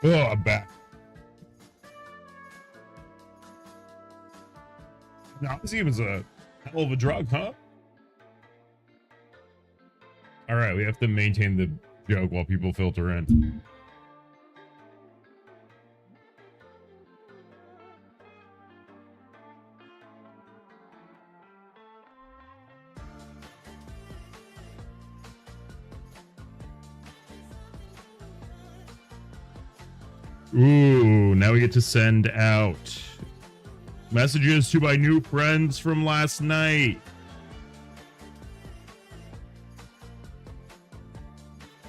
Oh, I'm back. Now, this was a hell of a drug, huh? All right, we have to maintain the joke while people filter in. Ooh, now we get to send out messages to my new friends from last night.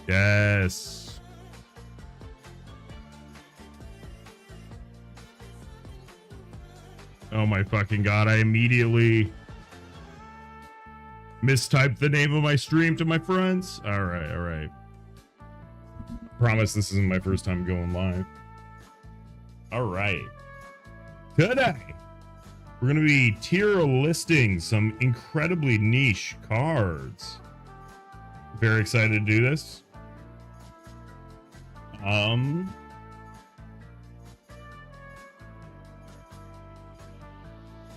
Yes. Oh my fucking god, I immediately mistyped the name of my stream to my friends. All right, all right. Promise this isn't my first time going live. All right. Today, we're going to be tier listing some incredibly niche cards. Very excited to do this. I'm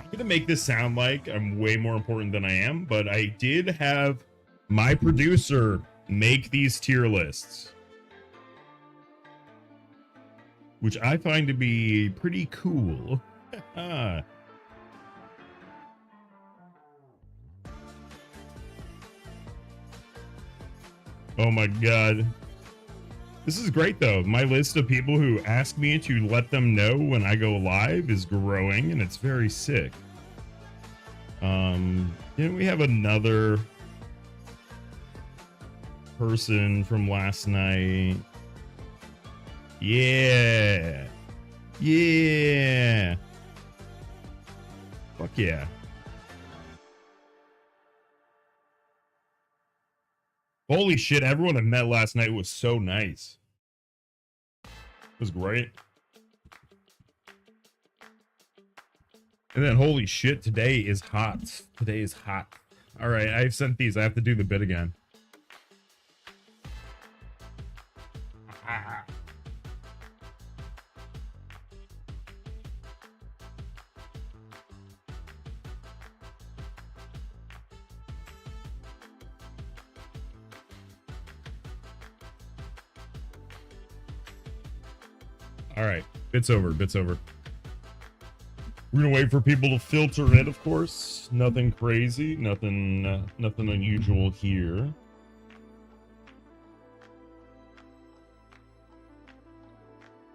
going to make this sound like I'm way more important than I am, but I did have my producer make these tier lists, which I find to be pretty cool. Oh my god. This is great though. My list of people who ask me to let them know when I go live is growing, and it's very sick. Didn't we have another person from last night? Yeah. Yeah. Fuck yeah. Holy shit, everyone I met last night was so nice. It was great. And then holy shit, today is hot. Today is hot. All right, I've sent these. I have to do the bit again. All right, bits over, bits over. We're gonna wait for people to filter in, of course. Nothing crazy, nothing unusual here.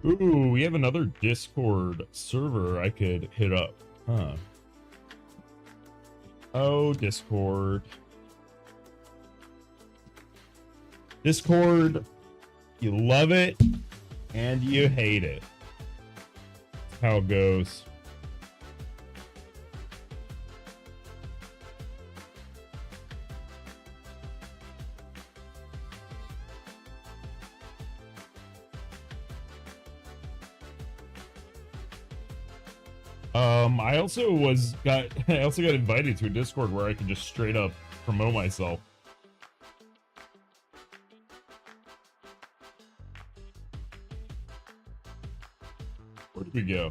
Ooh, we have another Discord server I could hit up, huh? Oh, Discord. Discord, you love it and you hate it. That's how it goes. I also got invited to a Discord where I can just straight up promote myself. Where did we go?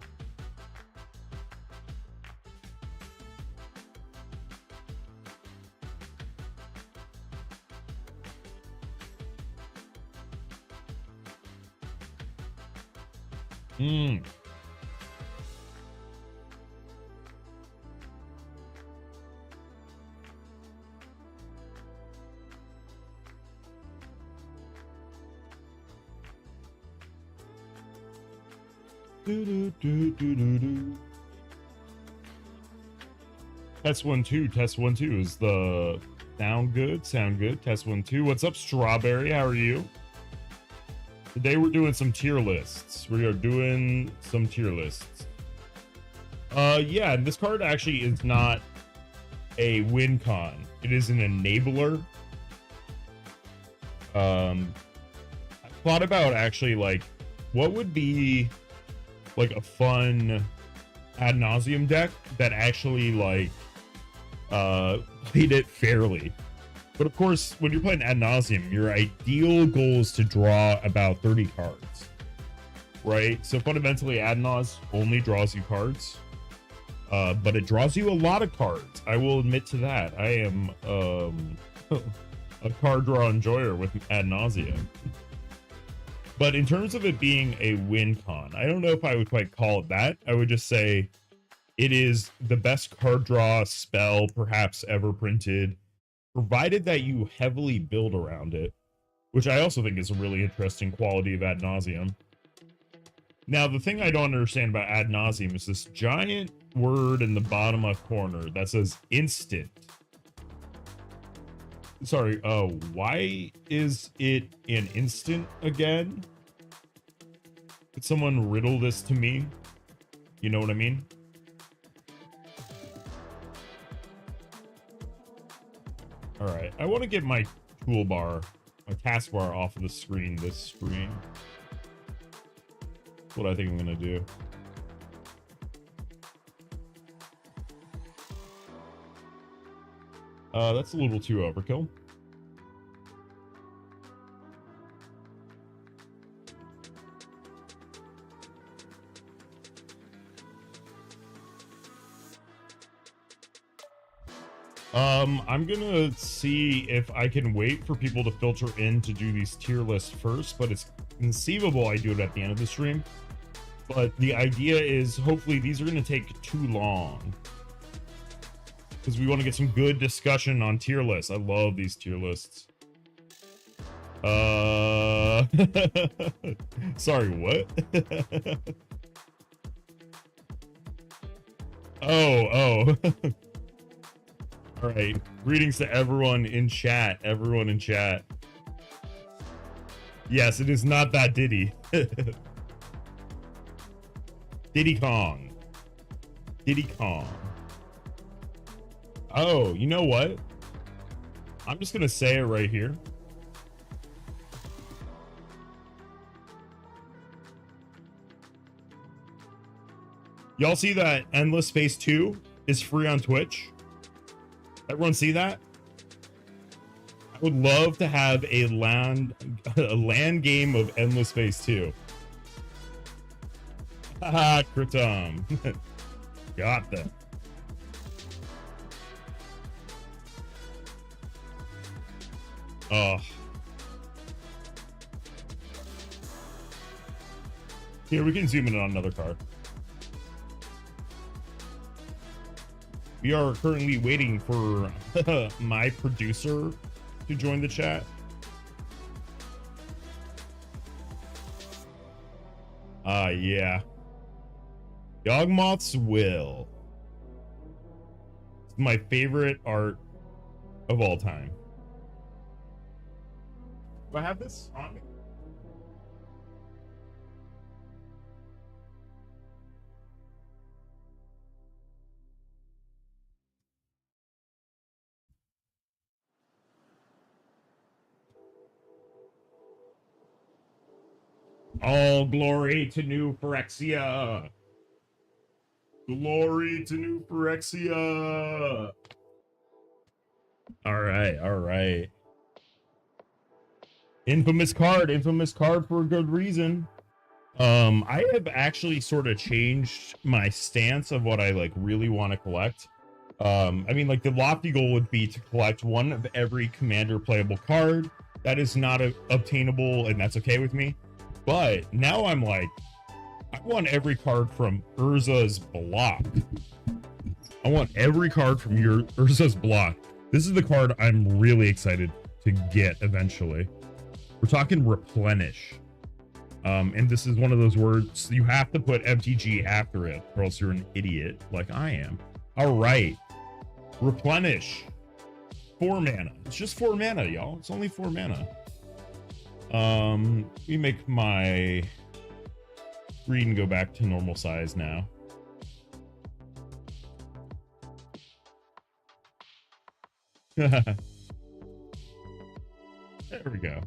Test 1 2, test 1 2 is the sound good, test 1 2. What's up, Strawberry? How are you? Today we're doing some tier lists. We are doing some tier lists. Yeah, this card actually is not a win con. It is an enabler. I thought about actually like what would be like a fun ad nauseum deck that actually like played it fairly. But of course, when you're playing ad nauseum, your ideal goal is to draw about 30 cards. right? So fundamentally, ad nauseam only draws you cards, but it draws you a lot of cards. I will admit to that. I am a card draw enjoyer with ad nauseam. But in terms of it being a win con, I don't know if I would quite call it that. I would just say it is the best card draw spell perhaps ever printed, provided that you heavily build around it, which I also think is a really interesting quality of ad nauseam. Now, the thing I don't understand about ad nauseam is this giant word in the bottom left corner that says instant. Sorry, why is it an instant again? Could someone riddle this to me? You know what I mean? All right, I want to get my toolbar, my taskbar off of the screen this stream. That's what I think I'm gonna do. That's a little too overkill. I'm gonna see if I can wait for people to filter in to do these tier lists first, but it's conceivable I do it at the end of the stream. But the idea is hopefully these are gonna take too long, because we want to get some good discussion on tier lists. I love these tier lists. Sorry, what? oh. All right. Greetings to everyone in chat. Everyone in chat. Yes, it is not that Diddy. Diddy Kong. Diddy Kong. Oh, you know what? I'm just gonna say it right here. Y'all see that Endless Space 2 is free on Twitch? Everyone see that? I would love to have a LAN game of Endless Space 2. Haha, Kritom. Got that. Oh. Here, we can zoom in on another card. We are currently waiting for my producer to join the chat. Yeah. Yawgmoth's Will. It's my favorite art of all time. Do I have this on me? All glory to New Phyrexia. Glory to New Phyrexia. All right. Infamous card for a good reason. I have actually sort of changed my stance of what I like really want to collect. I mean, like, the lofty goal would be to collect one of every commander playable card. That is not obtainable, and that's okay with me. But now I'm like, I want every card from Urza's block. I want every card from Urza's block. This is the card I'm really excited to get eventually. We're talking replenish. And this is one of those words you have to put MTG after it, or else you're an idiot like I am. All right. Replenish. 4 mana. It's just 4 mana, y'all. It's only 4 mana. Let me make my screen go back to normal size now. There we go.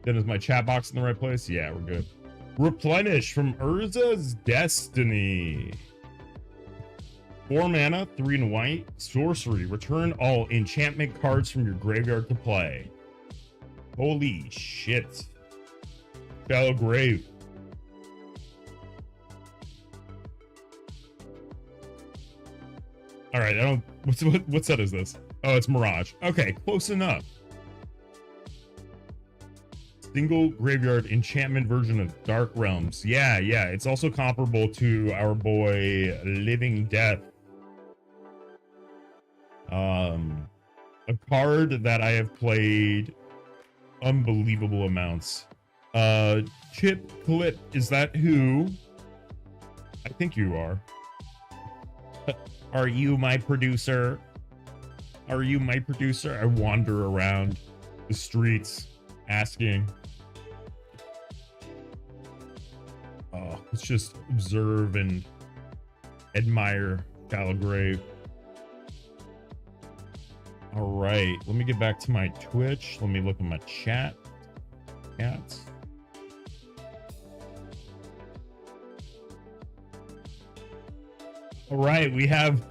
Then is my chat box in the right place? Yeah, we're good. Replenish from Urza's Destiny. 4 mana, 3 and white, sorcery. Return all enchantment cards from your graveyard to play. Holy shit. Shallow Grave. All right, I don't. What set is this? Oh, it's Mirage. Okay, close enough. Single graveyard enchantment version of Dark Realms. Yeah, yeah. It's also comparable to our boy Living Death. A card that I have played unbelievable amounts. Chip Clip, is that who? I think you are. Are you my producer? Are you my producer? I wander around the streets asking. Let's just observe and admire Shallow Grave. All right, let me get back to my Twitch. Let me look at my chat. Cats. All right, we have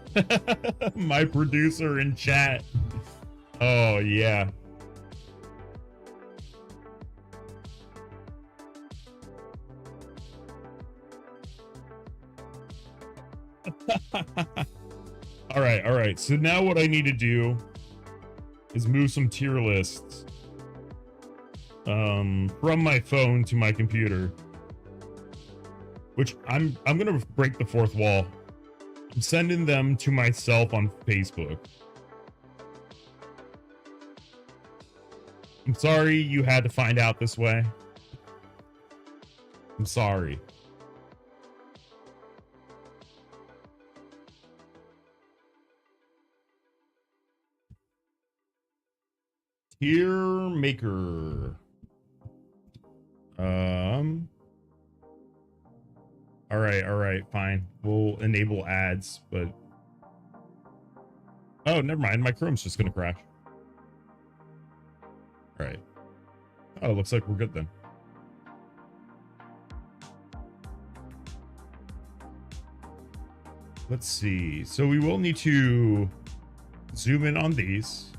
my producer in chat. Oh, yeah. All right, all right. So now what I need to do is move some tier lists from my phone to my computer, which I'm gonna break the fourth wall. I'm sending them to myself on Facebook. I'm sorry you had to find out this way. I'm sorry. Tier maker. All right, fine. We'll enable ads, but oh, never mind. My Chrome's just gonna crash. All right. Oh, looks like we're good then. Let's see. So we will need to zoom in on these.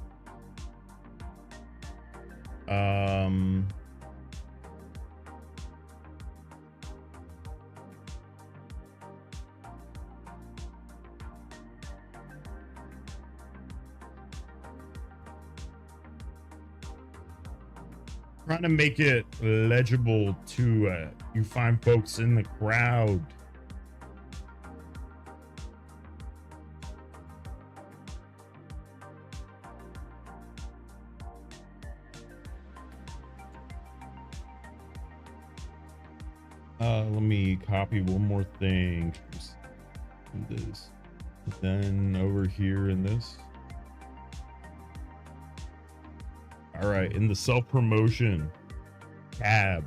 Trying to make it legible to you fine folks in the crowd. Let me copy one more thing. Just do this. Then over here in this. All right, in the self-promotion tab.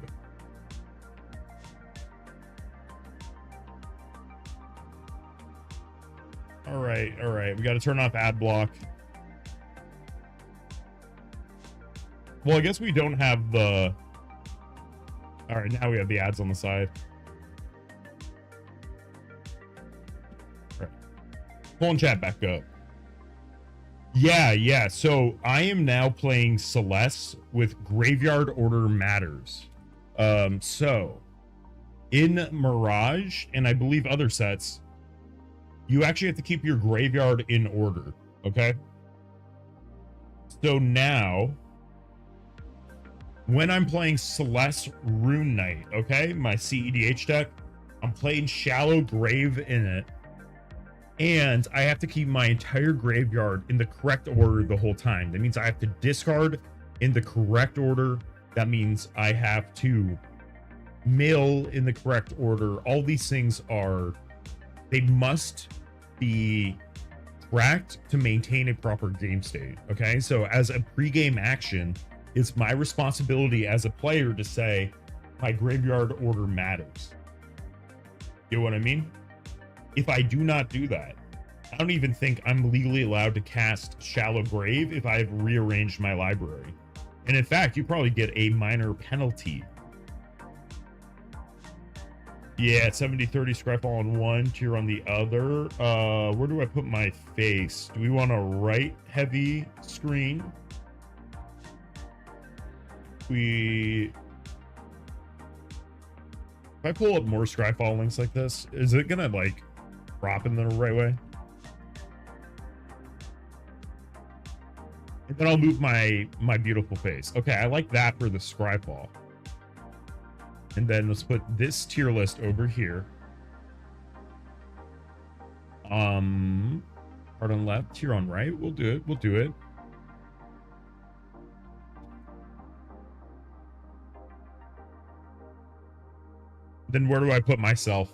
All right. We got to turn off ad block. Well, I guess we don't have the... All right, now we have the ads on the side. All right. Pulling chat back up. Yeah. So I am now playing Celeste with Graveyard Order Matters. So in Mirage, and I believe other sets, you actually have to keep your graveyard in order, okay? So now, when I'm playing Celeste Rune Knight, okay, my cedh deck, I'm playing Shallow Grave in it, and I have to keep my entire graveyard in the correct order the whole time. That means I have to discard in the correct order. That means I have to mill in the correct order. All these things are, they must be tracked to maintain a proper game state, okay? So as a pre-game action, it's my responsibility as a player to say, my graveyard order matters. You know what I mean? If I do not do that, I don't even think I'm legally allowed to cast Shallow Grave if I've rearranged my library. And in fact, you probably get a minor penalty. Yeah, 70-30 Scryfall on one, tier on the other. Where do I put my face? Do we want a right heavy screen? If I pull up more Scryfall links like this, is it gonna like drop in the right way? Then I'll move my beautiful face. Okay, I like that for the Scryfall. And then let's put this tier list over here. Part on left, tier on right. We'll do it. We'll do it. Then where do I put myself?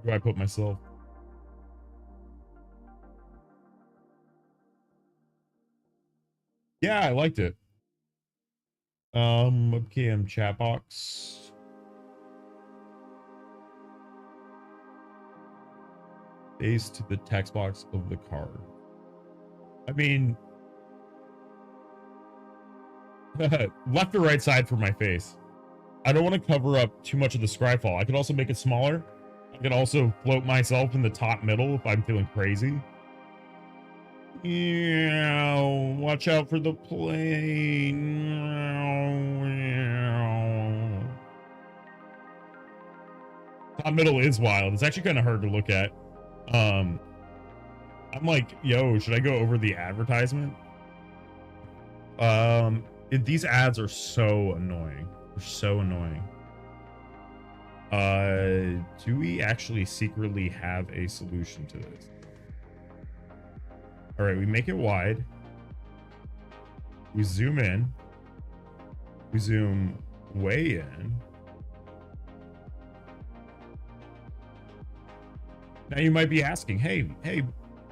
Where do I put myself? Yeah, I liked it. Webcam chat box. Face to the text box of the card. I mean, left or right side for my face. I don't want to cover up too much of the Scryfall. I could also make it smaller. I could also float myself in the top middle if I'm feeling crazy. Yeah, watch out for the plane. Top middle is wild. It's actually kind of hard to look at. I'm like, yo, should I go over the advertisement? These ads are so annoying. They're so annoying. Do we actually secretly have a solution to this? All right, we make it wide. We zoom in. We zoom way in. Now you might be asking, hey,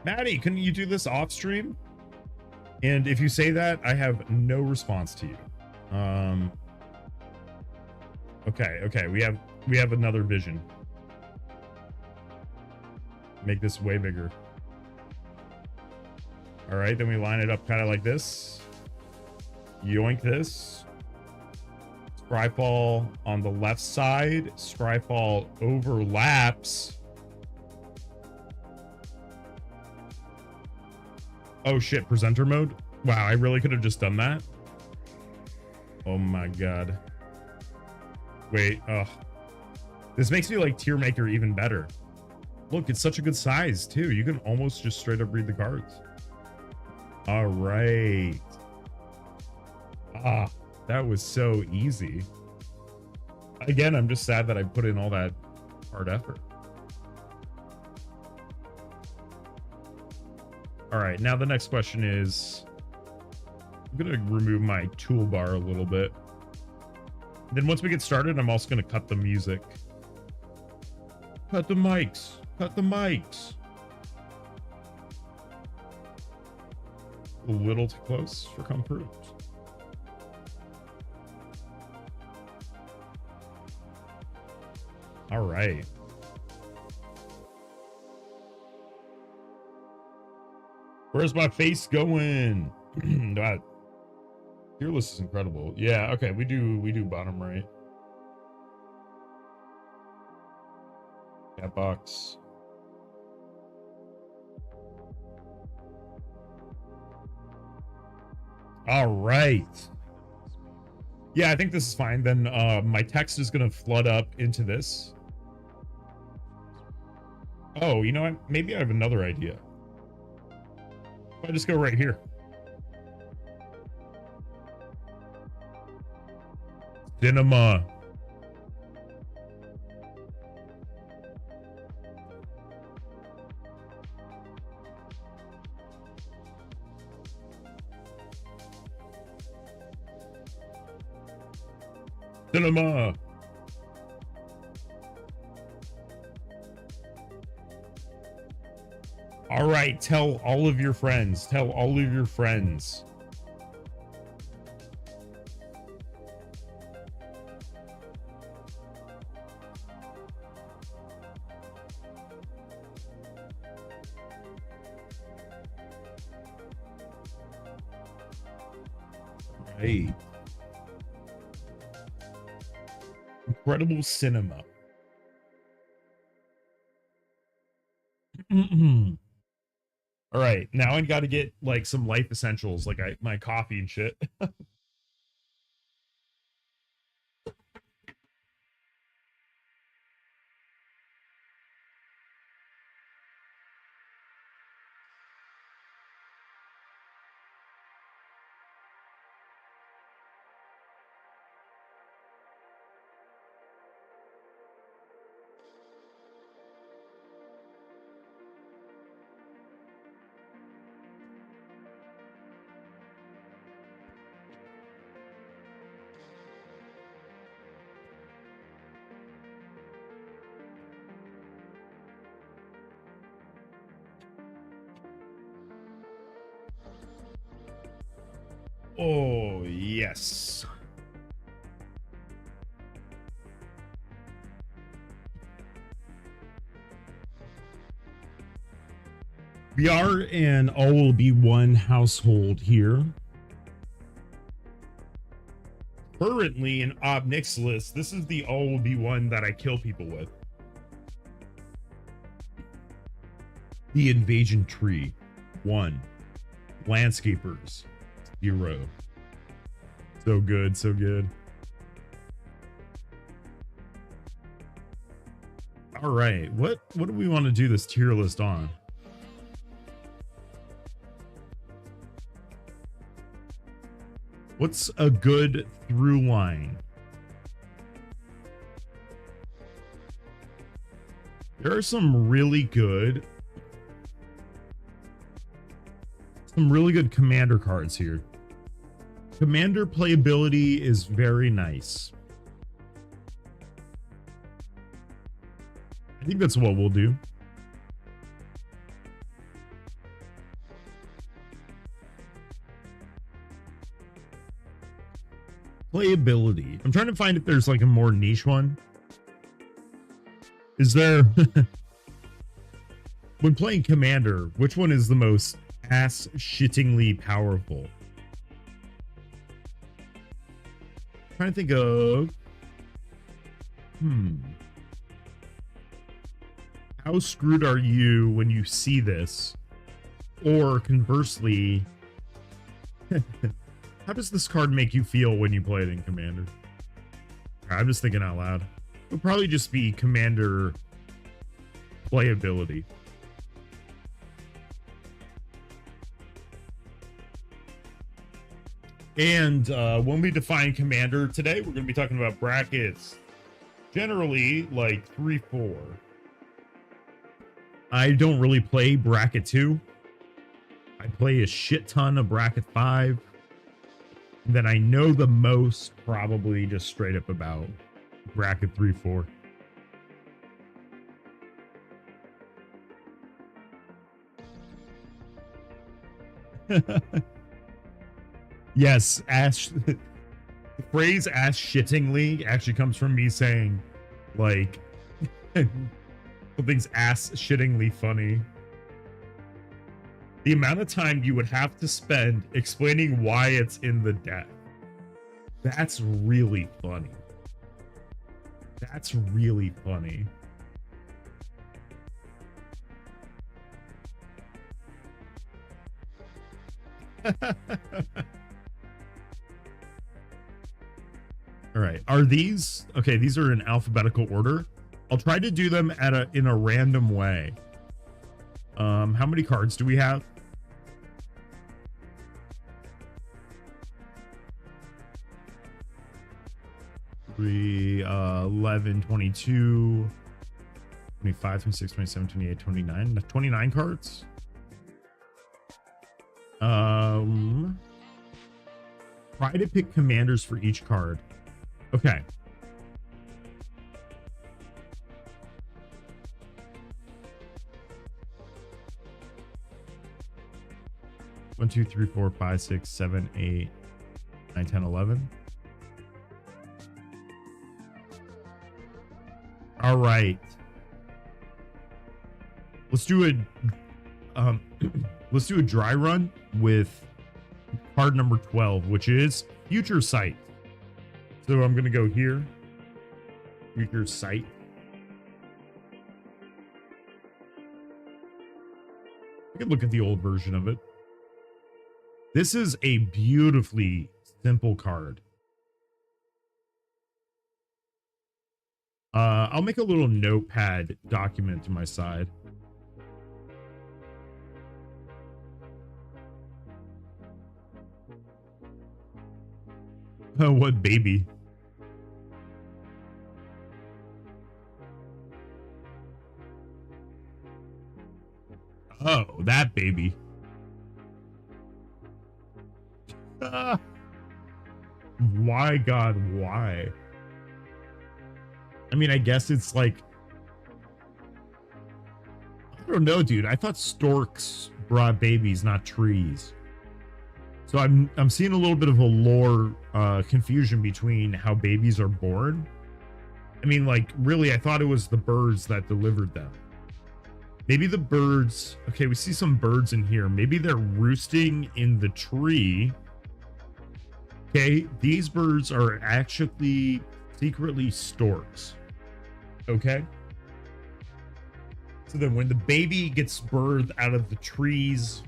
Matty, can you do this off stream? And if you say that, I have no response to you. Okay, we have another vision. Make this way bigger. All right, then we line it up kind of like this. Yoink this. Scryfall on the left side. Scryfall overlaps. Oh shit, presenter mode? Wow, I really could have just done that. Oh my god. Wait, ugh. This makes me like tier maker even better. Look, it's such a good size too. You can almost just straight up read the cards. All right. Ah, that was so easy. Again, I'm just sad that I put in all that hard effort. All right, now the next question is, I'm gonna remove my toolbar a little bit. Then once we get started, I'm also gonna cut the music. Cut the mics, cut the mics. A little too close for comfort. All right. Where's my face going? That tier list is incredible. Yeah, okay, we do bottom right. Cat box. All right. Yeah, I think this is fine. Then my text is gonna flood up into this. Oh, you know what? Maybe I have another idea. I just go right here. Cinema. Cinema. All right, tell all of your friends. Tell all of your friends. Right. Incredible cinema. All right, now I got to get like some life essentials, like my coffee and shit. Oh, yes. We are an all will be one household here. Currently in Ob Nixilis, this is the all will be one that I kill people with. The Invasion Tree, 1. Landscapers, 0. So good, so good. All right, what do we want to do this tier list on? What's a good through line? There are some really good commander cards here. Commander playability is very nice. I think that's what we'll do. Playability. I'm trying to find if there's like a more niche one. Is there when playing Commander, which one is the most ass shittingly powerful? I'm trying to think of how screwed are you when you see this? Or conversely, how does this card make you feel when you play it in Commander? I'm just thinking out loud. It would probably just be Commander playability. And when we define Commander today, we're going to be talking about brackets. Generally, like 3-4. I don't really play bracket 2. I play a shit ton of bracket 5. Then I know the most, probably just straight up about bracket 3-4. Yes, ass. The phrase "ass shittingly" actually comes from me saying, like, something's ass shittingly funny. The amount of time you would have to spend explaining why it's in the deck. That's really funny. That's really funny. All right. Are these okay? These are in alphabetical order. I'll try to do them in a random way. How many cards do we have? 11, 22, 25, 26, 27, 28, 29. 29 cards. Try to pick commanders for each card. Okay. One, two, three, 4, 5, 6, 7, 8, 9, 10, 11. All right. Let's do a let's do a dry run with card number 12, which is Future Sight. So I'm gonna go here. Future Sight. You can look at the old version of it. This is a beautifully simple card. I'll make a little notepad document to my side. Oh, what baby? Oh, that baby. Why, God, why? I mean, I guess it's like, I don't know, dude. I thought storks brought babies, not trees. So I'm seeing a little bit of a lore confusion between how babies are born. I mean, like, really, I thought it was the birds that delivered them. Maybe the birds. Okay, we see some birds in here. Maybe they're roosting in the tree. Okay, these birds are actually secretly storks. Okay. So then when the baby gets birthed out of the trees,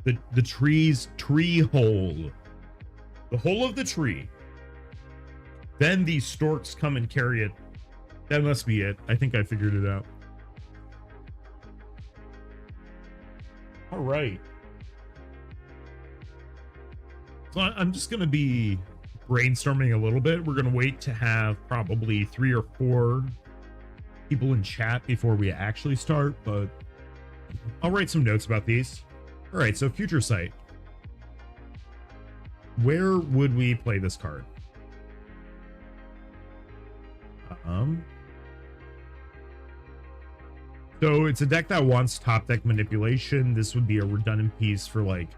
the tree's tree hole, the hole of the tree, then these storks come and carry it. That must be it. I think I figured it out. All right. So I'm just going to be brainstorming a little bit. We're going to wait to have probably 3 or 4 people in chat before we actually start, but I'll write some notes about these. All right, so future sight. Where would we play this card? So it's a deck that wants top deck manipulation. This would be a redundant piece for like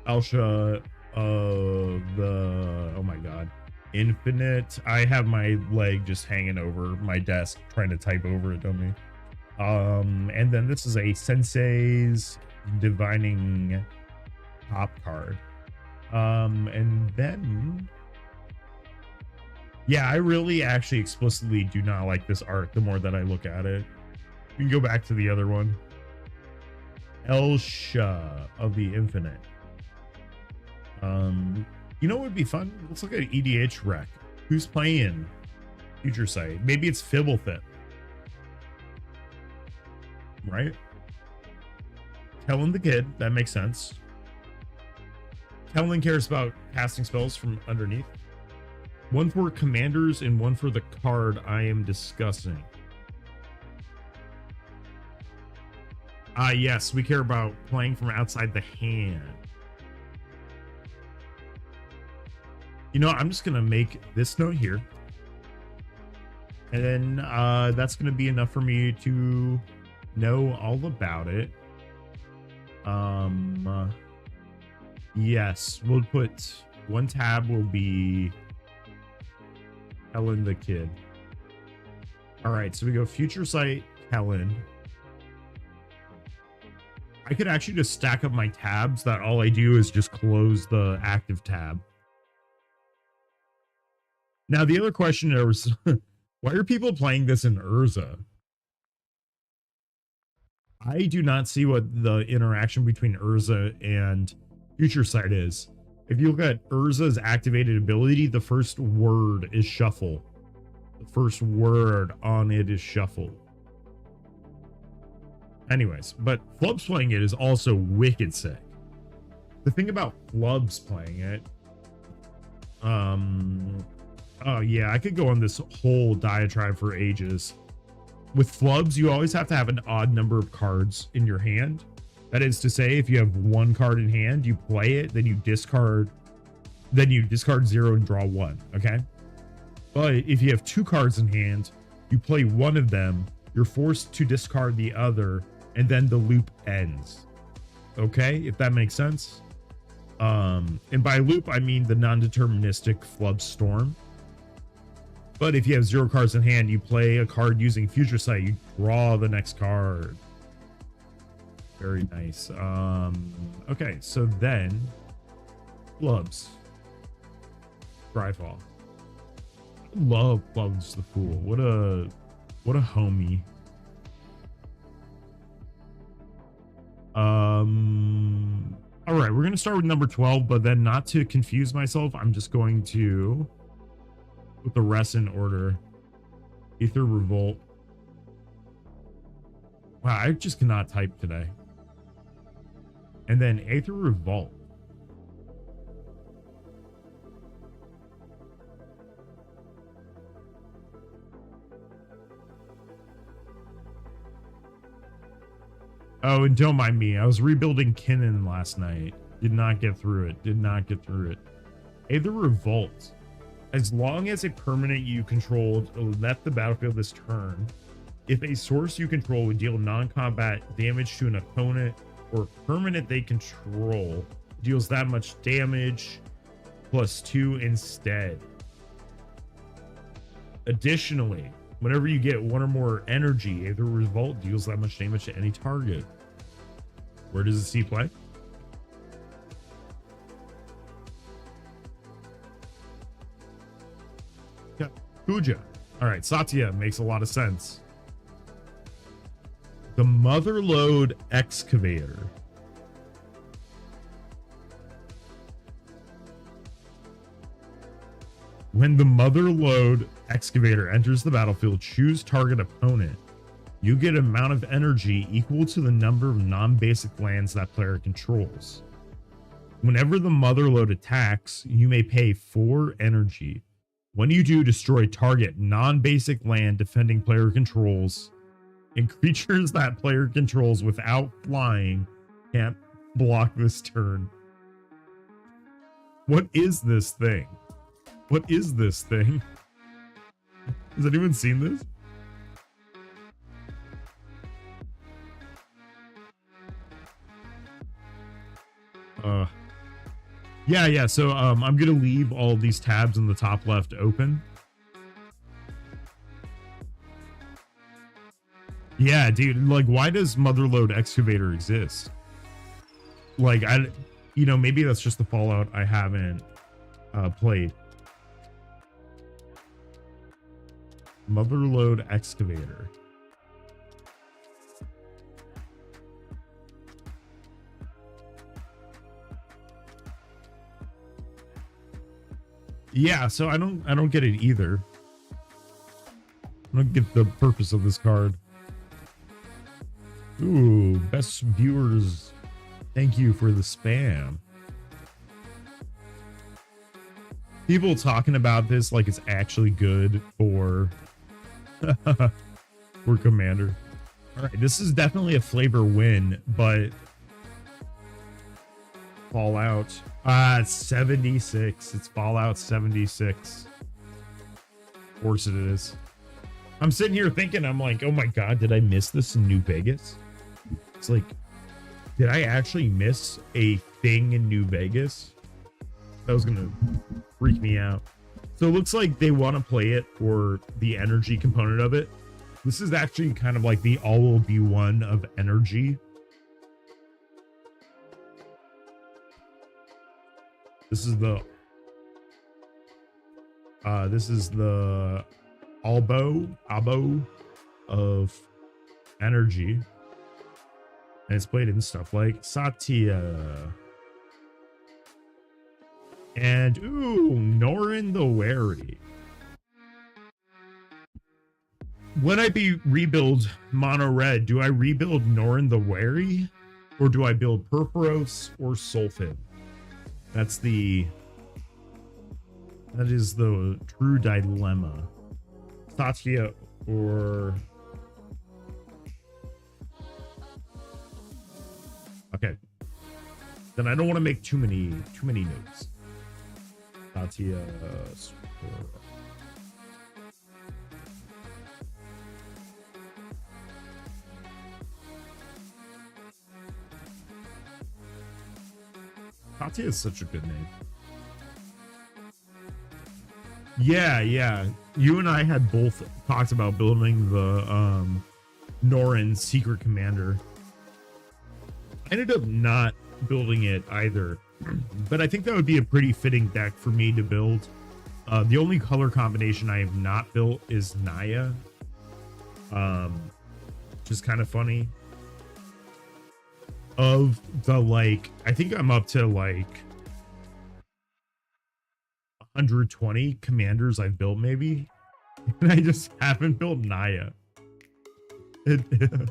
Elsha of the, oh my god, Infinite. I have my leg just hanging over my desk trying to type over it, don't me. And then this is a Sensei's Divining top card. And then yeah, I really actually explicitly do not like this art the more that I look at it. We can go back to the other one. Elsha of the Infinite. You know what would be fun? Let's look at EDH rec. Who's playing Future Sight? Maybe it's Fibblethip. Right? Kellen the Kid. That makes sense. Kellen cares about casting spells from underneath. 1 for commanders and 1 for the card I am discussing. Yes, we care about playing from outside the hand. You know, I'm just going to make this note here. And then that's going to be enough for me to know all about it. Yes, we'll put 1 tab will be Helen the Kid. All right, so we go Future Sight, Helen. I could actually just stack up my tabs that all I do is just close the active tab. Now, the other question there was, why are people playing this in Urza? I do not see what the interaction between Urza and Future Sight is. If you look at Urza's activated ability, the first word is shuffle. The first word on it is shuffle. Anyways, but Flubs playing it is also wicked sick. The thing about Flubs playing it, oh yeah, I could go on this whole diatribe for ages. With Flubs, you always have to have an odd number of cards in your hand. That is to say, if you have 1 card in hand, you play it, then you discard 0 and draw 1, okay? But if you have 2 cards in hand, you play 1 of them, you're forced to discard the other, and then the loop ends. Okay, if that makes sense. And by loop, I mean the non-deterministic Flub Storm. But if you have 0 cards in hand, you play a card using Future Sight, you draw the next card. Very nice. Okay, so then Flubs. Dryfall. Love Flubs the Fool. What a homie. All right, we're gonna start with number 12, but then not to confuse myself, I'm just going to put the rest in order. Aether Revolt. Wow, I just cannot type today. And then Aether Revolt. Oh, and don't mind me. I was rebuilding Kinnan last night. Did not get through it. Aether Revolt. As long as a permanent you controlled left the battlefield this turn, if a source you control would deal non-combat damage to an opponent or permanent they control, deals that much damage, +2 instead. Additionally, whenever you get one or more energy, either revolt deals that much damage to any target. Where does the C play? Yeah, Puja. All right, Satya makes a lot of sense. The Motherlode Excavator. When the Motherlode Excavator enters the battlefield, choose target opponent. You get an amount of energy equal to the number of non-basic lands that player controls. Whenever the Motherlode attacks, you may pay 4 energy. When you do, destroy target non-basic land defending player controls, and creatures that player controls without flying can't block this turn. What is this thing? What is this thing? Has anyone seen this? Yeah, so I'm gonna leave all these tabs in the top left open. Yeah, dude, like, why does Motherlode Excavator exist? Like, maybe that's just the Fallout I haven't played. Motherlode Excavator. Yeah, so I don't get it either. I don't get the purpose of this card. Ooh, best viewers. Thank you for the spam. People talking about this like it's actually good for for Commander. All right, this is definitely a flavor win, but Fallout 76. It's Fallout 76. Of course it is. I'm sitting here thinking, I'm like, oh my god, did I miss this in New Vegas? It's like, did I actually miss a thing in New Vegas? That was gonna freak me out. So it looks like they want to play it for the energy component of it. This is actually kind of like the all will be one of energy. This is the abo of energy. And it's played in stuff like Satya. And ooh, Norin the Wary. When I rebuild mono red, do I rebuild Norin the Wary? Or do I build Purphoros or Sulfid? That is the true dilemma. Satya or... Okay. Then I don't want to make too many notes. Satya or... Satya is such a good name. Yeah. You and I had both talked about building the Norin Secret Commander. I ended up not building it either, but I think that would be a pretty fitting deck for me to build. The only color combination I have not built is Naya, which is kind of funny. Of the, like, I think I'm up to like 120 commanders I've built, maybe, and I just haven't built Naya. The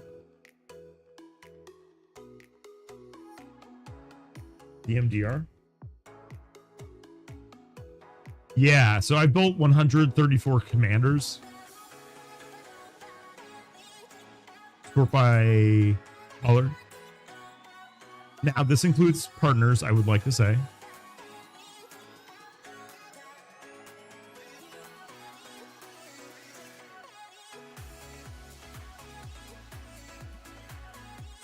MDR. Yeah, so I built 134 commanders. Sort by color. Now, this includes partners, I would like to say.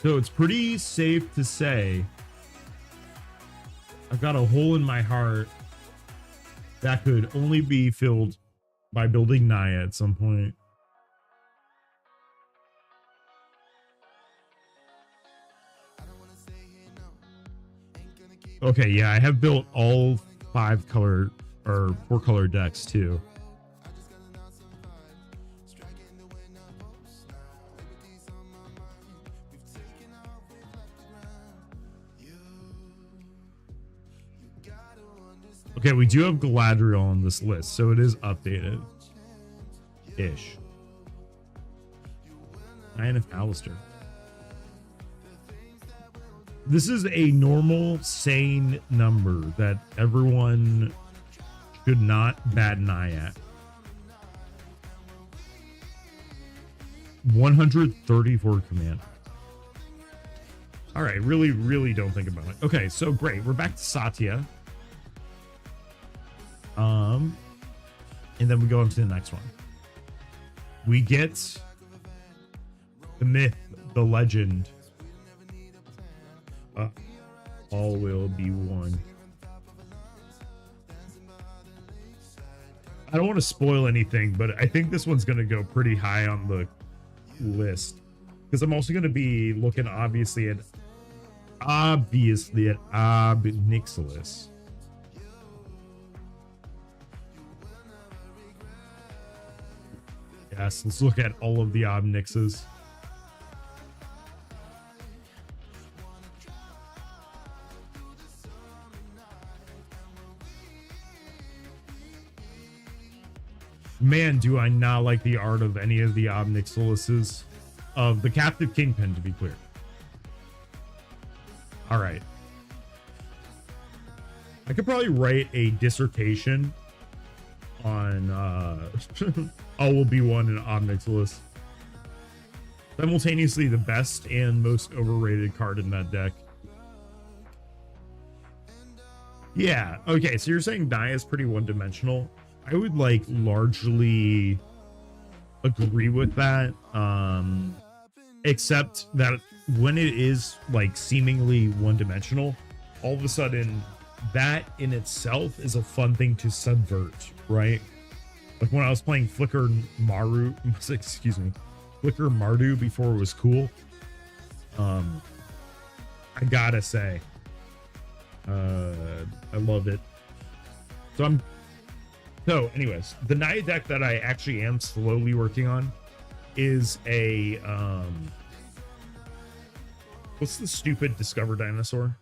So it's pretty safe to say I've got a hole in my heart that could only be filled by building Naya at some point. Okay, yeah, I have built all 5 color or 4 color decks too. Okay, we do have Galadriel on this list, so it is updated. Ish. And Alistair. This is a normal, sane number that everyone should not bat an eye at. 134 command. All right, really don't think about it. Okay, so great. We're back to Satya. And then we go into the next one. We get the myth, the legend. All will be one. I don't want to spoil anything, but I think this one's going to go pretty high on the list because I'm also going to be looking obviously at Ob Nixilis. Yes, let's look at all of the Ob Nixes. Man, do I not like the art of any of the Ob Nixilises. Of the Captive Kingpin, to be clear. All right. I could probably write a dissertation on all will be one in Ob Nixilis. Simultaneously the best and most overrated card in that deck. Yeah, okay, so you're saying Naya is pretty one-dimensional. I would like largely agree with that, except that when it is like seemingly one-dimensional, all of a sudden that in itself is a fun thing to subvert, right? Like when I was playing Flicker Mardu before it was cool. I gotta say, I love it. So anyways, the Naya deck that I actually am slowly working on is a what's the stupid Discover dinosaur?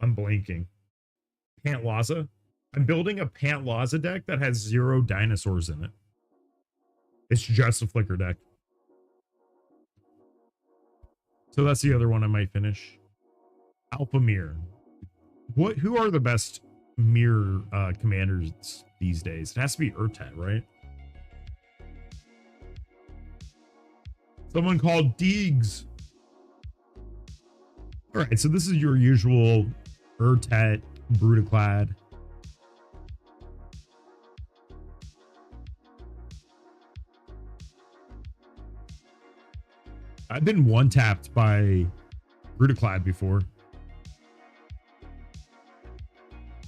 I'm blanking. Pantlaza. I'm building a Pantlaza deck that has 0 dinosaurs in it. It's just a Flicker deck. So that's the other one I might finish. Alpha Mirror. Who are the best mirror commanders these days? It has to be Urtet, right? Someone called Deegs. All right, so this is your usual Urtet, Brutaclad. I've been one-tapped by Brutaclad before.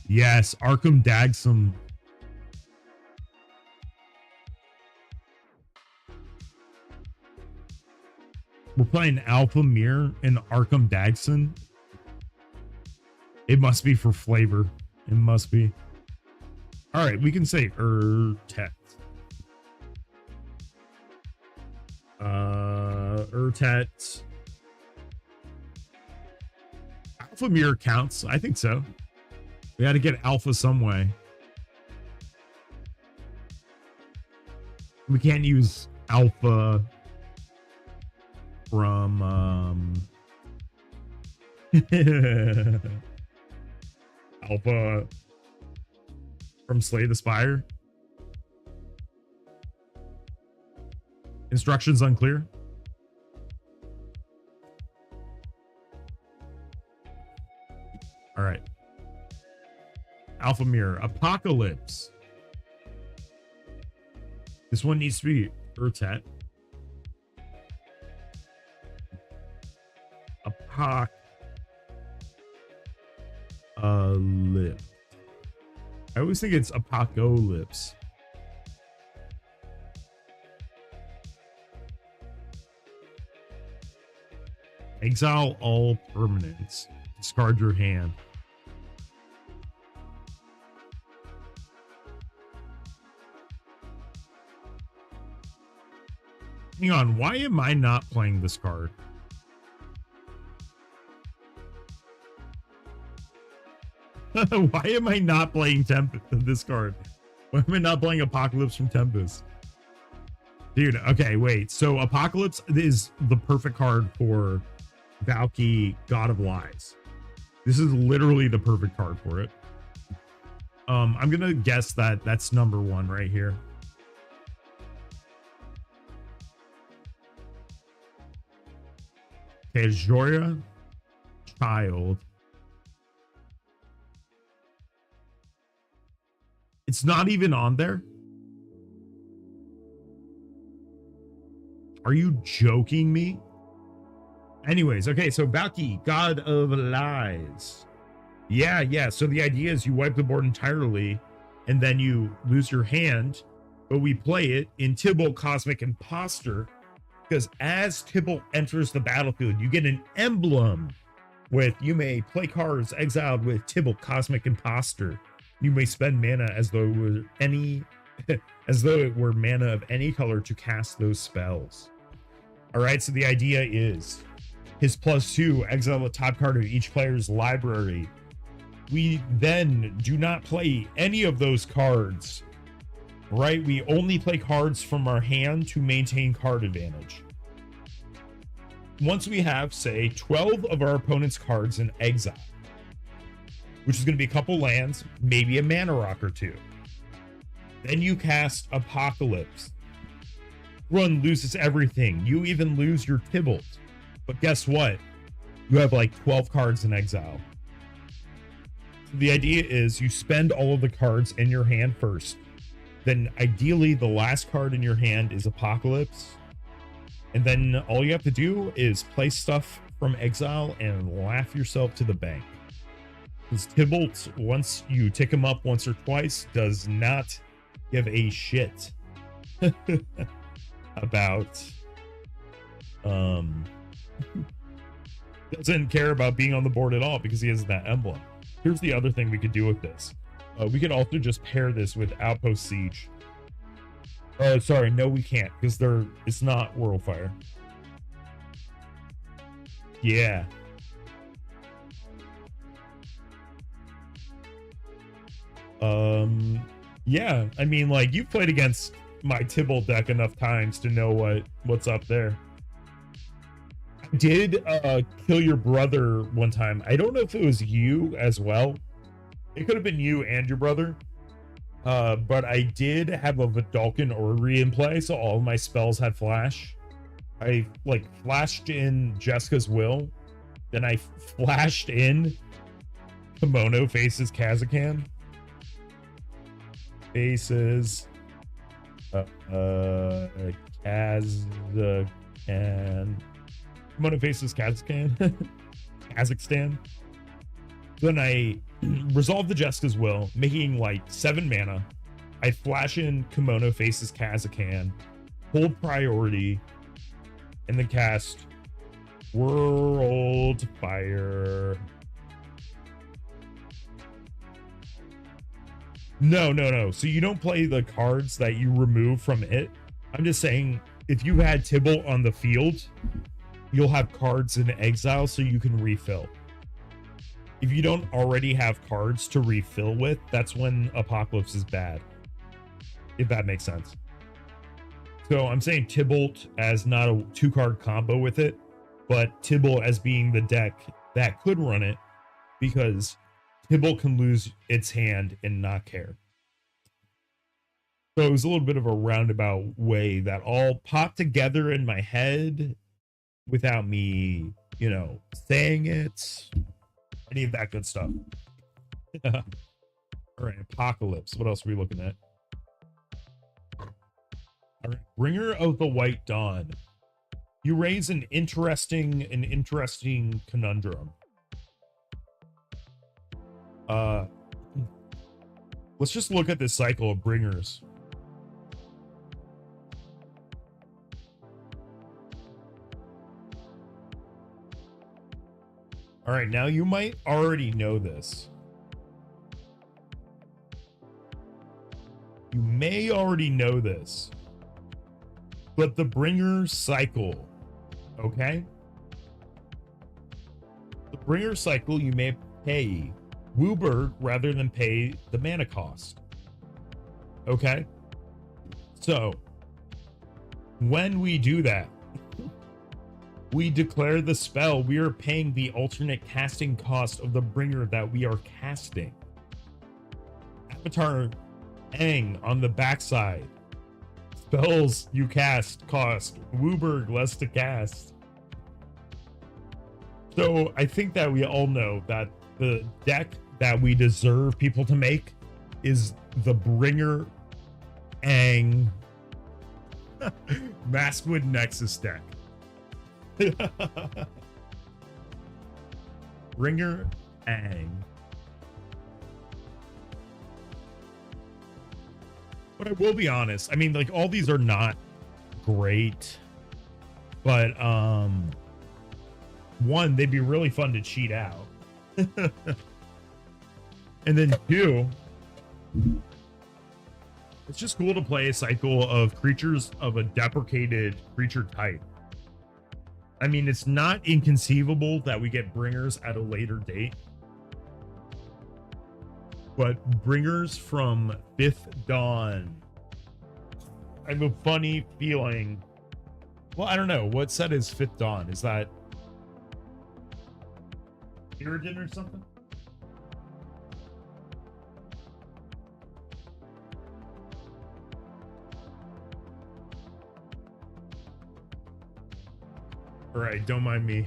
Yes, Arkham Dagsum. We're playing Alpha Mirror and Arkham Dagson. It must be for flavor. It must be. All right, we can say Urtet. Urtet. Alpha Mirror counts. I think so. We got to get alpha some way. We can't use alpha from alpha from Slay the Spire. Instructions unclear. All right. Alpha Mirror. Apocalypse. This one needs to be Urtet. Lip. I always think it's apocalypse. Exile all permanents. Discard your hand. Hang on, why am I not playing this card? Why am I not playing this card? Why am I not playing Apocalypse from Tempest? Dude, okay, wait. So Apocalypse is the perfect card for Valky, God of Lies. This is literally the perfect card for it. I'm gonna guess that that's number 1 right here. Okay, Joria, Child. It's not even on there. Are you joking me? Anyways, okay, so Valky, God of Lies. Yeah. So the idea is you wipe the board entirely and then you lose your hand, but we play it in Tybalt Cosmic Imposter because as Tybalt enters the battlefield, you get an emblem with you may play cards exiled with Tybalt Cosmic Imposter. You may spend mana as though it were as though it were mana of any color to cast those spells. All right, so the idea is his +2, exile the top card of each player's library. We then do not play any of those cards, right? We only play cards from our hand to maintain card advantage. Once we have, say, 12 of our opponent's cards in exile, which is going to be a couple lands, maybe a mana rock or 2. Then you cast Apocalypse. Run loses everything. You even lose your Tybalt. But guess what? You have like 12 cards in exile. So the idea is you spend all of the cards in your hand first. Then ideally the last card in your hand is Apocalypse. And then all you have to do is play stuff from exile and laugh yourself to the bank. Because Tybalt, once you tick him up once or twice, does not give a shit about doesn't care about being on the board at all because he has that emblem. Here's the other thing we could do with this. We could also just pair this with Outpost Siege. Sorry, no, we can't because it's not Whirlfire. Yeah. Yeah, I mean, like, you've played against my Tybalt deck enough times to know what's up there. I did kill your brother one time. I don't know if it was you as well. It could have been you and your brother. But I did have a Vidalcan Orrery in play, so all of my spells had flash. I like flashed in Jessica's Will, then I flashed in Kimono faces Kazakhstan. Faces Kazakhstan. Kimono faces Kazakhstan. Kazakhstan. Then I resolve the Jessica's Will, making like 7 mana. I flash in Kimono faces Kazakhstan, hold priority, and then cast World Fire. No. So you don't play the cards that you remove from it. I'm just saying, if you had Tybalt on the field, you'll have cards in exile so you can refill. If you don't already have cards to refill with, that's when Apocalypse is bad. If that makes sense. So I'm saying Tybalt as not a 2-card combo with it, but Tybalt as being the deck that could run it, because Tybalt can lose its hand and not care. So it was a little bit of a roundabout way that all popped together in my head without me, saying it. Any of that good stuff. All right, Apocalypse. What else are we looking at? All right, Bringer of the White Dawn. You raise an interesting conundrum. Uh, let's just look at this cycle of bringers. All right, now you might already know this. You may already know this, but the bringer cycle, okay? The bringer cycle, you may pay Wooburg rather than pay the mana cost, okay? So when we do that, we declare the spell, we are paying the alternate casting cost of the bringer that we are casting. Avatar Aang on the backside. Spells you cast cost Wooburg less to cast. So I think that we all know that the deck that we deserve people to make is the bringer Aang Maskwood Nexus deck. Bringer Aang. But I will be honest, I mean, like, all these are not great, but one, they'd be really fun to cheat out. And then two, it's just cool to play a cycle of creatures of a deprecated creature type. I mean, it's not inconceivable that we get bringers at a later date, but bringers from Fifth Dawn, I have a funny feeling. Well, I don't know. What set is Fifth Dawn? Is that Irridan or something? All right, don't mind me.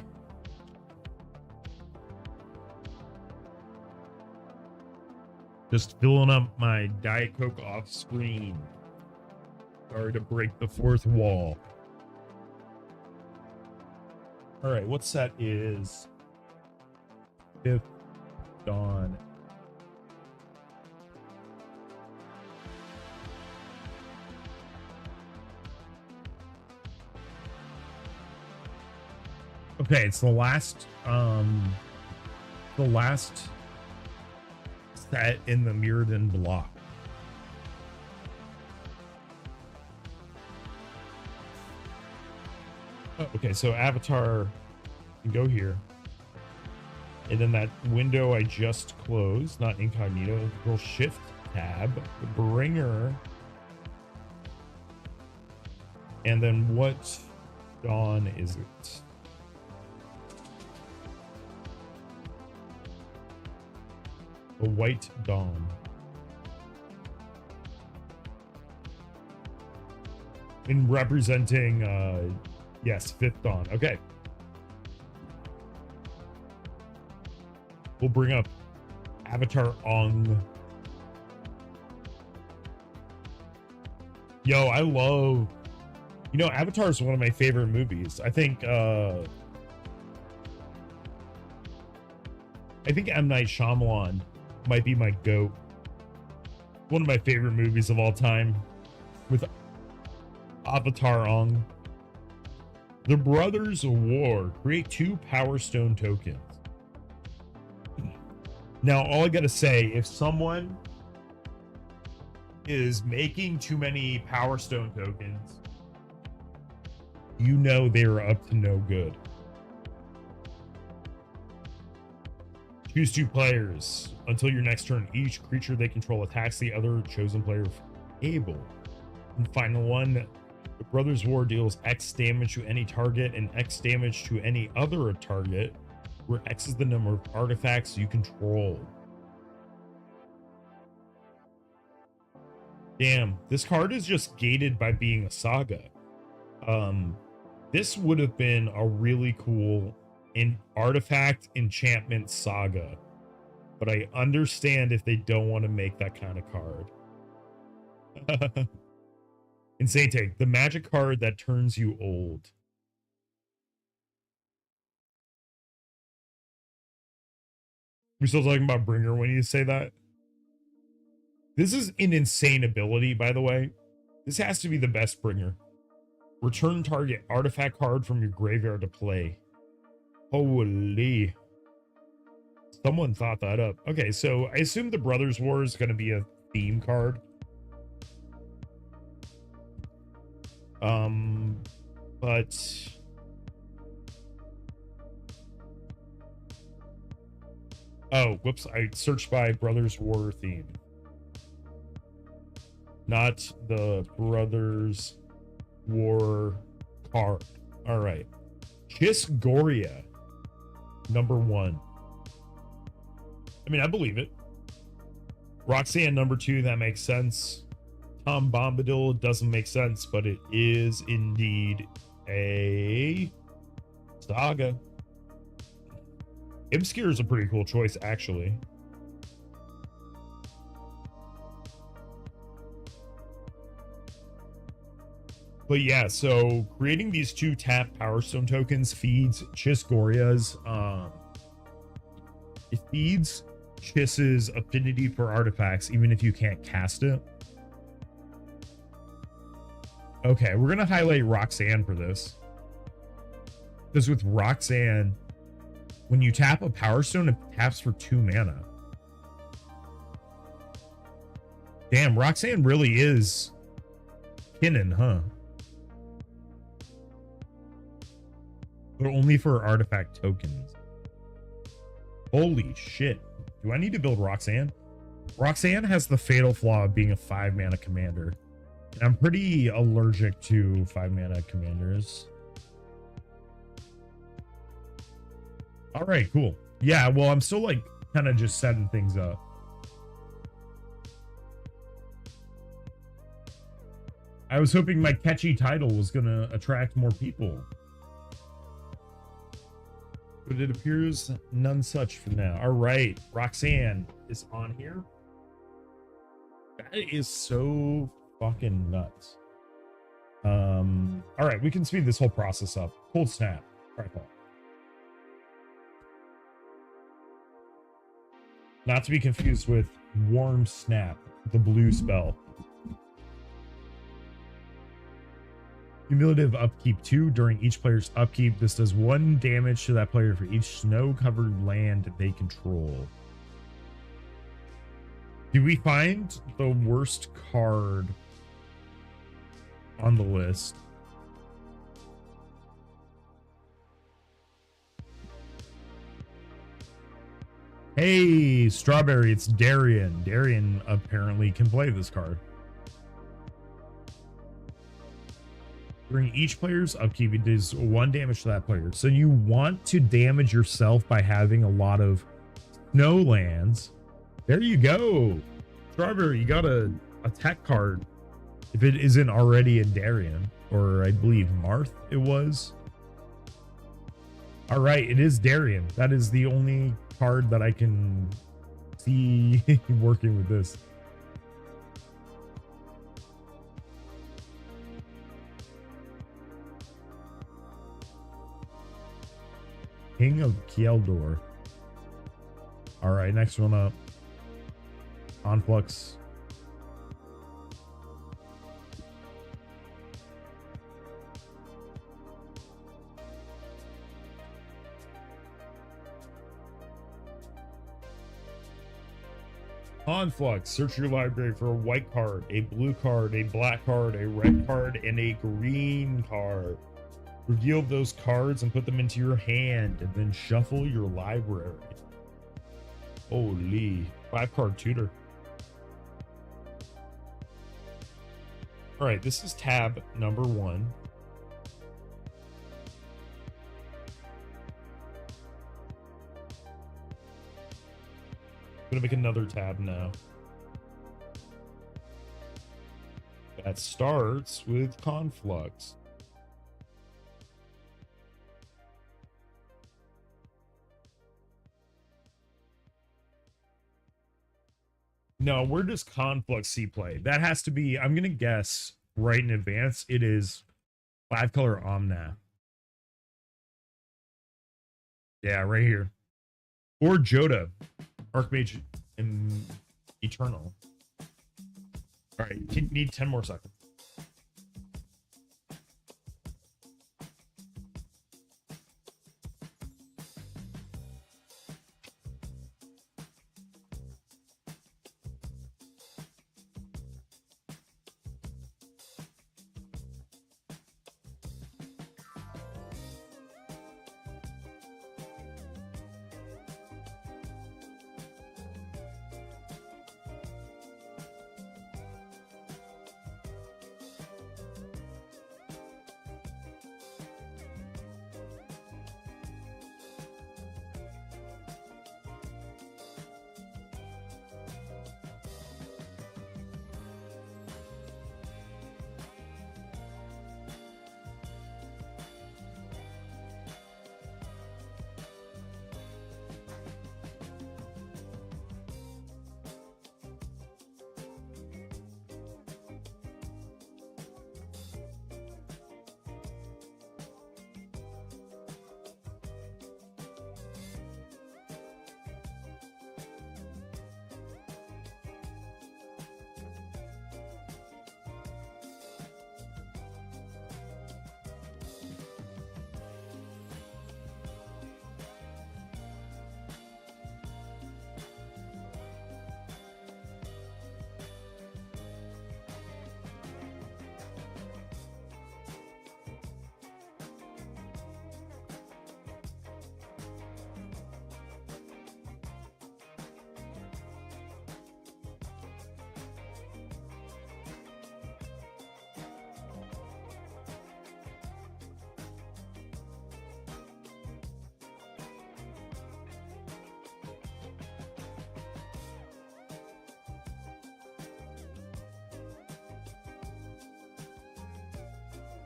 Just filling up my Diet Coke off screen. Sorry to break the fourth wall. All right, what set is Fifth Dawn? Okay, it's the last set in the Mirrodin block. Oh, okay, so Avatar can go here. And then that window I just closed, not incognito, we'll shift tab, bringer. And then what dawn is it? The White Dawn. In representing, yes, Fifth Dawn. Okay. We'll bring up Avatar Ong. Yo, I love, you know, Avatar is one of my favorite movies. I think M. Night Shyamalan might be my GOAT. One of my favorite movies of all time, with Avatar Ong. The Brothers of War create 2 Power Stone tokens. Now, all I gotta say, if someone is making too many Power Stone tokens, you know they're up to no good. Choose 2 players. Until your next turn, each creature they control attacks the other chosen player able. And final one, the Brothers War deals X damage to any target and X damage to any other target, where X is the number of artifacts you control. Damn, this card is just gated by being a saga. This would have been a really cool artifact enchantment saga, but I understand if they don't want to make that kind of card. Insane Take, the magic card that turns you old. We still talking about Bringer when you say that? This is an insane ability, by the way. This has to be the best Bringer. Return target artifact card from your graveyard to play. Holy. Someone thought that up. Okay, so I assume the Brothers War is going to be a theme card. But oh, whoops, I searched by Brothers War theme. Not the Brothers War card. All right. Chisgoria, #1. I mean, I believe it. Roxanne, #2. That makes sense. Tom Bombadil doesn't make sense, but it is indeed a saga. Imskir is a pretty cool choice, actually. But yeah, so creating these 2 tap Power Stone tokens feeds Chisgoria's it feeds Chiss's affinity for artifacts, even if you can't cast it. Okay, we're gonna highlight Roxanne for this. Because with Roxanne, when you tap a Power Stone, it taps for 2 mana. Damn, Roxanne really is Kinnan, huh? But only for artifact tokens. Holy shit. Do I need to build Roxanne? Roxanne has the fatal flaw of being a 5 mana commander. And I'm pretty allergic to 5 mana commanders. All right, cool. Yeah, well, I'm still like kind of just setting things up. I was hoping my catchy title was going to attract more people. But it appears none such for now. All right, Roxanne is on here. That is so fucking nuts. All right, we can speed this whole process up. Cold Snap. Tripod. Not to be confused with Warm Snap, the blue spell. Cumulative upkeep 2. During each player's upkeep, this does 1 damage to that player for each snow-covered land they control. Did we find the worst card on the list? Hey, Strawberry, it's Darian. Darian apparently can play this card. During each player's upkeep, it does 1 damage to that player. So you want to damage yourself by having a lot of snow lands. There you go. Strawberry, you got a tech card. If it isn't already in Darian, or I believe Marth it was. All right, it is Darian. That is the only card that I can see working with this. King of Kieldor. All right, next one up. Conflux. Conflux. Search your library for a white card, a blue card, a black card, a red card, and a green card. Reveal those cards and put them into your hand, and then shuffle your library. Holy. 5-card tutor. All right, this is tab #1. I'm gonna make another tab now. That starts with Conflux. No, where does Conflux see play? That has to be, I'm going to guess right in advance, it is 5-color Omnath. Yeah, right here. Or Joda. Archmage and Eternal. All right, need 10 more seconds.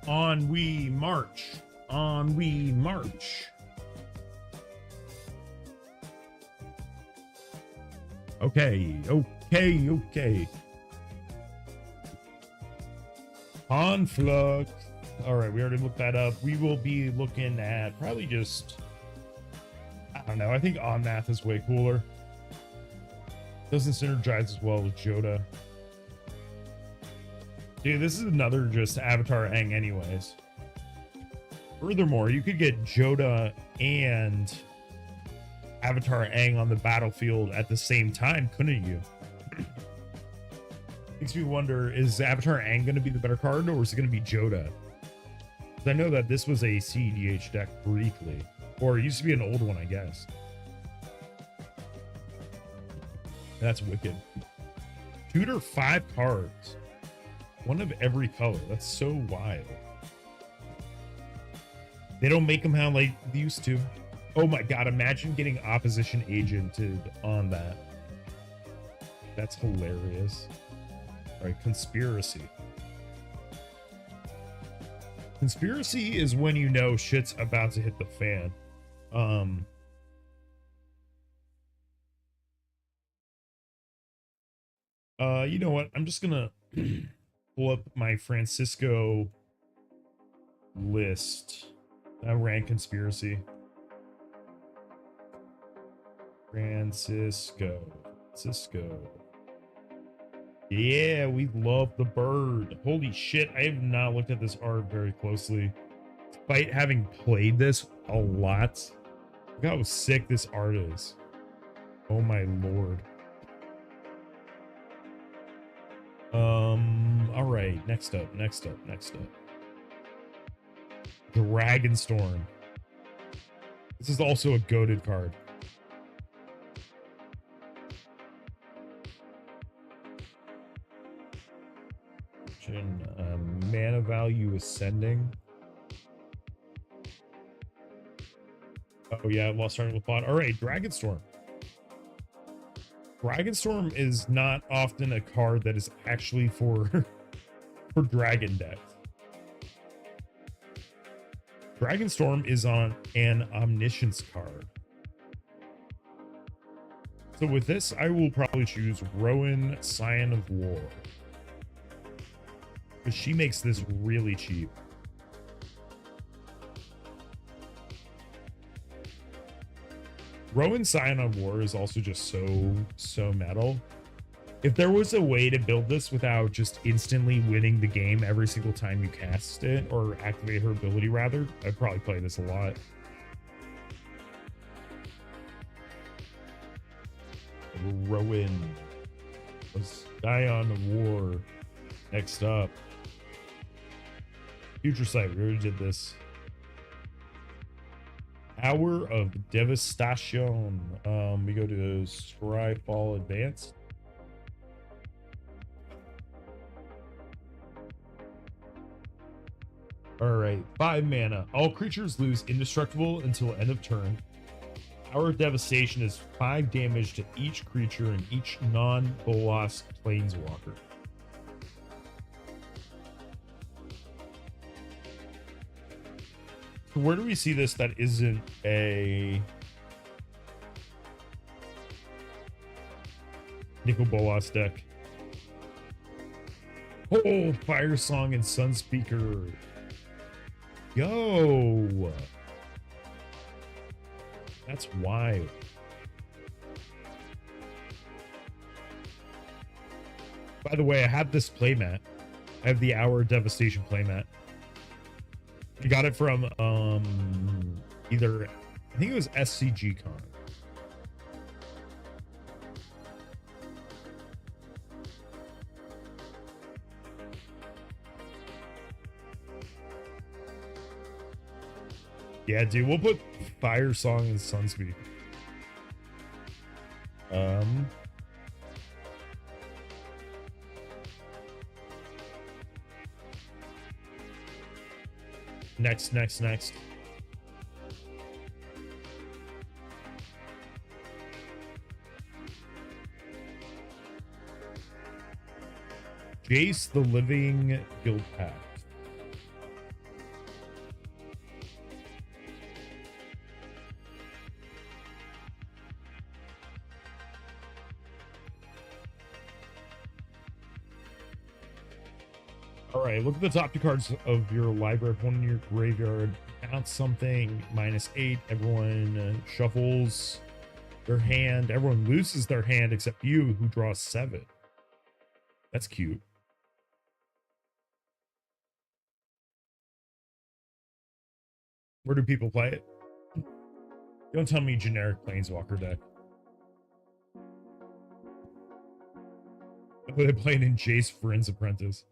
On we march. On we march. Okay, okay. Conflux. All right, we already looked that up. We will be looking at probably just, I don't know. I think Omnath is way cooler. Doesn't synergize as well with Joda. Dude, this is another just Avatar Aang anyways. Furthermore, you could get Joda and Avatar Aang on the battlefield at the same time, couldn't you? Makes me wonder, is Avatar Aang going to be the better card, or is it going to be Joda? I know that this was a cedh deck briefly, or it used to be an old one, I guess. That's wicked. Tutor 5 cards. One of every color. That's so wild. They don't make them how like they used to. Oh my god, imagine getting opposition agented on that. That's hilarious. All right, conspiracy. Conspiracy is when you know shit's about to hit the fan. You know what? I'm just gonna pull up my Francisco list. I ran conspiracy. Francisco. Yeah, we love the bird. Holy shit, I have not looked at this art very closely. Despite having played this a lot, look how sick this art is. Oh my lord. All right, next up. Dragonstorm. This is also a goated card. Mana value ascending. Oh yeah, lost starting with plot. All right, Dragonstorm. Dragonstorm is not often a card that is actually for dragon decks. Dragonstorm is on an omniscience card. So with this, I will probably choose Rowan, Scion of War. Because she makes this really cheap. Rowan Scion on War is also just so metal. If there was a way to build this without just instantly winning the game every single time you cast it, or activate her ability rather, I'd probably play this a lot. Rowan. Scion of War. Next up. Future Sight, we already did this. Hour of Devastation. We go to Scryfall Advanced. Alright, 5 mana. All creatures lose indestructible until end of turn. Hour of Devastation is 5 damage to each creature and each non-Bolas planeswalker. So where do we see this that isn't a Nicol Bolas deck? Oh, Fire Song and Sunspeaker. Yo, that's wild. By the way, I have this playmat. I have the Hour of Devastation playmat. I got it from either, I think it was SCG Con. Yeah, dude, we'll put Fire Song and Sunspeed. Next. Jace the Living Guild Path. Alright, look at the top 2 cards of your library. One in your graveyard. Bounce something. -8. Everyone shuffles their hand. Everyone loses their hand except you, who draws 7. That's cute. Where do people play it? Don't tell me generic Planeswalker deck. They play it in Jace Friend's Apprentice.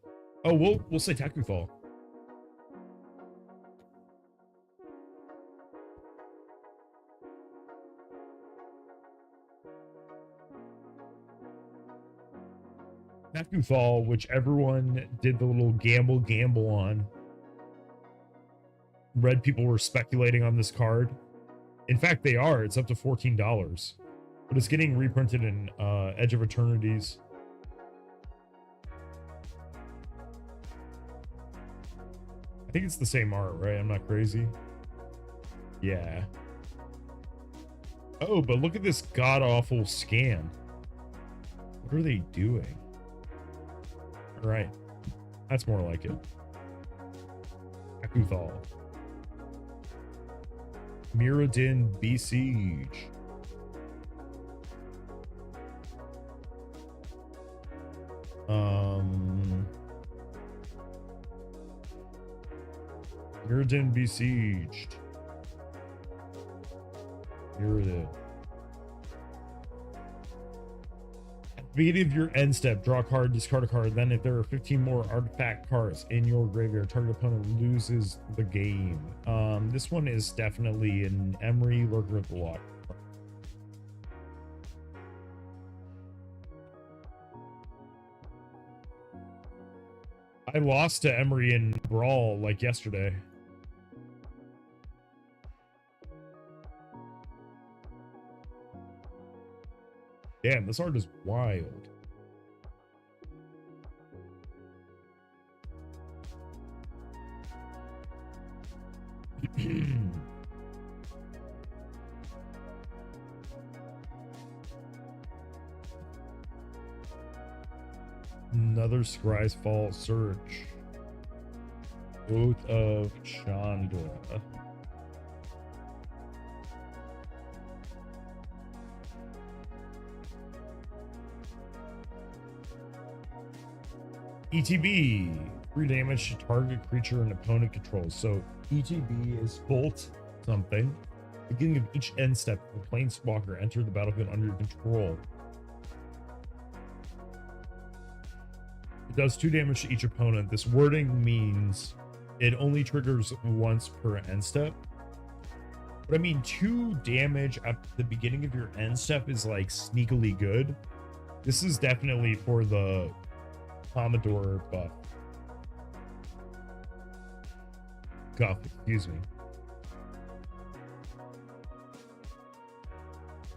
Oh, we'll say Takufal. Takufal, which everyone did the little gamble on. Read people were speculating on this card. In fact, they are. It's up to $14. But it's getting reprinted in Edge of Eternities. I think it's the same art, right? I'm not crazy. Yeah. Oh, but look at this god-awful scan. What are they doing? All right. That's more like it. Akuthal. Mirrodin Besiege. Mirrodin Besieged. Mirrodin. At the beginning of your end step, draw a card, discard a card. Then if there are 15 more artifact cards in your graveyard, target opponent loses the game. This one is definitely an Emery Lurker of the Lock. I lost to Emery in Brawl like yesterday. Damn, this art is wild. Another Scry's Fall Search. Oath of Chandra. ETB, 3 damage to target creature an opponent controls. So ETB is bolt something. Beginning of each end step, the planeswalker enter the battlefield under your control. It does 2 damage to each opponent. This wording means it only triggers once per end step. But I mean, 2 damage at the beginning of your end step is like sneakily good. This is definitely for the Commodore buff. Guff, excuse me.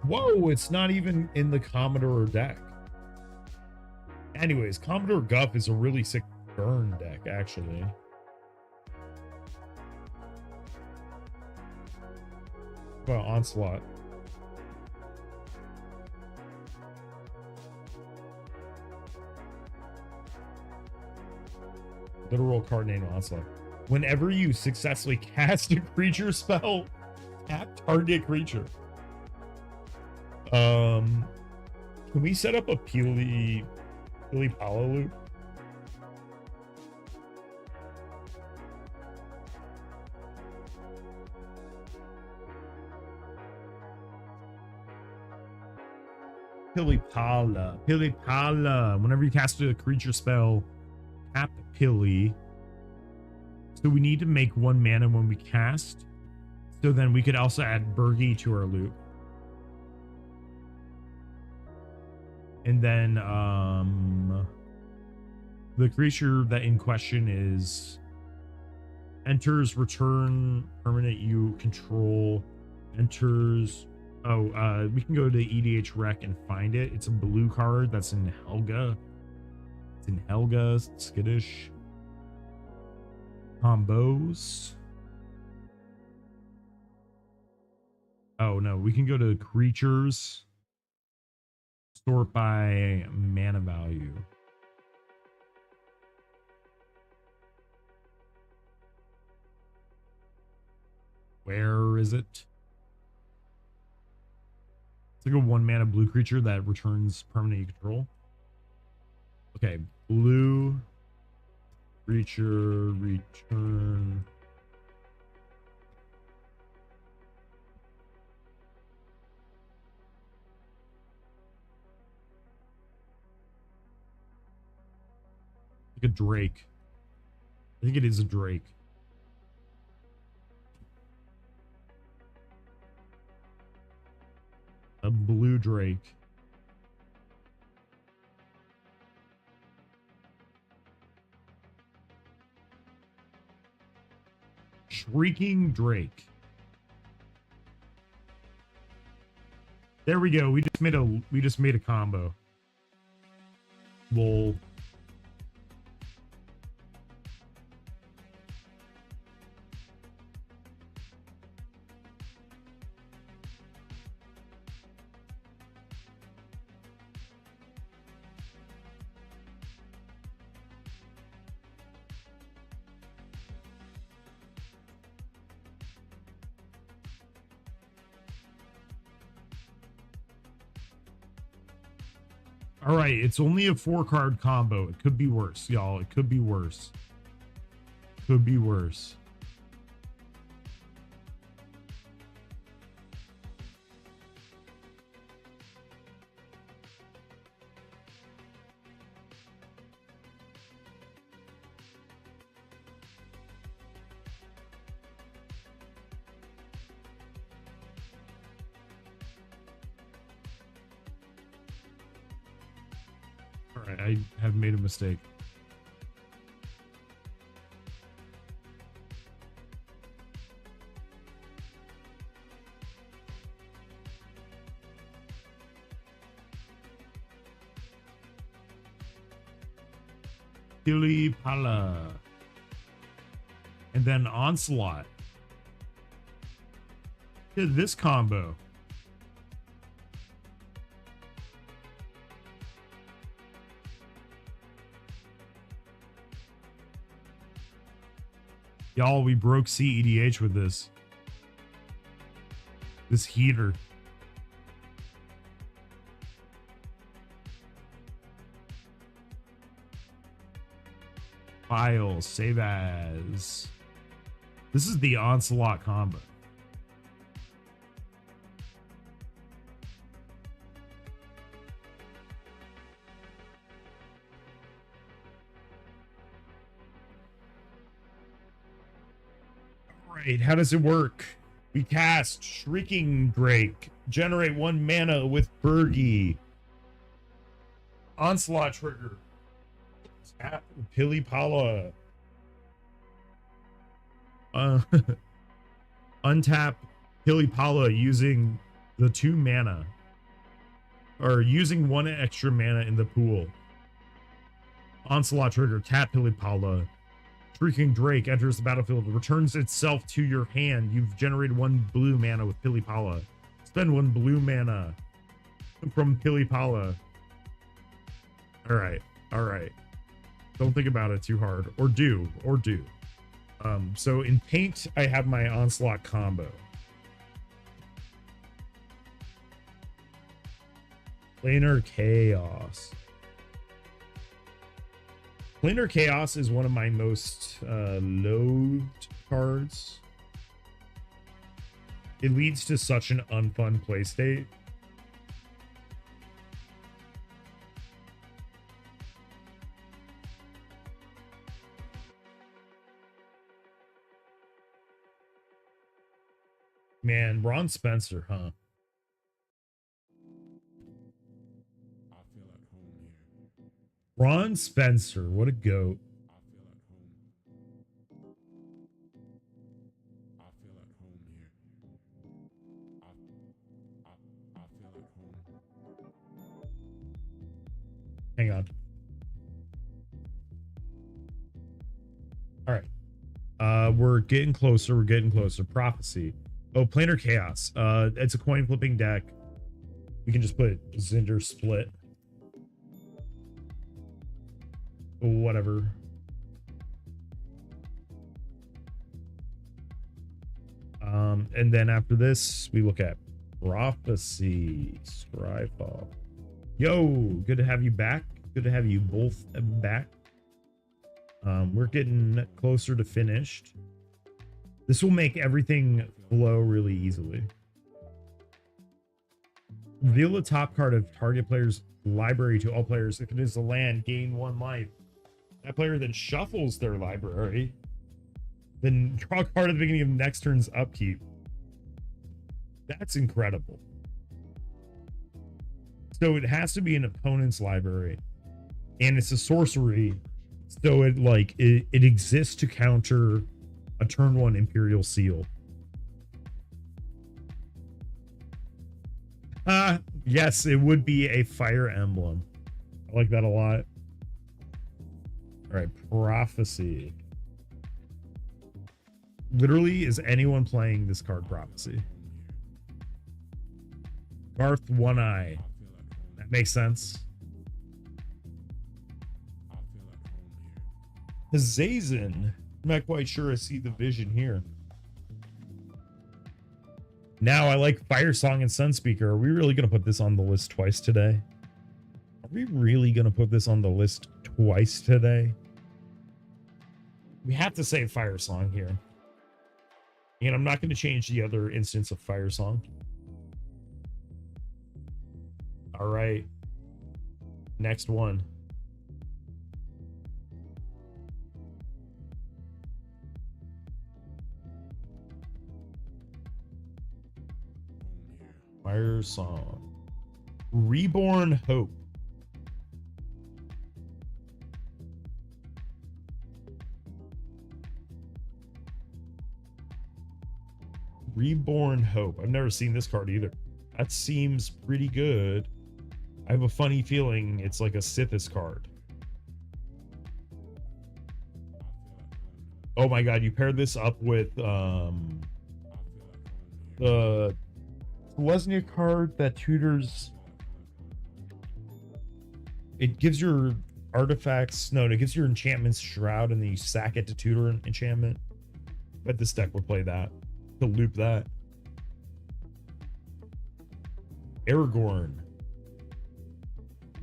Whoa, it's not even in the Commodore deck. Anyways, Commodore Guff is a really sick burn deck, actually. Well, Onslaught. Literal card name Onslaught. Whenever you successfully cast a creature spell, tap target creature. Can we set up a Pili Pala loop? Pili Pala. Whenever you cast a creature spell, tap Pili. So we need to make 1 mana when we cast. So then we could also add Burgi to our loop. And then the creature that in question is enters, return permanent you control, enters. Oh, we can go to EDH Rec and find it. It's a blue card that's in Helga. It's in Helga, skittish. Combos. Oh no, we can go to creatures. Sort by mana value. Where is it? It's like a 1 mana blue creature that returns permanent you control. Okay, blue creature return. Like a Drake. I think it is a Drake. A blue Drake. Shrieking Drake. There we go. We just made a combo. Lol. All right, it's only a 4-card combo. It could be worse, y'all. It could be worse. Could be worse. Alright, I have made a mistake. Pili Pala. And then Onslaught. Look at this combo. Y'all, we broke cedh with this. This heater. pile, save as. This is the Onslaught combo. Right, how does it work? We cast Shrieking Drake, generate 1 mana with Bergie. Onslaught trigger. Tap Pilipala. Untap Pilipala using the 2 mana. Or using 1 extra mana in the pool. Onslaught trigger, tap Pilipala. Shrieking Drake enters the battlefield, returns itself to your hand. You've generated 1 blue mana with Pilipala. Spend 1 blue mana from Pilipala. Alright, alright. Don't think about it too hard. Or do. So in Paint, I have my Onslaught combo. Planar Chaos. Planar Chaos is one of my most loathed cards. It leads to such an unfun play state. Man, Ron Spencer, huh? Ron Spencer, what a goat. Hang on. All right. We're getting closer. Prophecy. Oh, Planar Chaos. It's a coin flipping deck. We can just put Zinder Split. Whatever. And then after this, we look at Prophecy. Scryfall. Yo, good to have you back. Good to have you both back. We're getting closer to finished. This will make everything flow really easily. Reveal the top card of target player's library to all players. If it is a land, gain 1 life. That player then shuffles their library. Then draw a card at the beginning of next turn's upkeep. That's incredible. So it has to be an opponent's library. And it's a sorcery. So it exists to counter a turn 1 Imperial Seal. Yes, it would be a Fire Emblem. I like that a lot. All right, Prophecy. Literally, is anyone playing this card Prophecy? Garth One Eye. That makes sense. Hazazen. I'm not quite sure I see the vision here. Now I like Fire Song and Sunspeaker. Are we really going to put this on the list twice today? Are we really going to put this on the list twice today? We have to say Fire Song here. And I'm not going to change the other instance of Fire Song. All right. Next one. Fire Song. Reborn Hope. Reborn Hope. I've never seen this card either. That seems pretty good. I have a funny feeling it's like a Sithis card. Oh my god, you paired this up with the Lesnia card that tutors. It gives your artifacts, no, it gives your enchantments Shroud, and then you sack it to tutor an enchantment. Bet this deck would play that to loop that. Aragorn.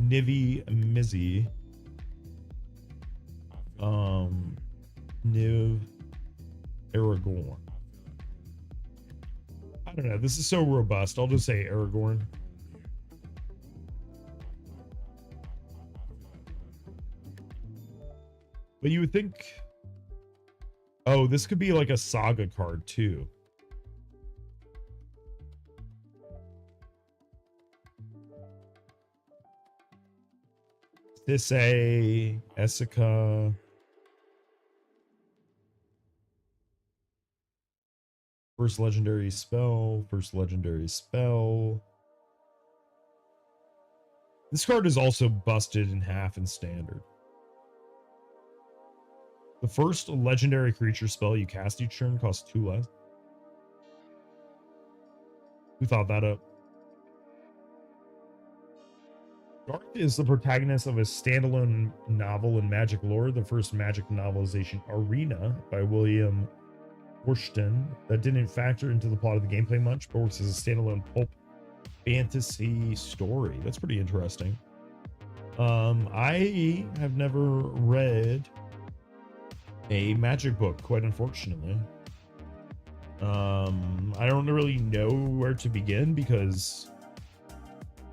Nivi Mizzy. Niv Aragorn. I don't know. This is so robust. I'll just say Aragorn. But you would think, oh, this could be like a saga card too. Cedh, Essica. First legendary spell. This card is also busted in half in standard. The first legendary creature spell you cast each turn costs 2 less. Who thought that up? Garth is the protagonist of a standalone novel in Magic lore, the first Magic novelization, Arena, by William Worston, that didn't factor into the plot of the gameplay much, but works as a standalone pulp fantasy story. That's pretty interesting. I have never read a Magic book, quite unfortunately. I don't really know where to begin because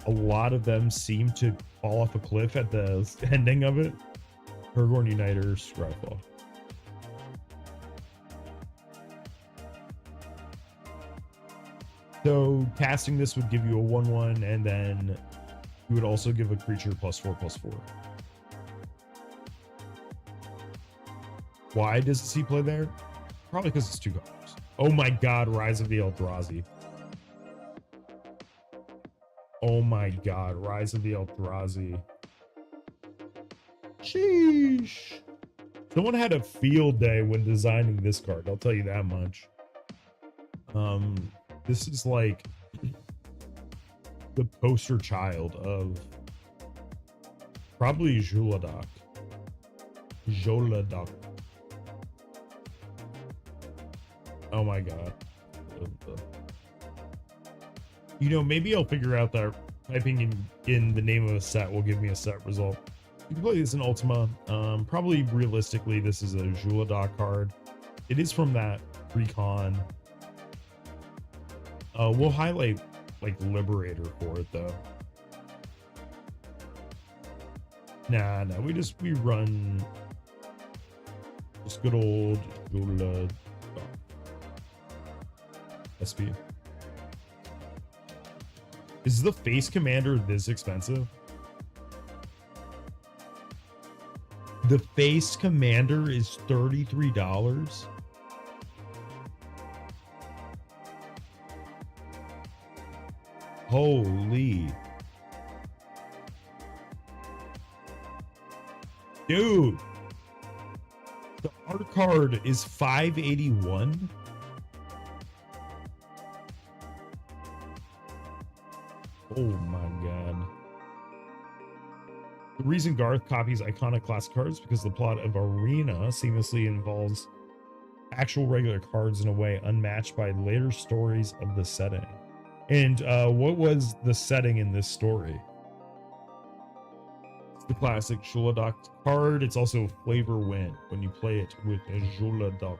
a lot of them seem to fall off a cliff at the ending of it. Aragorn Uniter, Scryfall. So casting this would give you a 1/1, and then you would also give a creature +4/+4. Why does the C play there? Probably because it's 2 colors. Oh my god, Rise of the Eldrazi. Oh my god, Rise of the Eldrazi. Sheesh. Someone had a field day when designing this card, I'll tell you that much. This is like the poster child of probably Juladak. Oh my god. You know, maybe I'll figure out that typing in the name of a set will give me a set result. You can play this in Ultima. Probably realistically, this is a Juladak card. It is from that recon. We'll highlight like Liberator for it though. Nah, we run just good old Juladak. SP. Is the face commander this expensive? The face commander is $33. Holy. Dude. The art card is $581. Oh my god. The reason Garth copies iconic classic cards is because the plot of Arena seamlessly involves actual regular cards in a way unmatched by later stories of the setting. And what was the setting in this story? It's the classic Juladak card. It's also Flavor Wind when you play it with a Juladak.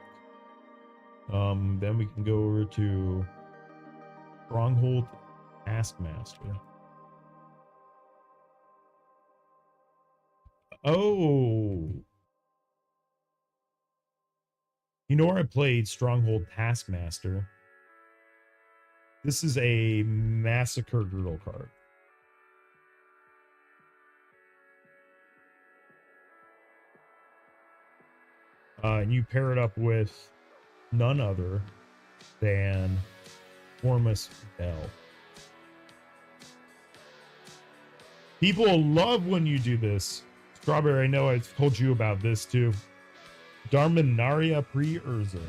Then we can go over to Stronghold Taskmaster. Oh. You know where I played Stronghold Taskmaster? This is a Massacre Girdle card. And you pair it up with none other than Ormus Bell. People love when you do this. Strawberry, I know I've told you about this too. Darminaria Pre-Urza.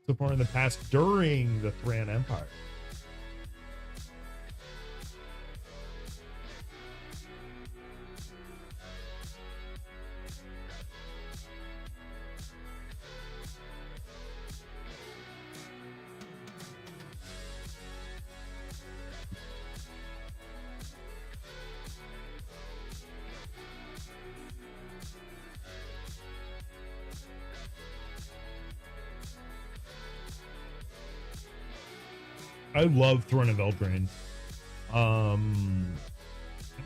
So far in the past, during the Thran Empire. I love Throne of Eldraine. I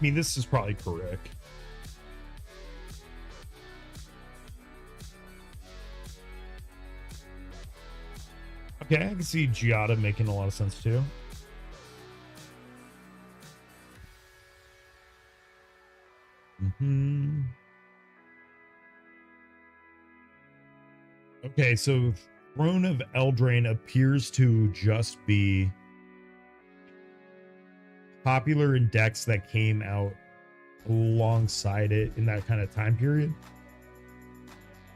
mean, this is probably correct. Okay, I can see Giada making a lot of sense too. Okay, so Throne of Eldraine appears to just be popular in decks that came out alongside it in that kind of time period.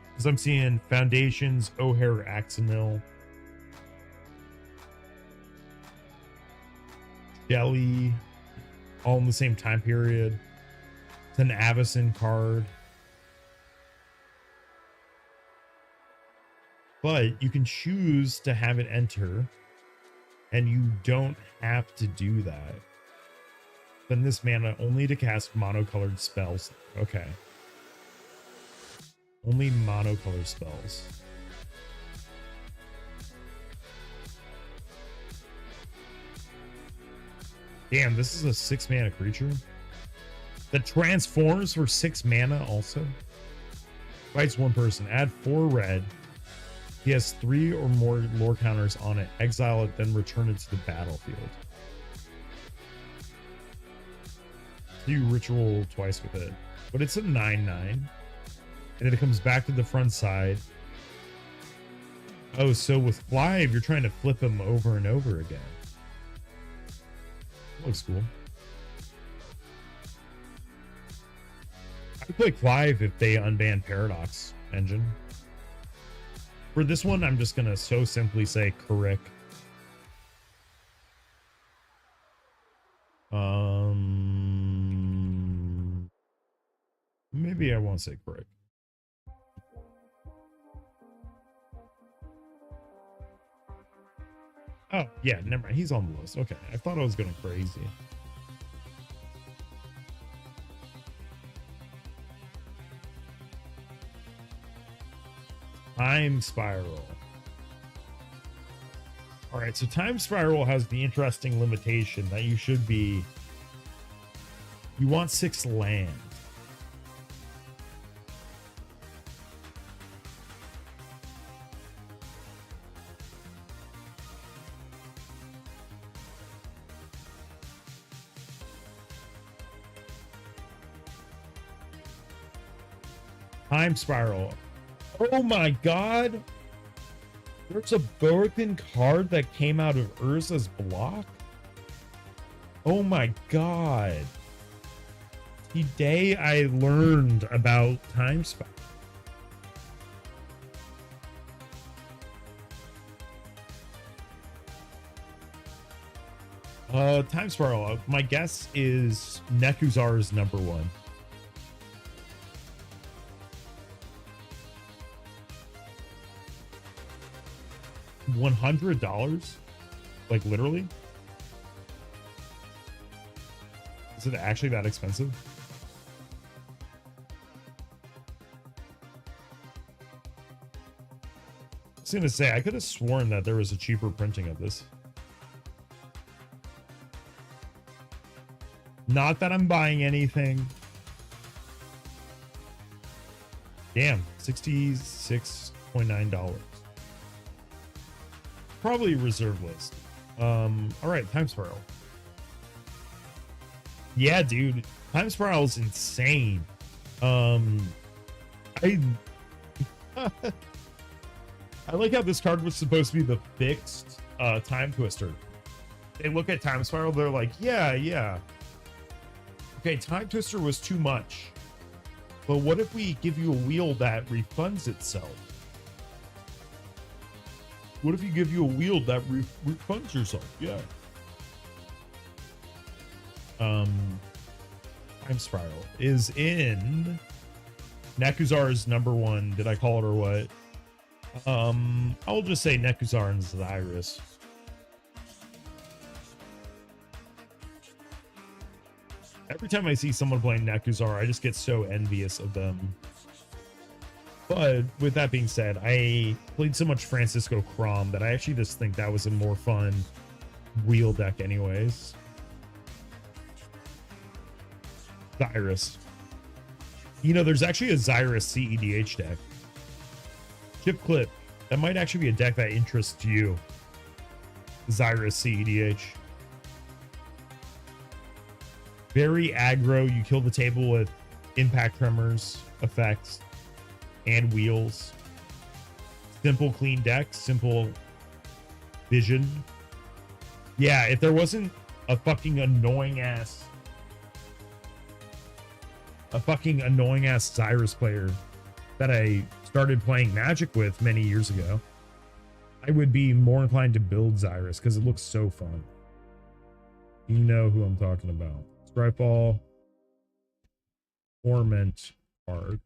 Because I'm seeing Foundations, O'Hare Axamil, Jelly, all in the same time period. It's an Avacyn card. But you can choose to have it enter, and you don't have to do that. Spend this mana only to cast monocolored spells. Okay. Only monocolored spells. Damn, this is a 6 mana creature that transforms for 6 mana also. Fights one person. Add 4 red. He has 3 or more lore counters on it. Exile it, then return it to the battlefield. Do ritual twice with it. But it's a 9/9. And then it comes back to the front side. Oh, so with Clive, you're trying to flip him over and over again. That looks cool. I could play Clive if they unban Paradox Engine. For this one, I'm just gonna so simply say correct. Maybe I won't say correct. Oh, yeah, never mind. He's on the list. Okay, I thought I was going crazy. Time Spiral. All right, so Time Spiral has the interesting limitation that you want 6 land. Time Spiral. Oh my god. There's a broken card that came out of Urza's block? Oh my god. Today I learned about Time Spiral. Time Spiral. My guess is Nekuzar's number 1. $100? Like literally? Is it actually that expensive? I was gonna say, I could have sworn that there was a cheaper printing of this. Not that I'm buying anything. Damn, $66.9. Probably reserve list. All right, Time Spiral. Yeah, dude, Time Spiral is insane. I I like how this card was supposed to be the fixed Time Twister. They look at Time Spiral, they're like, yeah. Okay, Time Twister was too much. But what if we give you a wheel that refunds itself? What if you give you a wheel that refunds yourself? Yeah. Time Spiral is in Nekuzar's number 1. Did I call it or what? I'll just say Nekuzar and Zyrus. Every time I see someone playing Nekuzar, I just get so envious of them. But with that being said, I played so much Francisco Crom that I actually just think that was a more fun wheel deck anyways. Xyrus. You know, there's actually a Xyrus cedh deck. Chip Clip. That might actually be a deck that interests you. Xyrus cedh. Very aggro. You kill the table with impact tremors effects and wheels. Simple, clean deck. Simple vision. Yeah, if there wasn't a fucking annoying ass Xyrus player that I started playing Magic with many years ago, I would be more inclined to build Xyrus because it looks so fun. You know who I'm talking about. Scryfall, Torment card.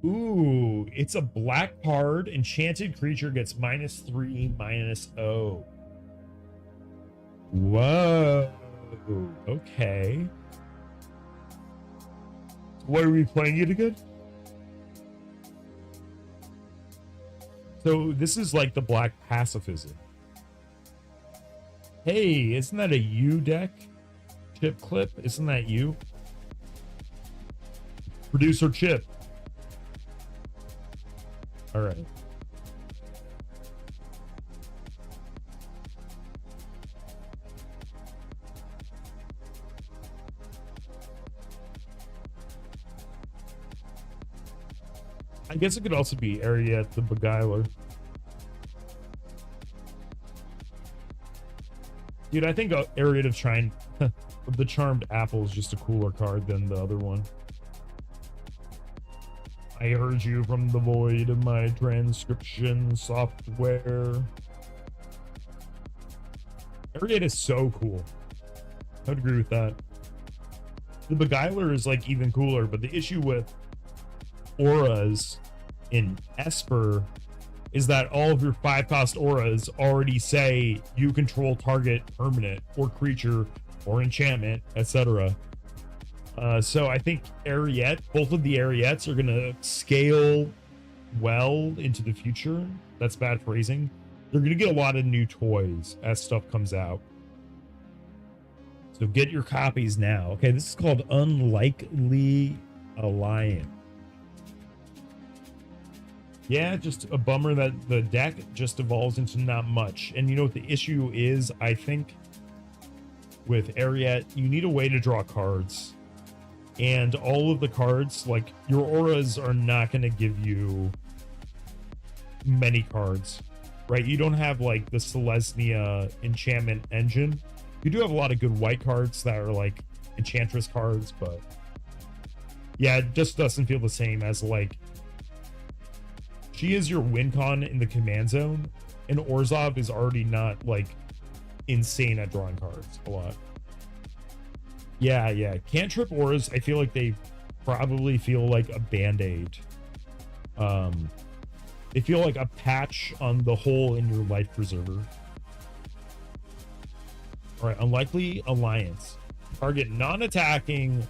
Ooh, it's a black card. Enchanted creature gets -3, -0. Whoa. Okay. What are we playing it again? So this is like the black pacifism. Hey, isn't that a you deck? Chip Clip, isn't that you? Producer Chip. All right. I guess it could also be Ariette the Beguiler. Dude, I think Ariette of the Charmed Apple is just a cooler card than the other one. I heard you from the void of my transcription software. Ariette is so cool. I would agree with that. The Beguiler is like even cooler, but the issue with auras in Esper is that all of your 5-cost auras already say you control target permanent or creature or enchantment, etc. So I think Ariette, both of the Ariettes are gonna scale well into the future. That's bad phrasing. They're gonna get a lot of new toys as stuff comes out. So get your copies now. Okay, this is called Unlikely Alliance. Yeah, just a bummer that the deck just evolves into not much. And you know what the issue is, I think, with Ariette? You need a way to draw cards. And all of the cards, like, your auras are not going to give you many cards, right? You don't have, like, the Selesnya enchantment engine. You do have a lot of good white cards that are, like, Enchantress cards, but... yeah, it just doesn't feel the same as, like... she is your win con in the command zone, and Orzhov is already not like insane at drawing cards a lot. Yeah. Cantrip auras, I feel like they probably feel like a band-aid. They feel like a patch on the hole in your life preserver. All right, Unlikely Alliance. Target non-attacking,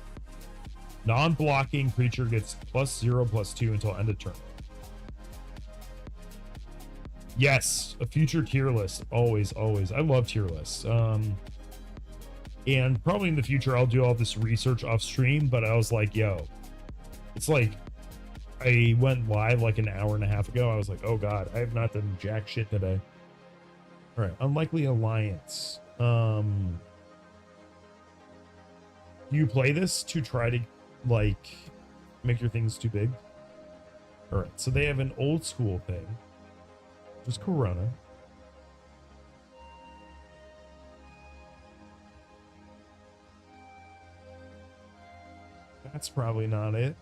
non-blocking creature gets +0/+2 until end of turn. Yes, a future tier list. Always. I love tier lists. And probably in the future I'll do all this research off stream, but I was like, yo, it's like I went live like an hour and a half ago. I was like, oh god, I have not done jack shit today. All right, Unlikely Alliance. Do you play this to try to like make your things too big? All right, so they have an old school thing. Just Corona. That's probably not it.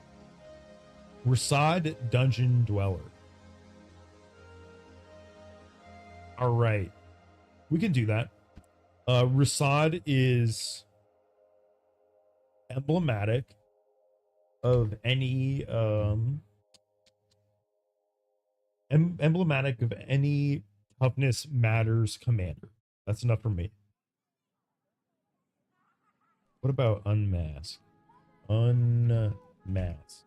Rasad Dungeon Dweller. All right. We can do that. Rasad is emblematic of any emblematic of any toughness matters commander. That's enough for me. What about Unmask? Unmask.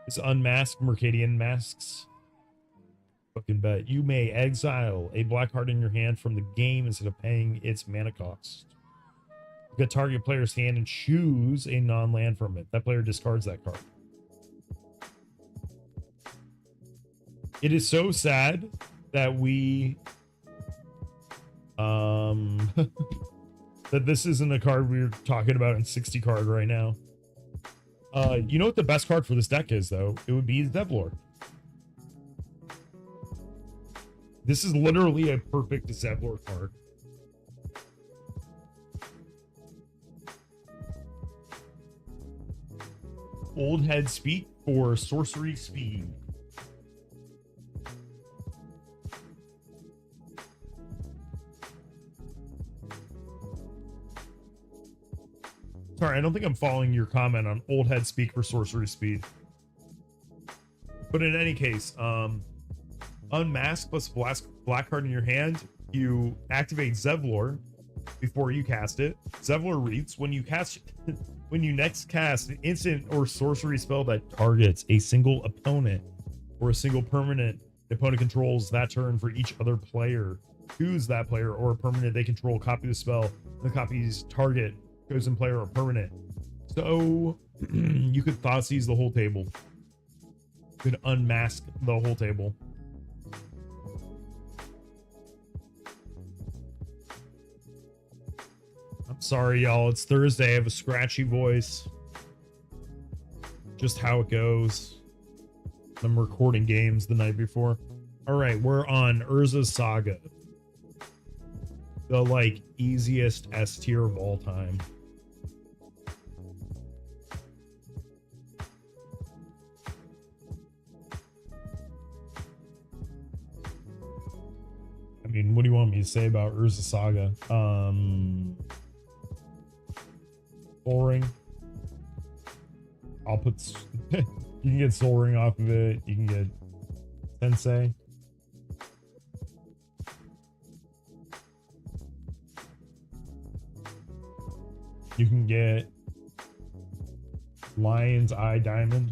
Is unmasked Mercadian masks. Fucking bet. You may exile a black card in your hand from the game instead of paying its mana cost. Look at target player's hand and choose a non-land from it. That player discards that card. It is so sad that we that this isn't a card we're talking about in 60 card right now. You know what the best card for this deck is, though? It would be Zevlor. This is literally a perfect Zevlor card. Old head speak for sorcery speed. Sorry, I don't think I'm following your comment on old head speak for sorcery speed. But in any case, unmask plus black card in your hand, you activate Zevlor before you cast it. Zevlor reads when you next cast an instant or sorcery spell that targets a single opponent or a single permanent the opponent controls that turn for each other player. Choose that player or a permanent they control, copy the spell, the copy's target chosen player or permanent. So you could Thoughtseize the whole table. You could unmask the whole table. I'm sorry, y'all. It's Thursday. I have a scratchy voice. Just how it goes. I'm recording games the night before. All right, we're on Urza's Saga. The, like, easiest S tier of all time. I mean, what do you want me to say about Urza Saga? Soul Ring. I'll put you can get Soul Ring off of it. You can get Sensei. You can get Lion's Eye Diamond.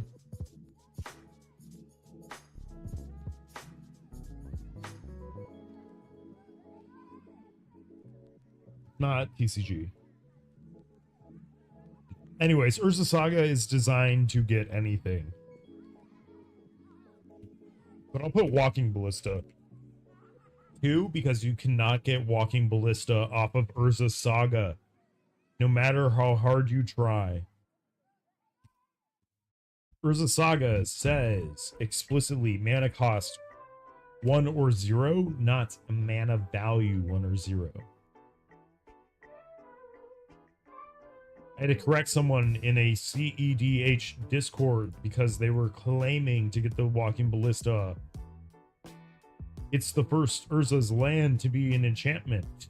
Not TCG. Anyways, Urza Saga is designed to get anything. But I'll put Walking Ballista. 2, because you cannot get Walking Ballista off of Urza Saga. No matter how hard you try. Urza Saga says explicitly mana cost 1 or 0, not mana value 1 or 0. I had to correct someone in a CEDH Discord because they were claiming to get the Walking Ballista. It's the first Urza's land to be an enchantment.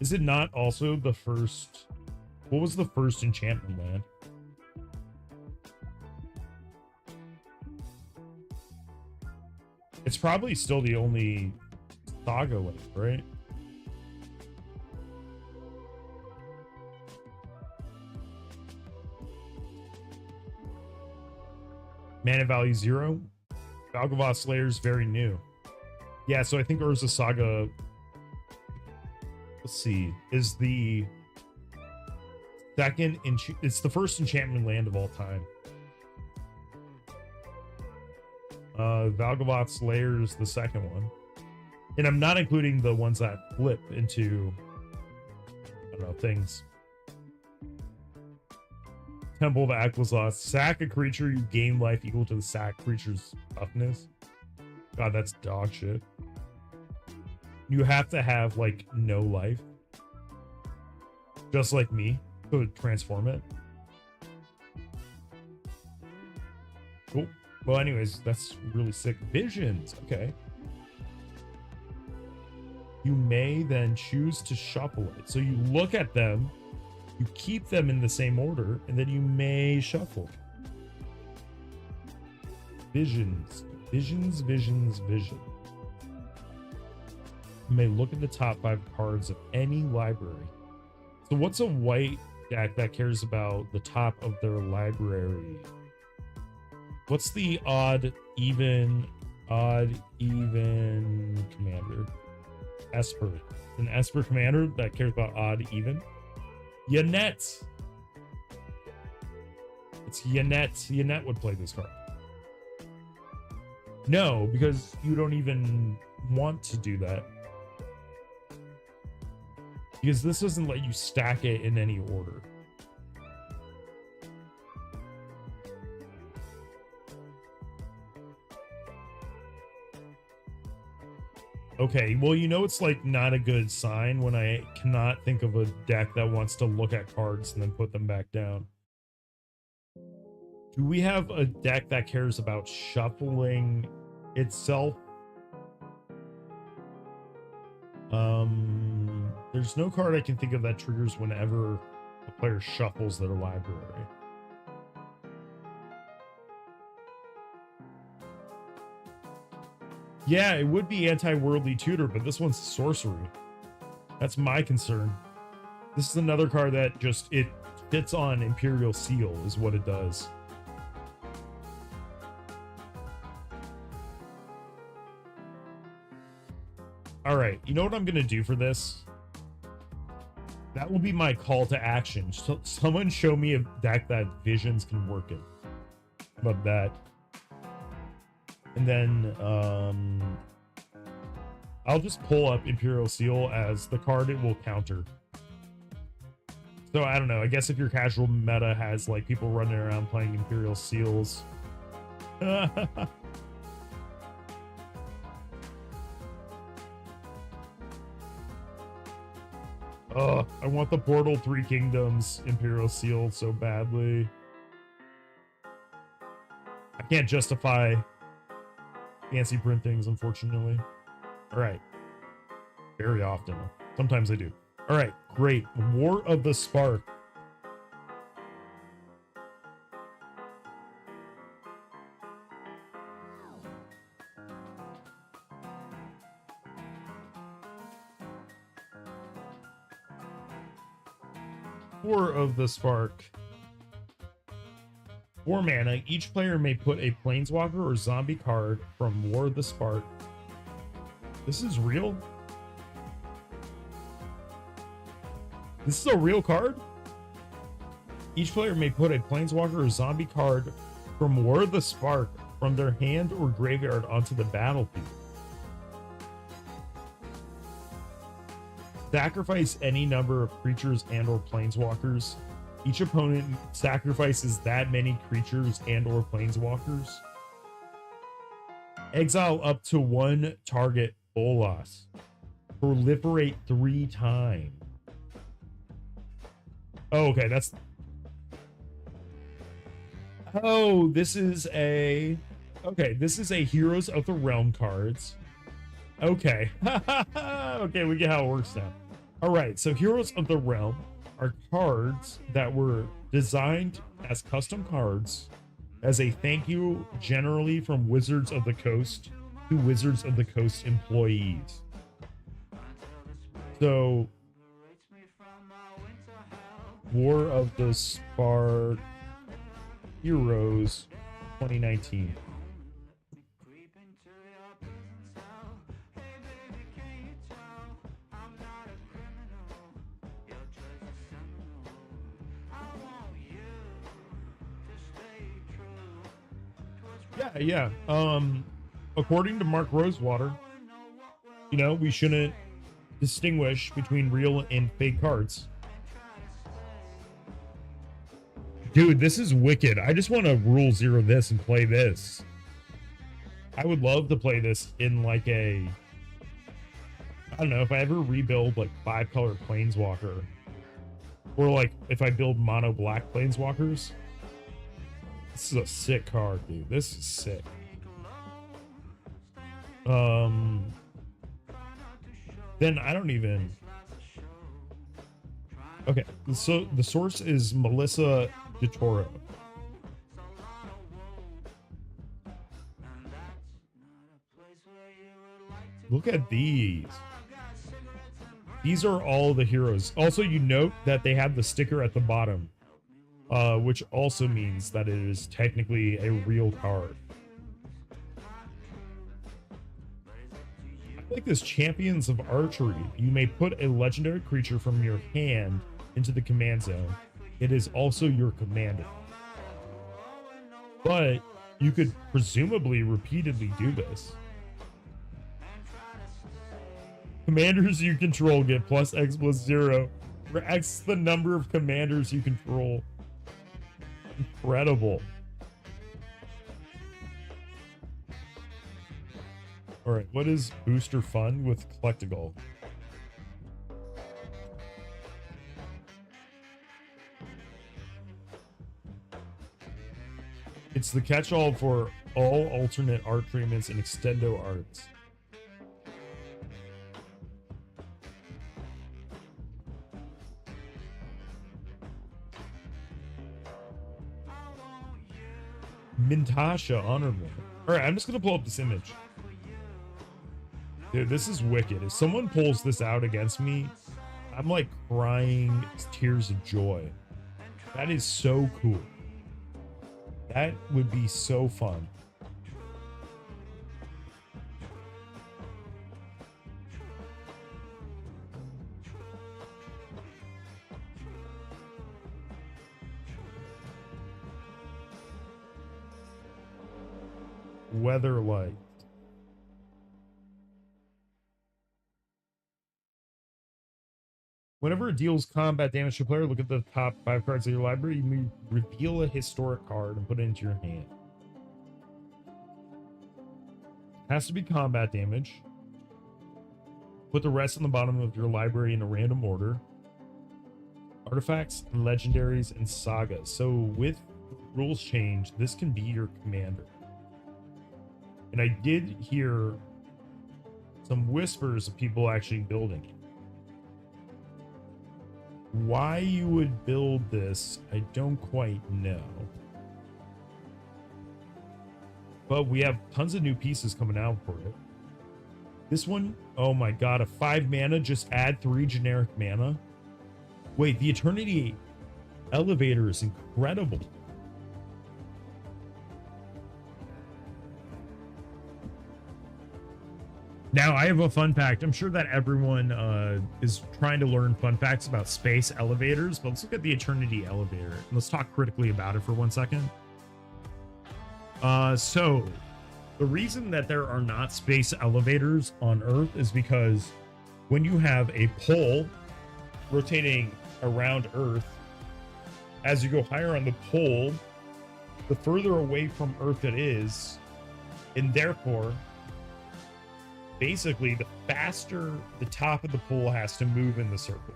Is it not also the first? What was the first enchantment land? It's probably still the only Saga land, right? Mana value 0. Valgavoth Slayer is very new. Yeah, so I think Urza Saga, let's see, is the second, it's the first enchantment land of all time. Valgavoth Slayer is the second one. And I'm not including the ones that flip into, I don't know, things. Temple of Aquazoth. Sack a creature, you gain life equal to the sack creature's toughness. God, that's dog shit. You have to have, like, no life. Just like me. To transform it. Cool. Well, anyways, that's really sick. Visions. Okay. You may then choose to shuffle it. So you look at them, you keep them in the same order, and then you may shuffle. Visions. Visions, visions, vision. You may look at the top 5 cards of any library. So what's a white deck that cares about the top of their library? What's the odd, even commander? Esper. An Esper commander that cares about odd, even? Yannette. It's Yannette. Yannette would play this card. No, because you don't even want to do that. Because this doesn't let you stack it in any order. Okay, well, you know it's like not a good sign when I cannot think of a deck that wants to look at cards and then put them back down. Do we have a deck that cares about shuffling itself? There's no card I can think of that triggers whenever a player shuffles their library. Yeah, it would be anti-worldly tutor, but this one's sorcery. That's my concern. This is another card that just, it fits on Imperial Seal is what it does. All right, you know what I'm going to do for this? That will be my call to action. So someone show me a deck that Visions can work in. How about that? And then I'll just pull up Imperial Seal as the card it will counter. So I don't know. I guess if your casual meta has like people running around playing Imperial Seals. Oh, I want the Portal 3 Kingdoms Imperial Seal so badly. I can't justify fancy printings, unfortunately. All right. Very often. Sometimes I do. All right, great. War of the Spark. War of the Spark. 4 mana. Each player may put a planeswalker or zombie card from War of the Spark. This is real? This is a real card? Each player may put a planeswalker or zombie card from War of the Spark from their hand or graveyard onto the battlefield. Sacrifice any number of creatures and or planeswalkers. Each opponent sacrifices that many creatures and or planeswalkers. Exile up to 1 target Bolas. Proliferate 3 times. Oh, okay, that's... Oh, this is a... Okay, this is a Heroes of the Realm cards. Okay. Okay, we get how it works now. All right, so Heroes of the Realm are cards that were designed as custom cards as a thank you generally from Wizards of the Coast to Wizards of the Coast employees. So War of the Spark Heroes 2019. Yeah. According to Mark Rosewater, you know, we shouldn't distinguish between real and fake cards. Dude, this is wicked. I just want to rule 0 this and play this. I would love to play this in like a... I don't know, if I ever rebuild like 5-color Planeswalker. Or like if I build mono black Planeswalkers. This is a sick card, dude. This is sick. Then I don't even... Okay, so the source is Melissa DeToro. Look at these. These are all the heroes. Also, you note that they have the sticker at the bottom. which also means that it is technically a real card. Like this Champions of Archery, you may put a legendary creature from your hand into the command zone. It is also your commander. But you could presumably repeatedly do this. Commanders you control get plus X plus 0, where X is the number of commanders you control. Incredible. All right, what is booster fun with Collectible? It's the catch-all for all alternate art treatments and extendo arts. Mintasha honorable. All right, I'm just gonna pull up this image. Dude, this is wicked. If someone pulls this out against me, I'm like crying tears of joy. That is so cool. That would be so fun. Weatherlight. Whenever it deals combat damage to a player, look at the top 5 cards of your library. You may reveal a historic card and put it into your hand. Has to be combat damage. Put the rest on the bottom of your library in a random order. Artifacts, legendaries, and sagas. So with rules change, this can be your commander. And I did hear some whispers of people actually building it. Why you would build this, I don't quite know. But we have tons of new pieces coming out for it. This one, oh my god, a 5 mana, just add 3 generic mana. Wait, the Eternity Elevator is incredible. Now, I have a fun fact. I'm sure that everyone is trying to learn fun facts about space elevators, but let's look at the Eternity Elevator. And let's talk critically about it for 1 second. So, the reason that there are not space elevators on Earth is because when you have a pole rotating around Earth, as you go higher on the pole, the further away from Earth it is, and therefore, basically, the faster the top of the pole has to move in the circle.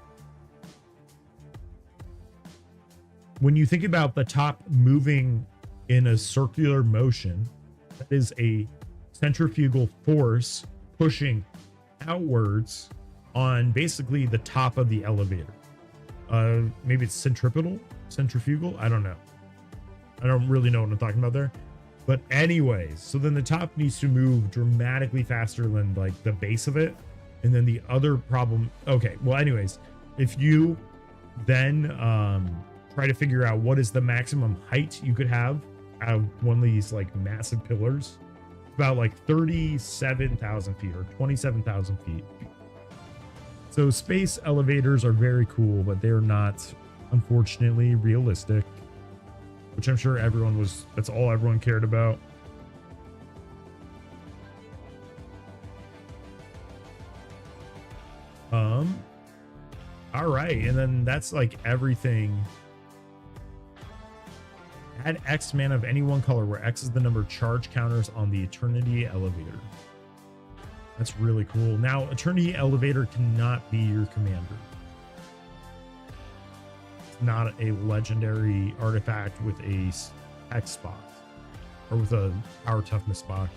When you think about the top moving in a circular motion, that is a centrifugal force pushing outwards on basically the top of the elevator. Maybe it's centrifugal. I don't know. I don't really know what I'm talking about there. But anyways, so then the top needs to move dramatically faster than like the base of it. And then the other problem, okay, well, anyways, if you then try to figure out what is the maximum height you could have out of one of these like massive pillars, about like 37,000 feet or 27,000 feet. So space elevators are very cool, but they're not, unfortunately, realistic. Which I'm sure that's all everyone cared about. All right, and then that's like everything. Add X mana of any one color, where X is the number of charge counters on the Eternity Elevator. That's really cool. Now, Eternity Elevator cannot be your commander. Not a legendary artifact with a X box or with a power toughness box.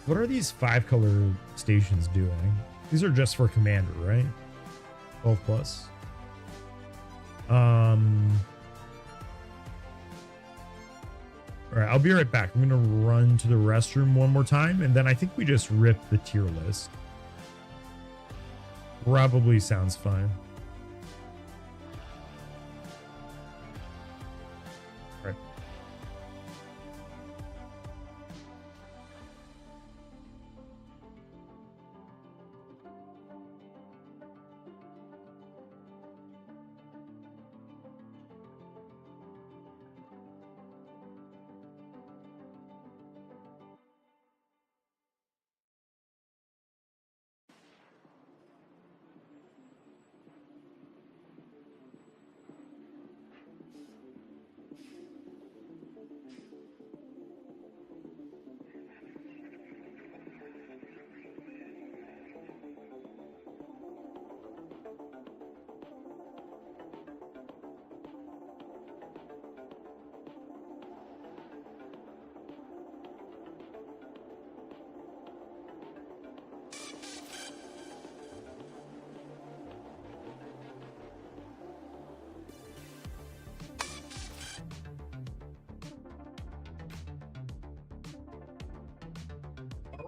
What are these 5-color stations doing? These are just for commander, right? 12 plus. All right, I'll be right back. I'm gonna run to the restroom one more time, and then I think we just rip the tier list. Probably sounds fine.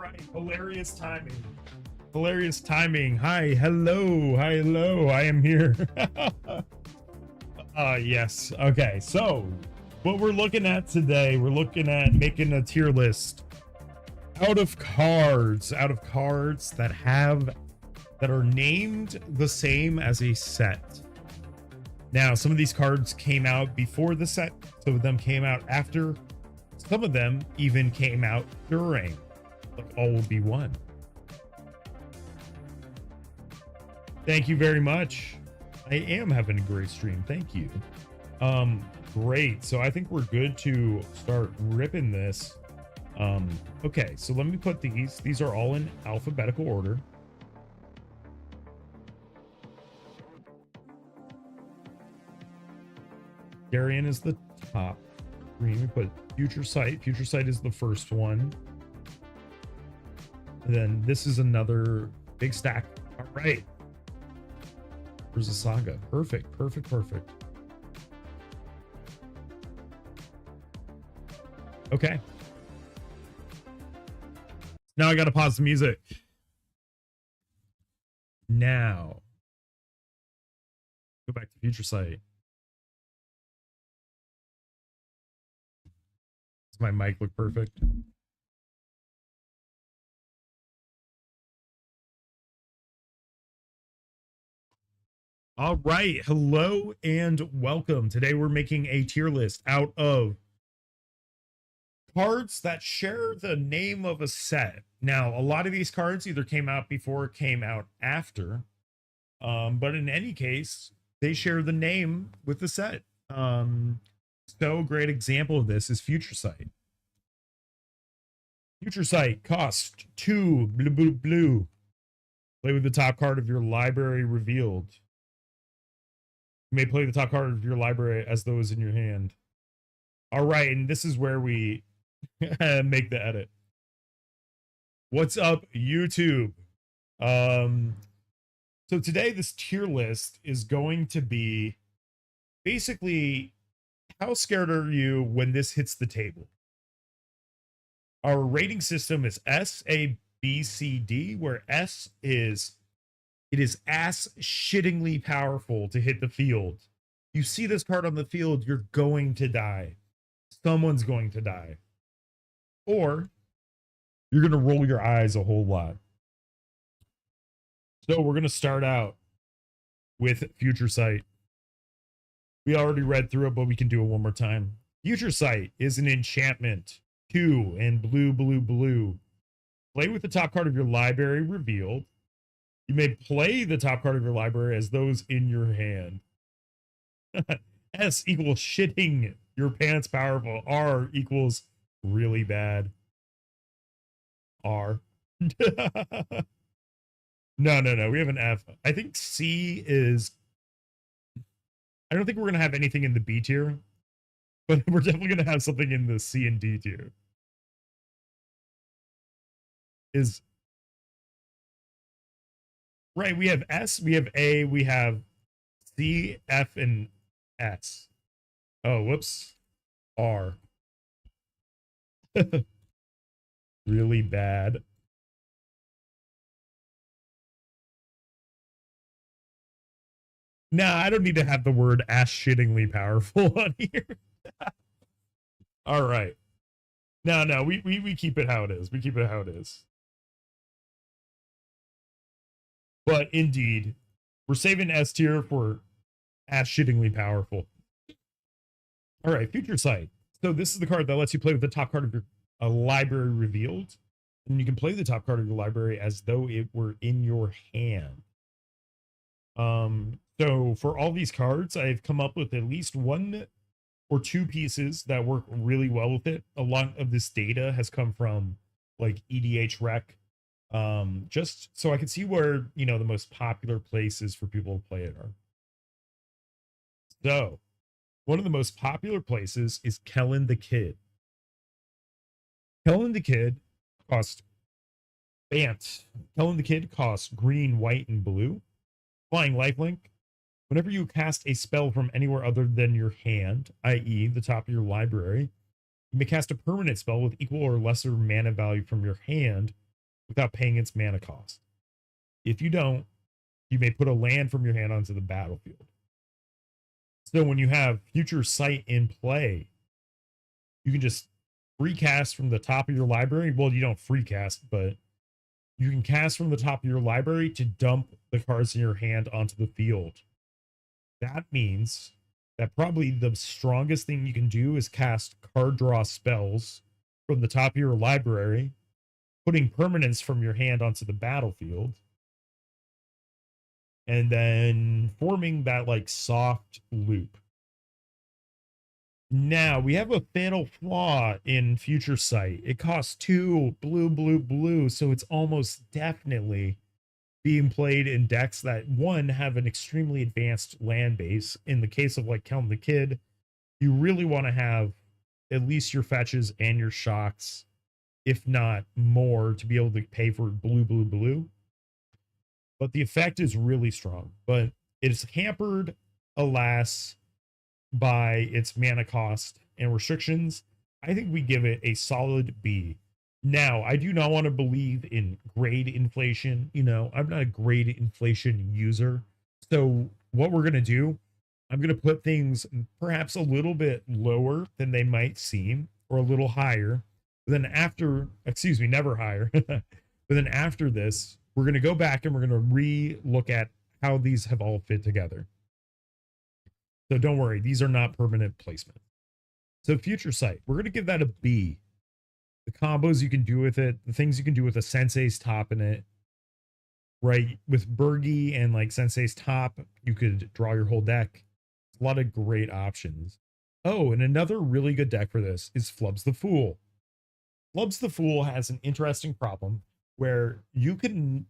right. Hilarious timing. Hilarious timing. Hi, hello. Hi, hello. I am here. Yes. Okay. So what we're looking at today, we're looking at making a tier list out of cards that are named the same as a set. Now, some of these cards came out before the set, some of them came out after, some of them even came out during. Like all will be one. Thank you very much. I am having a great stream. Thank you. Great. So I think we're good to start ripping this. Okay, so let me put these. These are all in alphabetical order. Darian is the top. Green, we put Future Sight. Future Sight is the first one. And then this is another big stack. All right. There's a Saga. Perfect, perfect, perfect. Okay. Now I got to pause the music. Now, go back to Future Sight. Does my mic look perfect? All right. Hello and welcome. Today we're making a tier list out of cards that share the name of a set. Now, a lot of these cards either came out before or came out after. But in any case, they share the name with the set. So a great example of this is Future Sight. Future Sight cost 2 blue, blue, blue. Play with the top card of your library revealed. You may play the top card of your library as though it's in your hand. All right, and this is where we make the edit. What's up, YouTube? So today this tier list is going to be basically how scared are you when this hits the table? Our rating system is S, A, B, C, D, where S is it is ass shittingly powerful to hit the field. You see this card on the field, you're going to die. Someone's going to die. Or you're going to roll your eyes a whole lot. So we're going to start out with Future Sight. We already read through it, but we can do it one more time. Future Sight is an enchantment. 2 and blue, blue, blue. Play with the top card of your library revealed. You may play the top card of your library as those in your hand. S equals shitting your pants powerful. R equals really bad. R. No. We have an F. I think C is... I don't think we're going to have anything in the B tier, but we're definitely going to have something in the C and D tier. Is... Right, we have S, we have A, we have C, F, and S. Oh, whoops. R. Really bad. Nah, I don't need to have the word ass shittingly powerful on here. All right. No, we keep it how it is. We keep it how it is. But indeed, we're saving S tier for ass shittingly powerful. All right, Future Sight. So this is the card that lets you play with the top card of your library revealed. And you can play the top card of your library as though it were in your hand. So for all these cards, I've come up with at least 1 or 2 pieces that work really well with it. A lot of this data has come from like EDH Rec. Just so I can see where, you know, the most popular places for people to play it are. So one of the most popular places is Kellen the Kid. Kellen the Kid costs Bant. Kellen the Kid costs green, white, and blue. Flying lifelink. Whenever you cast a spell from anywhere other than your hand, i.e. the top of your library, you may cast a permanent spell with equal or lesser mana value from your hand without paying its mana cost. If you don't, you may put a land from your hand onto the battlefield. So when you have Future Sight in play, you can just free cast from the top of your library. Well, you don't free cast, but you can cast from the top of your library to dump the cards in your hand onto the field. That means that probably the strongest thing you can do is cast card draw spells from the top of your library, putting permanents from your hand onto the battlefield, and then forming that like soft loop. Now we have a fatal flaw in Future Sight. It costs 2 blue, blue, blue, so it's almost definitely being played in decks that one have an extremely advanced land base. In the case of like Count the Kid, you really want to have at least your fetches and your shocks, if not more, to be able to pay for blue, blue, blue. But the effect is really strong, but it is hampered, alas, by its mana cost and restrictions. I think we give it a solid B. Now, I do not want to believe in grade inflation. You know, I'm not a grade inflation user. So what we're going to do, I'm going to put things perhaps a little bit lower than they might seem, or a little higher. But then after, excuse me, never higher. But then after this, we're going to go back and we're going to re-look at how these have all fit together. So don't worry, these are not permanent placement. So Future Sight, we're going to give that a B. The combos you can do with it, the things you can do with a Sensei's Top in it, right? With Bergie and like Sensei's Top, you could draw your whole deck. A lot of great options. Oh, and another really good deck for this is Flubs the Fool. Flubs the Fool has an interesting problem where you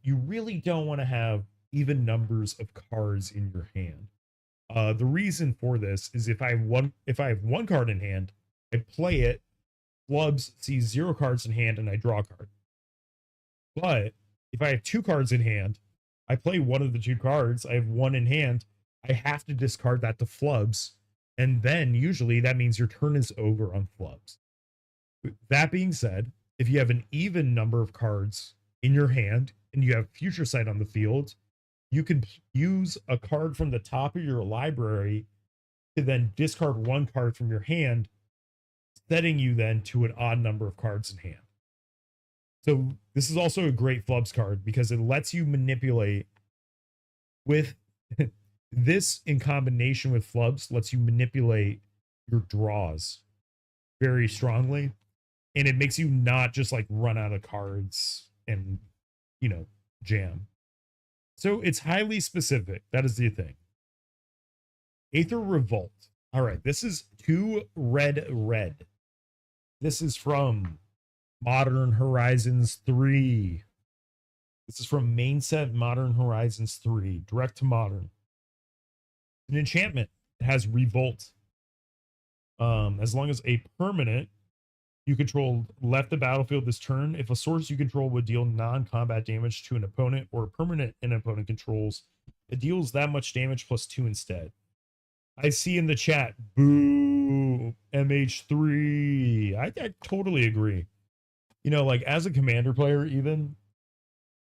really don't want to have even numbers of cards in your hand. The reason for this is if I have one card in hand, I play it, Flubs sees 0 cards in hand, and I draw a card. But if I have 2 cards in hand, I play one of the 2 cards, I have 1 in hand, I have to discard that to Flubs, and then usually that means your turn is over on Flubs. That being said, if you have an even number of cards in your hand and you have Future Sight on the field, you can use a card from the top of your library to then discard 1 card from your hand, setting you then to an odd number of cards in hand. So this is also a great Flubs card because it lets you manipulate with this in combination with Flubs lets you manipulate your draws very strongly. And it makes you not just like run out of cards and, you know, jam. So it's highly specific. That is the thing. Aether Revolt. All right. This is 2 red, red. This is from Modern Horizons 3. This is from main set Modern Horizons 3. Direct to Modern. An enchantment. It has Revolt. As long as a permanent you control left the battlefield this turn, if a source you control would deal non-combat damage to an opponent or a permanent an opponent controls, it deals that much damage plus 2 instead. I see in the chat, boo, MH3. I totally agree. You know, like as a commander player, even,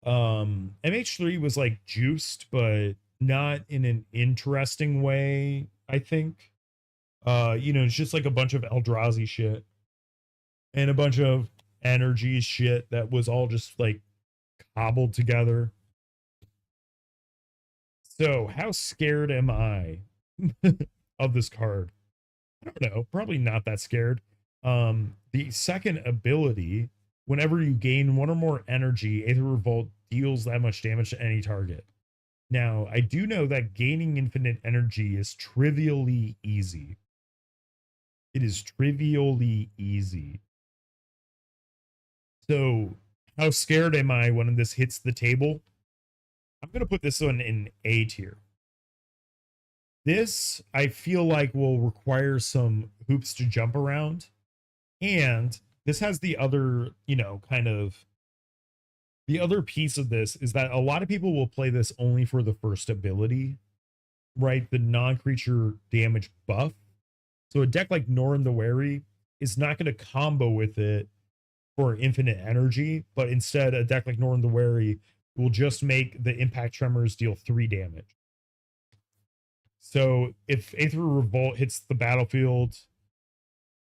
MH3 was like juiced, but not in an interesting way, I think. You know, it's just like a bunch of Eldrazi shit and a bunch of energy shit that was all just like cobbled together. So how scared am I of this card? I don't know, probably not that scared. The second ability, whenever you gain 1 or more energy, Aether Revolt deals that much damage to any target. Now, I do know that gaining infinite energy is trivially easy. It is trivially easy. So, how scared am I when this hits the table? I'm going to put this one in A tier. This, I feel like, will require some hoops to jump around. And this has the other, you know, kind of... The other piece of this is that a lot of people will play this only for the first ability, right? The non-creature damage buff. So a deck like Norn the Wary is not going to combo with it for infinite energy, but instead a deck like Norn the Wary will just make the impact tremors deal 3 damage. So if Aether Revolt hits the battlefield,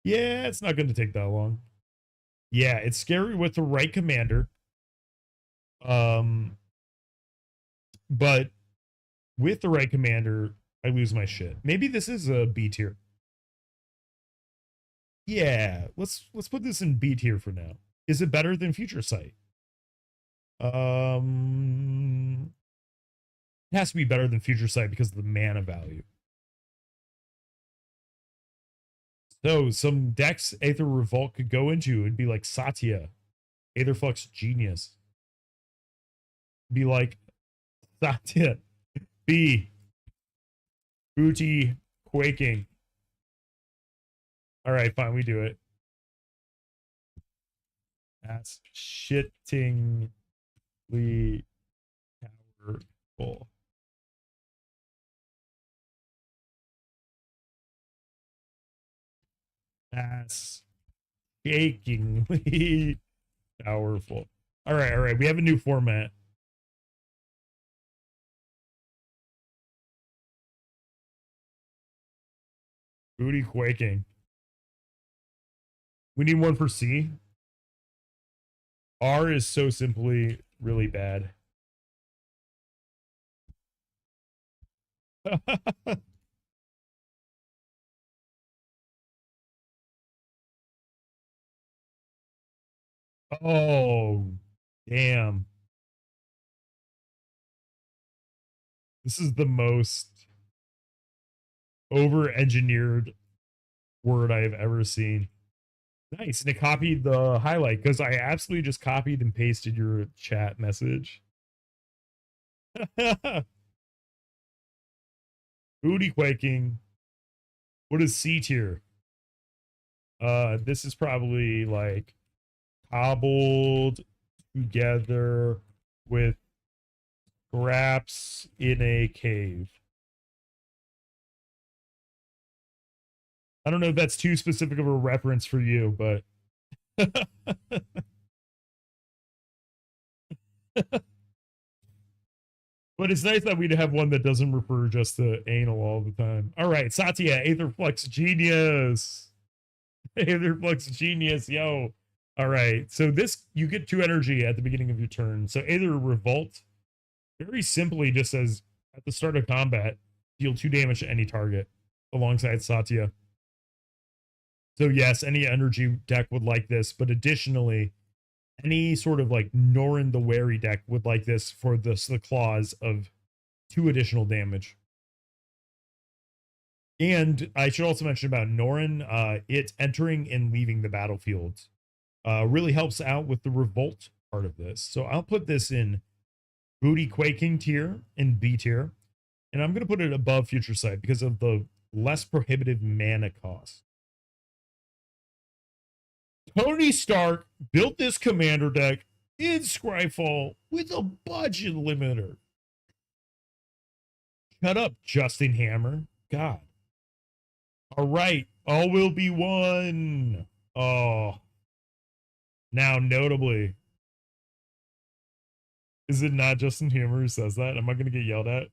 yeah, it's not going to take that long. Yeah, it's scary with the right commander. But with the right commander, I lose my shit. Maybe this is a B tier. Yeah, let's put this in B tier for now. Is it better than Future Sight? It has to be better than Future Sight because of the mana value. So some decks Aether Revolt could go into would be like Satya, Aetherflux Genius. Be like Satya, B, Booty, Quaking. All right, fine, we do it. That's shittingly powerful. That's shakingly powerful. All right. We have a new format. Booty Quaking. We need one for C. R is so simply really bad. Oh, damn. This is the most over-engineered word I have ever seen. Nice. And it copied the highlight because I absolutely just copied and pasted your chat message. Booty Quaking. What is C tier? This is probably like cobbled together with scraps in a cave. I don't know if that's too specific of a reference for you, but but it's nice that we'd have one that doesn't refer just to anal all the time. All right, Satya, Aetherflux Genius. Aetherflux Genius, yo. All right, so this, you get 2 energy at the beginning of your turn. So Aether Revolt very simply just says, at the start of combat, deal 2 damage to any target alongside Satya. So yes, any energy deck would like this, but additionally, any sort of like Norin the Wary deck would like this for the clause of 2 additional damage. And I should also mention about Norin, it entering and leaving the battlefield really helps out with the revolt part of this. So I'll put this in Booty Quaking tier in B tier, and I'm going to put it above Future Sight because of the less prohibitive mana cost. Tony Stark built this commander deck in Scryfall with a budget limiter. Shut up, Justin Hammer. God. All right. All will be one. Oh. Now, notably, is it not Justin Hammer who says that? Am I going to get yelled at?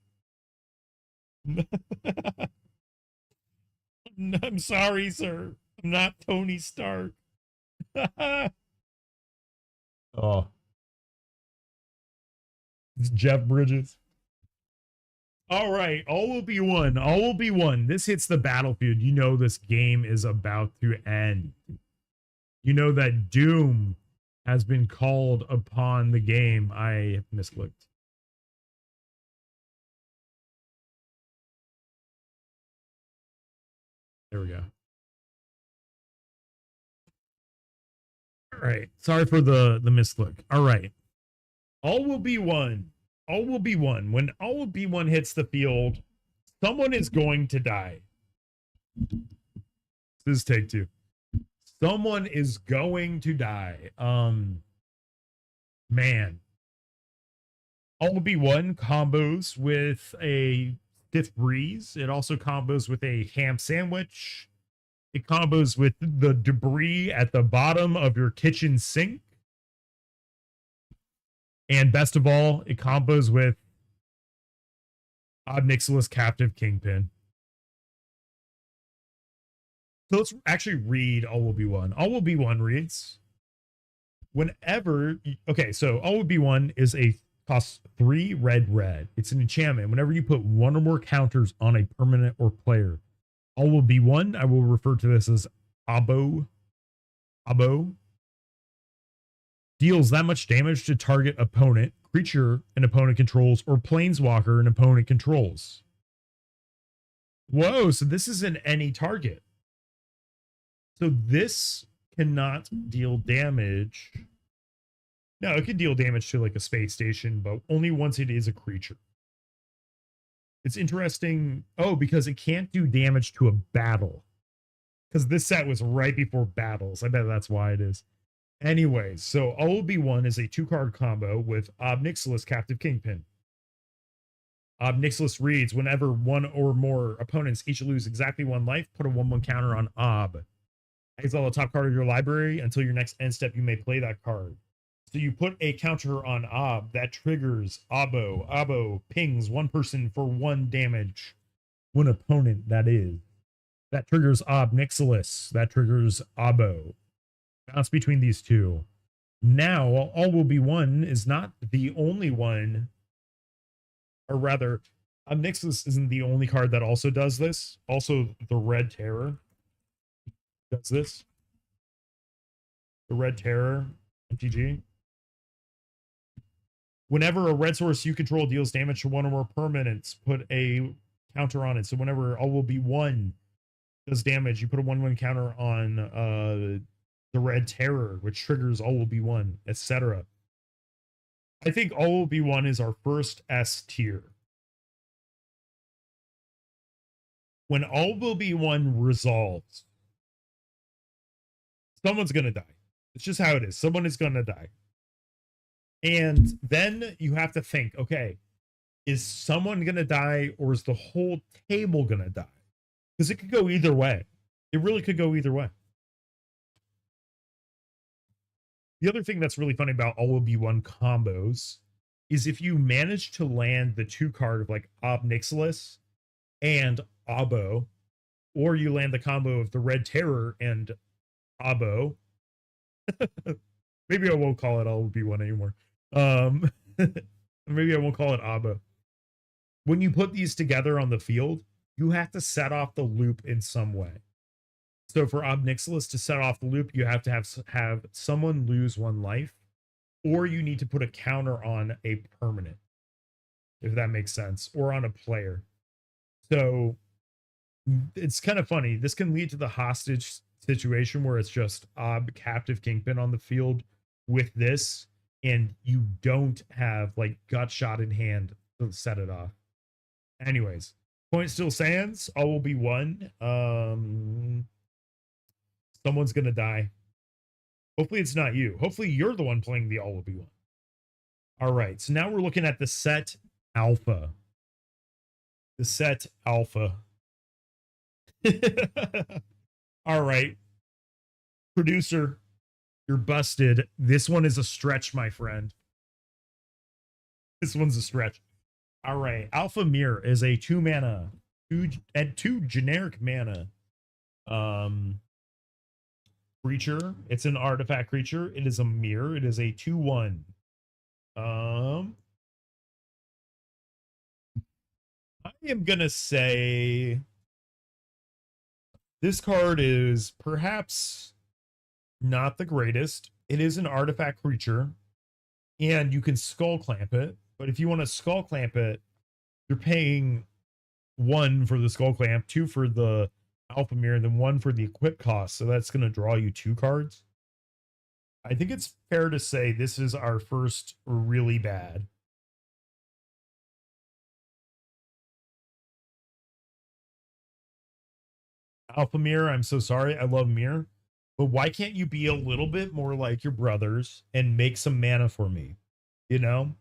I'm sorry, sir. I'm not Tony Stark. Oh. It's Jeff Bridges. All right. All will be one. All will be one. This hits the battlefield. You know this game is about to end. You know that doom has been called upon the game. I misclicked. There we go. All right. Sorry for the misclick. All right. All will be one. All will be one. When all will be one hits the field, someone is going to die. This is take 2. Someone is going to die. Man. All will be one combos with a stiff breeze. It also combos with a ham sandwich. It combos with the debris at the bottom of your kitchen sink. And best of all, it combos with Ob Nixilis Captive Kingpin. So let's actually read All Will Be One. All Will Be One reads, whenever, okay, so All Will Be One is a costs 3 red. It's an enchantment. Whenever you put one or more counters on a permanent or player, All Will Be One, I will refer to this as Abo, deals that much damage to target opponent, creature an opponent controls, or planeswalker an opponent controls. Whoa, so this isn't any target. So this cannot deal damage. No, it can deal damage to like a space station, but only once it is a creature. It's interesting. Oh, because it can't do damage to a battle. Because this set was right before battles. I bet that's why it is. Anyways, so OB1 is a 2-card combo with Ob Nixilis Captive Kingpin. Ob Nixilis reads, whenever one or more opponents each lose exactly 1 life, put a 1/1 counter on Ob. Exile the top card of your library. Until your next end step, you may play that card. So you put a counter on Ob that triggers Abo. Abo pings 1 person for 1 damage. 1 opponent, that is. That triggers Ob Nixilis. That triggers Abo. Bounce between these two. Now, All Will Be One is not the only one, or rather, Ob Nixilis isn't the only card that also does this. Also, the Red Terror does this. The Red Terror, MTG. Whenever a red source you control deals damage to 1 or more permanents, put a counter on it. So whenever All Will Be One does damage, you put a 1/1 counter on the Red Terror, which triggers All Will Be One, etc. I think All Will Be One is our first S tier. When All Will Be One resolves, someone's going to die. It's just how it is. Someone is going to die. And then you have to think, okay, is someone going to die or is the whole table going to die? Because it could go either way. It really could go either way. The other thing that's really funny about All Will Be One combos is if you manage to land the 2-card of like Ob Nixilis and Abo, or you land the combo of the Red Terror and Abo. Maybe I won't call it All Will Be One anymore. Maybe I won't call it Abo. When you put these together on the field, you have to set off the loop in some way. So for Ob Nixilis to set off the loop, you have to have someone lose 1 life, or you need to put a counter on a permanent, if that makes sense, or on a player. So it's kind of funny. This can lead to the hostage situation where it's just Ob Captive Kingpin on the field with this, and you don't have like gut shot in hand to set it off. Anyways, point still stands. All Will Be One. Someone's gonna die. Hopefully it's not you. Hopefully you're the one playing the All Will Be One. All right, so now we're looking at the set alpha. The set alpha. All right, producer, you're busted. This one is a stretch, my friend. This one's a stretch. All right, Alpha Mirror is a 2 mana, 2 generic mana creature. It's an artifact creature. It is a mirror. It is a 2/1. I am gonna say this card is perhaps not the greatest. It is an artifact creature, and you can skull clamp it. But if you want to skull clamp it, you're paying 1 for the skull clamp, 2 for the Alpha Mirror, and then 1 for the equip cost. So that's going to draw you 2 cards. I think it's fair to say this is our first really bad. Alpha Mirror, I'm so sorry. I love Mirror. But why can't you be a little bit more like your brothers and make some mana for me? You know?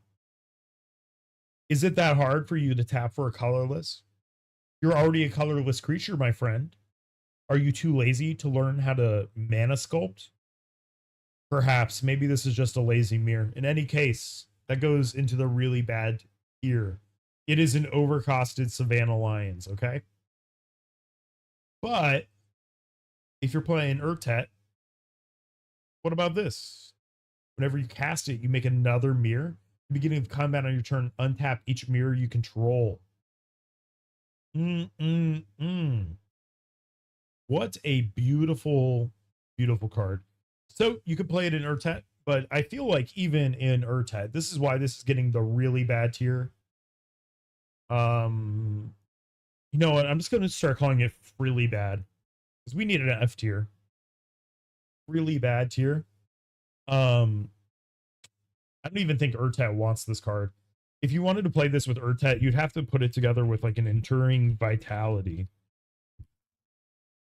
Is it that hard for you to tap for a colorless? You're already a colorless creature, my friend. Are you too lazy to learn how to mana sculpt? Perhaps. Maybe this is just a lazy mirror. In any case, that goes into the really bad tier. It is an overcosted Savannah Lions, okay? But if you're playing Urtet, what about this? Whenever you cast it, you make another mirror. Beginning of combat on your turn, untap each mirror you control. What a beautiful, beautiful card. So you could play it in Urtet, but I feel like even in Urtet, this is why this is getting the really bad tier. You know what? I'm just going to start calling it really bad because we need an F tier. Really bad tier. I don't even think Urtet wants this card. If you wanted to play this with Urtet, you'd have to put it together with like an Enduring Vitality.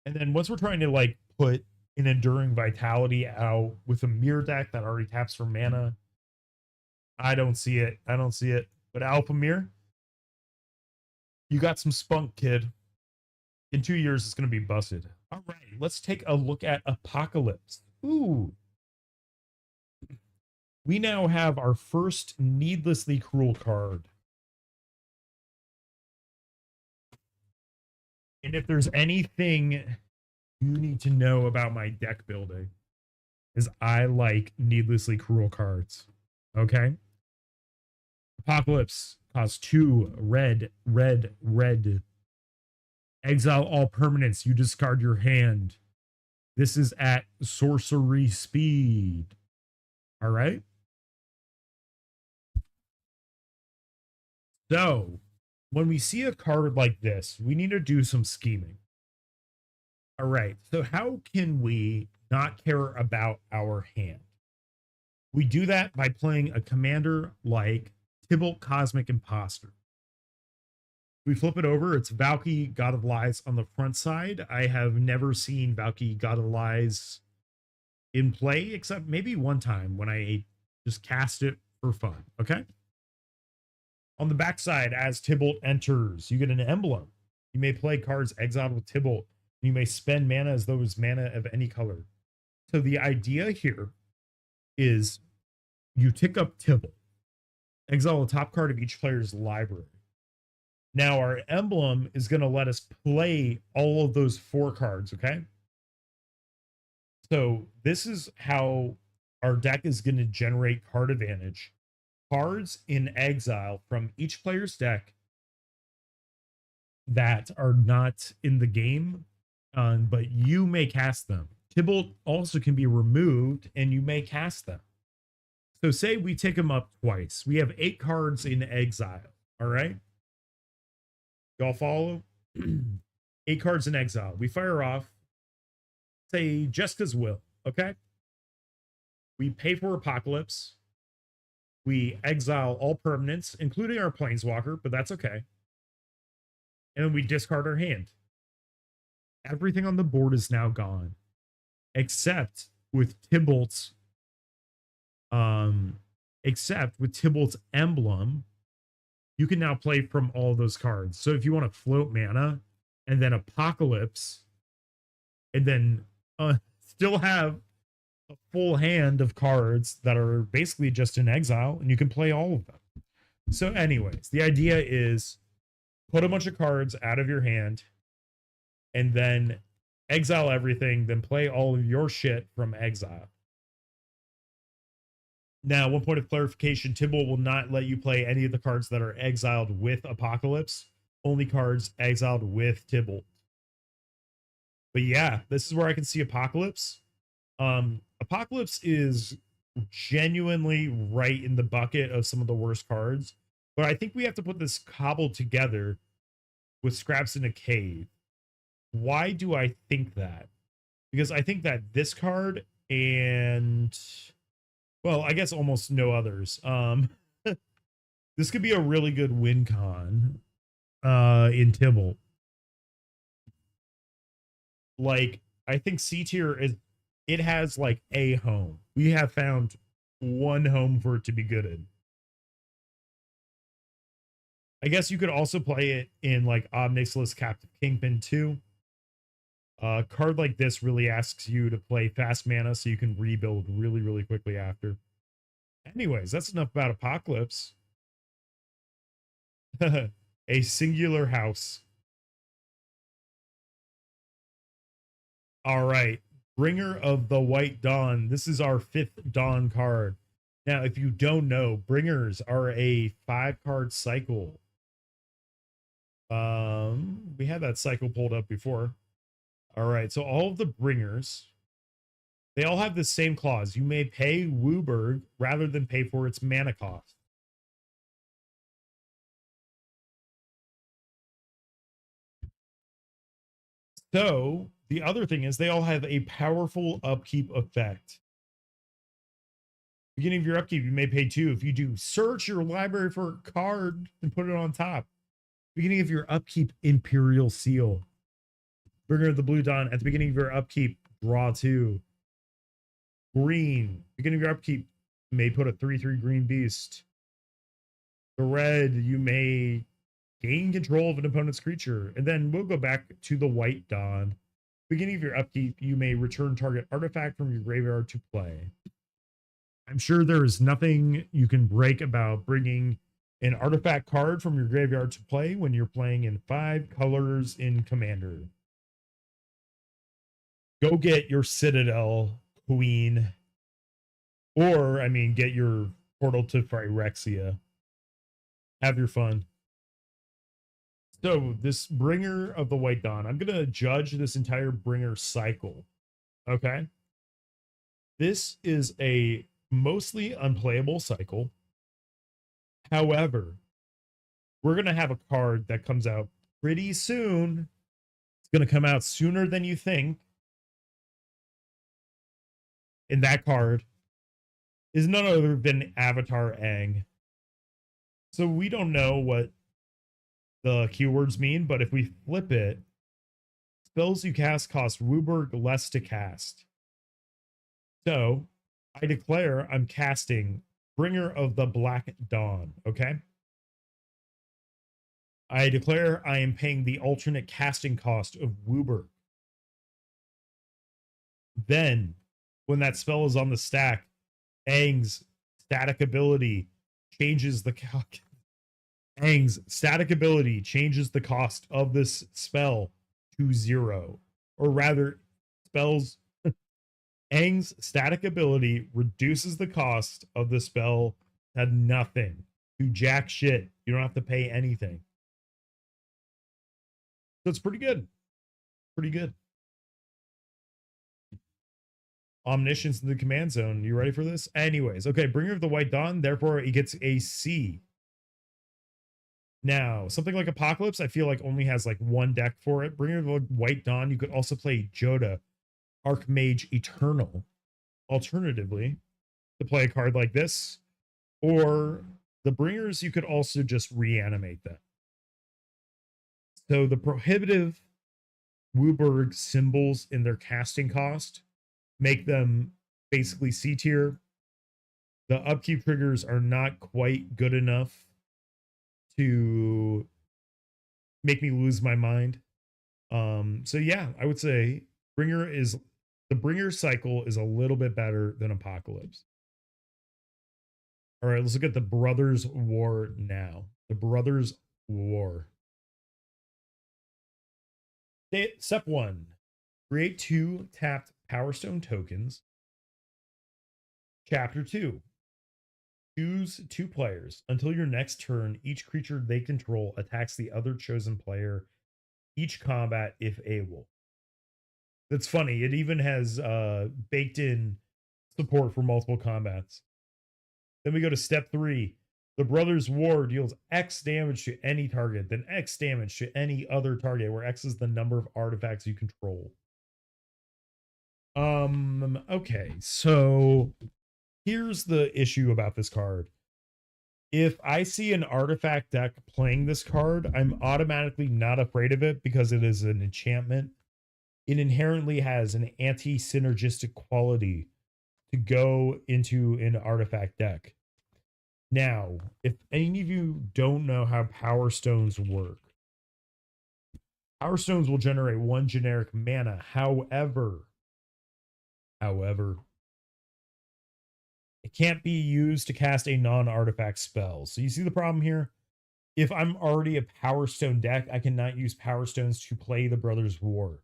And then once we're trying to like put an Enduring Vitality out with a mirror deck that already taps for mana, I don't see it. I don't see it. But Alpha Mirror, you got some spunk, kid. In 2 years, it's going to be busted. All right, let's take a look at Apocalypse. Ooh. We now have our first Needlessly Cruel card. And if there's anything you need to know about my deck building, is I like Needlessly Cruel cards. Okay? Apocalypse costs 2 red. Exile all permanents. You discard your hand. This is at sorcery speed. All right? So, when we see a card like this, we need to do some scheming. All right. So, how can we not care about our hand? We do that by playing a commander like Tybalt Cosmic Imposter. We flip it over. It's Valky, God of Lies on the front side. I have never seen Valky, God of Lies in play, except maybe one time when I just cast it for fun. Okay. On the backside, as Tybalt enters, you get an emblem. You may play cards exiled with Tybalt. You may spend mana as though it's mana of any color. So the idea here is you tick up Tybalt, exile the top card of each player's library. Now our emblem is going to let us play all of those 4 cards, okay? So this is how our deck is going to generate card advantage. Cards in exile from each player's deck that are not in the game, but you may cast them. Tybalt also can be removed and you may cast them. So say we take them up twice. We have 8 cards in exile, all right? Y'all follow? 8 cards in exile. We fire off, say, Jessica's Will, okay? We pay for Apocalypse. We exile all permanents, including our Planeswalker, but that's okay. And then we discard our hand. Everything on the board is now gone, except with Tybalt's emblem. You can now play from all those cards. So if you want to float mana and then Apocalypse and then still have a full hand of cards that are basically just in exile, and you can play all of them. So anyways, the idea is put a bunch of cards out of your hand and then exile everything, then play all of your shit from exile. Now, one point of clarification, Tybalt will not let you play any of the cards that are exiled with Apocalypse, only cards exiled with Tybalt. But yeah, this is where I can see Apocalypse. Apocalypse is genuinely right in the bucket of some of the worst cards, but I think we have to put this cobbled together with Scraps in a Cave. Why do I think that? Because I think that this card and, well, I guess almost no others. This could be a really good win con in Tybalt. Like, I think C tier is, it has like a home. We have found one home for it to be good in. I guess you could also play it in like Omnixless Captive Kingpin too. A card like this really asks you to play fast mana so you can rebuild really, really quickly after. Anyways, that's enough about Apocalypse. A singular house. All right. Bringer of the White Dawn. This is our 5th Dawn card. Now, if you don't know, Bringers are a 5-card cycle. We had that cycle pulled up before. All right, so all of the Bringers, they all have the same clause. You may pay Wooburg rather than pay for its mana cost. So the other thing is they all have a powerful upkeep effect. Beginning of your upkeep, you may pay 2. If you do, search your library for a card and put it on top. Beginning of your upkeep, Imperial Seal. Bringer of the Blue Dawn. At the beginning of your upkeep, draw 2. Green. Beginning of your upkeep, you may put a 3/3 green beast. The red, you may gain control of an opponent's creature. And then we'll go back to the White Dawn. Beginning of your upkeep, you may return target artifact from your graveyard to play. I'm sure there is nothing you can break about bringing an artifact card from your graveyard to play when you're playing in 5 colors in Commander. Go get your Citadel Queen. Or, I mean, get your Portal to Phyrexia. Have your fun. So, this Bringer of the White Dawn, I'm going to judge this entire Bringer cycle. Okay? This is a mostly unplayable cycle. However, we're going to have a card that comes out pretty soon. It's going to come out sooner than you think. And that card is none other than Avatar Aang. So we don't know what the keywords mean, but if we flip it, spells you cast cost Wooburg less to cast. So I declare I'm casting Bringer of the Black Dawn, okay? I declare I am paying the alternate casting cost of Wooburg. Then, when that spell is on the stack, Aang's static ability changes the Aang's static ability changes the cost of this spell to 0. Or rather, spells Aang's static ability reduces the cost of the spell to nothing. To jack shit. You don't have to pay anything. So it's pretty good. Pretty good. Omniscience in the command zone. You ready for this? Anyways, okay, Bringer of the White Dawn, therefore it gets a C. Now, something like Apocalypse, I feel like only has like 1 deck for it. Bringer of the White Dawn, you could also play Joda, Archmage Eternal, alternatively, to play a card like this. Or the Bringers, you could also just reanimate them. So the prohibitive Wooburg symbols in their casting cost make them basically C tier. The upkeep triggers are not quite good enough to make me lose my mind. So yeah, I would say the Bringer cycle is a little bit better than Apocalypse. All right, let's look at the Brothers War now. The Brothers War. Step 1. Create 2 tapped Power Stone tokens. Chapter 2. Choose 2 players. Until your next turn, each creature they control attacks the other chosen player each combat if able. That's funny. It even has baked in support for multiple combats. Then we go to step 3. The Brothers' War deals X damage to any target, then X damage to any other target, where X is the number of artifacts you control. Okay, so here's the issue about this card. If I see an artifact deck playing this card, I'm automatically not afraid of it because it is an enchantment. It inherently has an anti-synergistic quality to go into an artifact deck. Now, if any of you don't know how Power Stones work, Power Stones will generate 1 generic mana. However, it can't be used to cast a non-artifact spell. So you see the problem here? If I'm already a Power Stone deck, I cannot use Power Stones to play the Brothers War.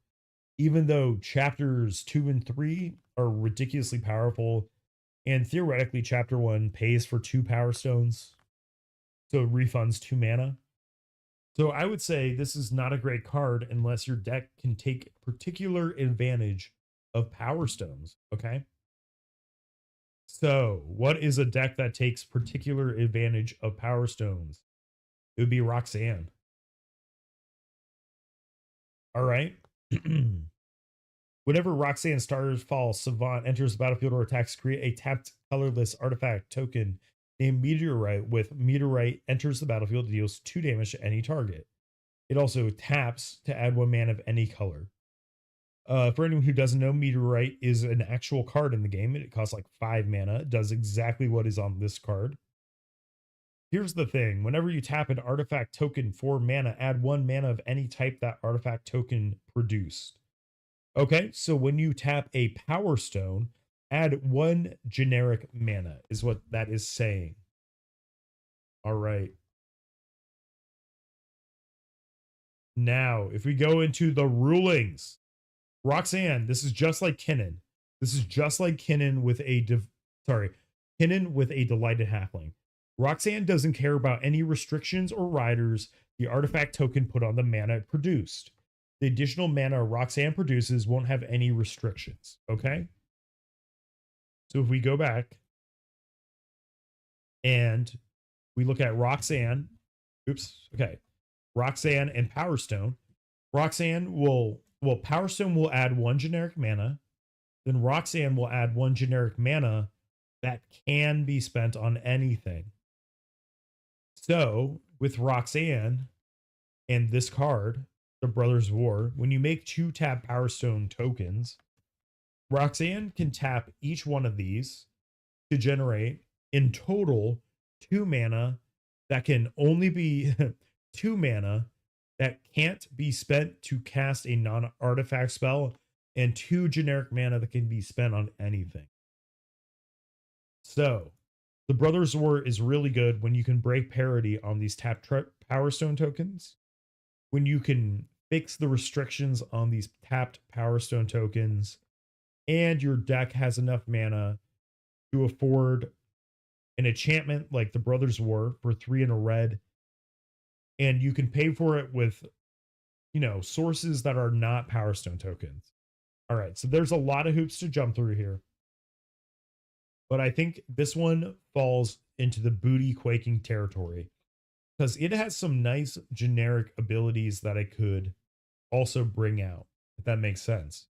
Even though chapters 2 and 3 are ridiculously powerful, and theoretically chapter 1 pays for 2 Power Stones, so it refunds 2 mana. So I would say this is not a great card unless your deck can take particular advantage of Power Stones, okay? So, what is a deck that takes particular advantage of Power Stones? It would be Roxanne. All right. Whenever Roxanne Starfall Savant enters the battlefield or attacks, create a tapped colorless artifact token named Meteorite with Meteorite enters the battlefield, deals 2 damage to any target. It also taps to add 1 mana of any color. For anyone who doesn't know, Meteorite is an actual card in the game. It costs like 5 mana. It does exactly what is on this card. Here's the thing. Whenever you tap an artifact token for mana, add 1 mana of any type that artifact token produced. Okay, so when you tap a Power Stone, add 1 generic mana is what that is saying. All right. Now, if we go into the rulings, Roxanne, this is just like Kinnan. This is just like Kinnan with a Kinnan with a Delighted Halfling. Roxanne doesn't care about any restrictions or riders the artifact token put on the mana it produced. The additional mana Roxanne produces won't have any restrictions, okay? So if we go back and we look at Roxanne, Roxanne and Power Stone. Power Stone will add 1 generic mana. Then Roxanne will add 1 generic mana that can be spent on anything. So with Roxanne and this card, the Brothers War, when you make 2 tap Power Stone tokens, Roxanne can tap each one of these to generate in total 2 mana that can only be 2 mana that can't be spent to cast a non-artifact spell, and 2 generic mana that can be spent on anything. So the Brothers War is really good when you can break parity on these tap Power Stone tokens, when you can fix the restrictions on these tapped Power Stone tokens, and your deck has enough mana to afford an enchantment like the Brothers War for 3 and a red, and you can pay for it with, sources that are not Power Stone tokens. All right, so there's a lot of hoops to jump through here, but I think this one falls into the booty quaking territory because it has some nice generic abilities that I could also bring out, if that makes sense.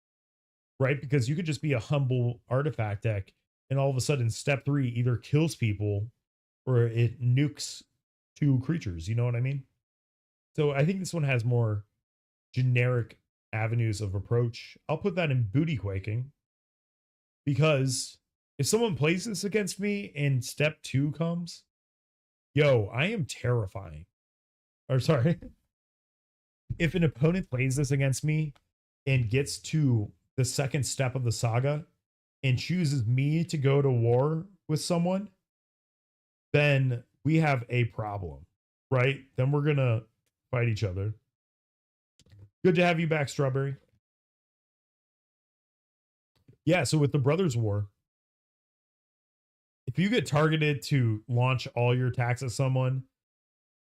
Right? Because you could just be a humble artifact deck and all of a sudden step 3 either kills people or it nukes 2 creatures. You know what I mean? So I think this one has more generic avenues of approach. I'll put that in booty quaking because if someone plays this against me and step 2 comes, I am terrifying. Or sorry. If an opponent plays this against me and gets to the second step of the saga and chooses me to go to war with someone, then we have a problem, right? Then we're going to fight each other. Good to have you back, Strawberry. Yeah, so with the Brothers War, if you get targeted to launch all your attacks at someone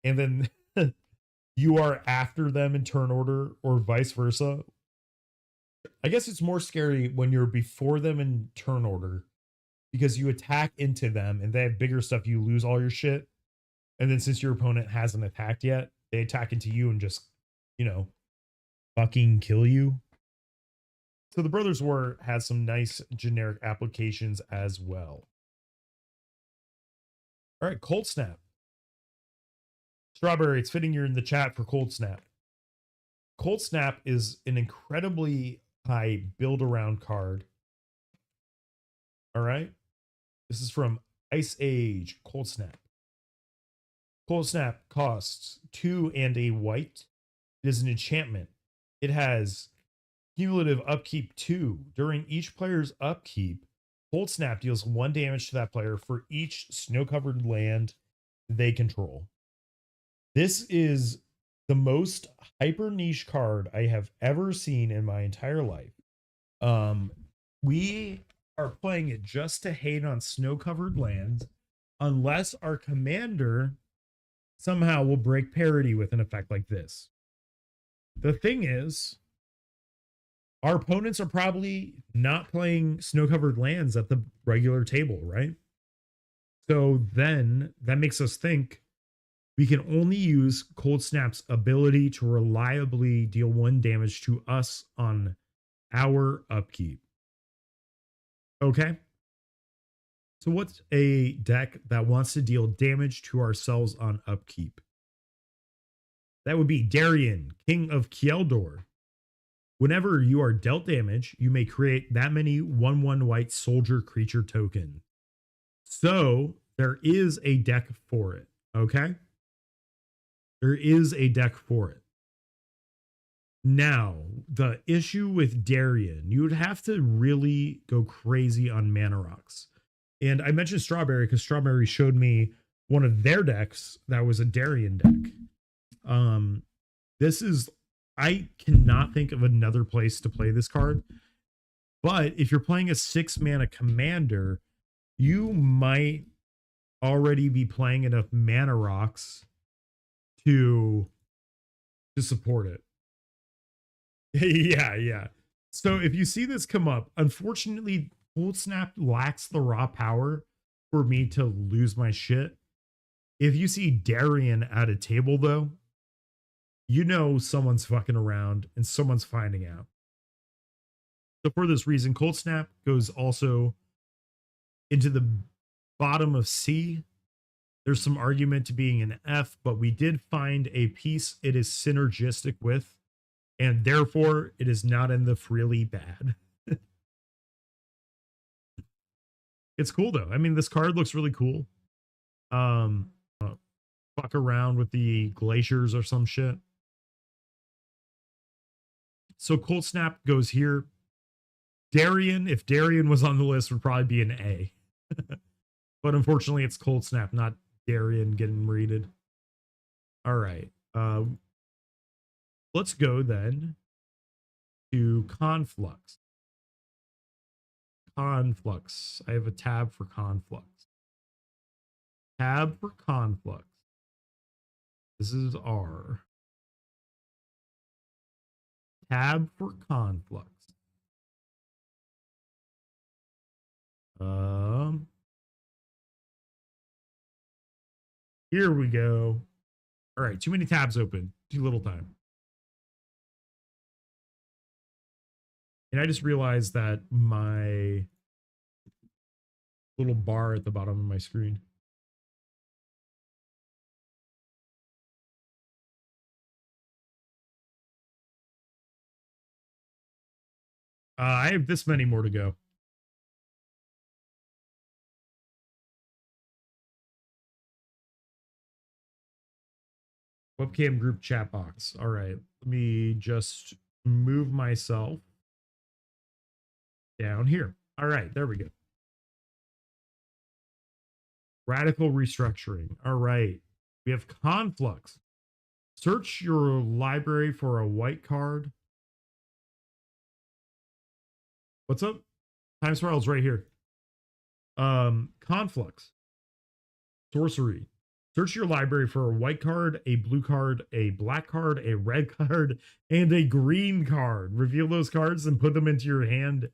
and then you are after them in turn order or vice versa, I guess it's more scary when you're before them in turn order because you attack into them and they have bigger stuff. You lose all your shit. And then since your opponent hasn't attacked yet, they attack into you and just, fucking kill you. So the Brothers War has some nice generic applications as well. All right, Cold Snap. Strawberry, it's fitting you're in the chat for Cold Snap. Cold Snap is an incredibly high build around card. All right. This is from Ice Age Cold Snap. Cold Snap costs 2 and a white. It is an enchantment. It has cumulative upkeep 2. During each player's upkeep, Cold Snap deals 1 damage to that player for each snow-covered land they control. This is the most hyper niche card I have ever seen in my entire life. We are playing it just to hate on snow-covered lands, unless our commander somehow will break parity with an effect like this. The thing is, our opponents are probably not playing snow-covered lands at the regular table, right? So then that makes us think we can only use Cold Snap's ability to reliably deal 1 damage to us on our upkeep. Okay? So what's a deck that wants to deal damage to ourselves on upkeep? That would be Darien, King of Kjeldor. Whenever you are dealt damage, you may create that many 1/1 white soldier creature token. So there is a deck for it. Okay? There is a deck for it. Now, the issue with Darien, you would have to really go crazy on mana rocks. And I mentioned Strawberry because Strawberry showed me one of their decks that was a Darien deck. This is, I cannot think of another place to play this card. But if you're playing a 6 mana commander, you might already be playing enough mana rocks to support it. Yeah. So if you see this come up, unfortunately, Cold Snap lacks the raw power for me to lose my shit. If you see Darien at a table, though, you know someone's fucking around and someone's finding out. So for this reason, Cold Snap goes also into the bottom of C. There's some argument to being an F, but we did find a piece it is synergistic with, and therefore it is not in the freely bad. It's cool though. I mean, this card looks really cool. Fuck around with the glaciers or some shit. So Cold Snap goes here. Darien, if Darien was on the list, would probably be an A. But unfortunately, it's Cold Snap, not Darien getting raided. All right. Let's go then to Conflux. Conflux. I have a tab for Conflux. Tab for Conflux. This is R. Tab for Conflux. Here we go. All right, too many tabs open. Too little time. And I just realized that my little bar at the bottom of my screen. I have this many more to go. Webcam group chat box. All right. Let me just move myself down here. All right. There we go. Radical restructuring. All right. We have Conflux. Search your library for a white card. What's up? Time Spiral's right here. Conflux. Sorcery. Search your library for a white card, a blue card, a black card, a red card, and a green card. Reveal those cards and put them into your hand.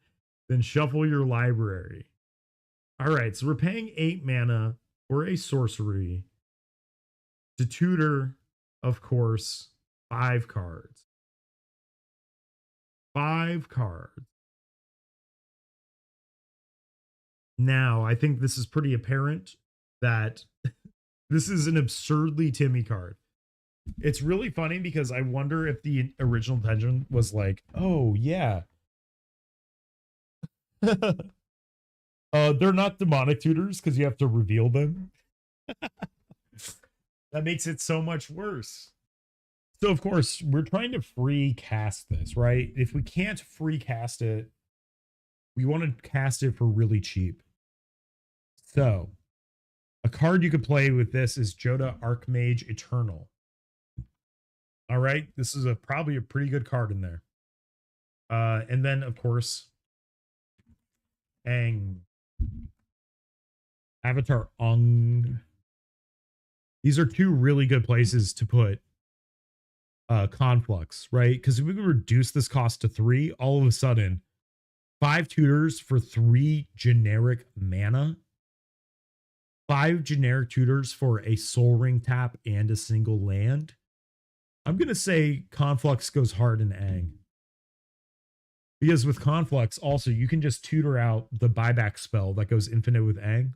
Then shuffle your library. All right, so we're paying 8 mana for a sorcery. To tutor, of course, 5 cards. 5 cards. Now, I think this is pretty apparent that this is an absurdly Timmy card. It's really funny because I wonder if the original intention was like, oh, yeah. They're not demonic tutors because you have to reveal them. That makes it so much worse. So of course, we're trying to free cast this, right? If we can't free cast it, we want to cast it for really cheap. So a card you could play with this is Joda Archmage Eternal. All right, this is probably a pretty good card in there. And then of course, Aang, Avatar Ung. These are two really good places to put Conflux, right? Because if we could reduce this cost to 3, all of a sudden 5 tutors for 3 generic mana, 5 generic tutors for a Soul Ring tap and a single land. I'm gonna say Conflux goes hard in Aang, because with Conflux also you can just tutor out the buyback spell that goes infinite with Aang,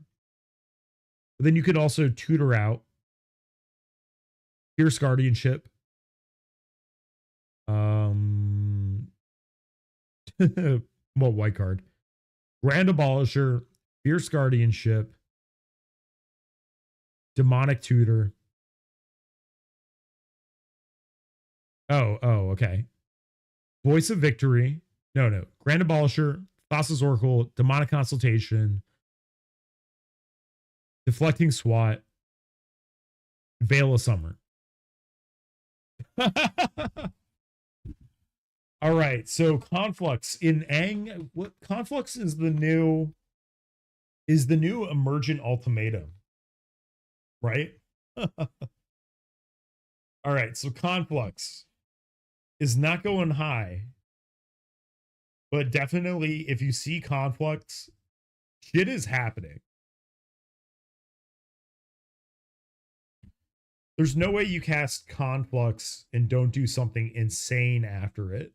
but then you could also tutor out Fierce Guardianship, what white card? Grand Abolisher, Fierce Guardianship, Demonic Tutor. Oh, okay. Voice of Victory. No. Grand Abolisher, Thassa's Oracle, Demonic Consultation, Deflecting Swat, Veil of Summer. All right, so Conflux in Aang. What Conflux is the new emergent ultimatum, right? All right, so Conflux is not going high, but definitely if you see Conflux, shit is happening. There's no way you cast Conflux and don't do something insane after it.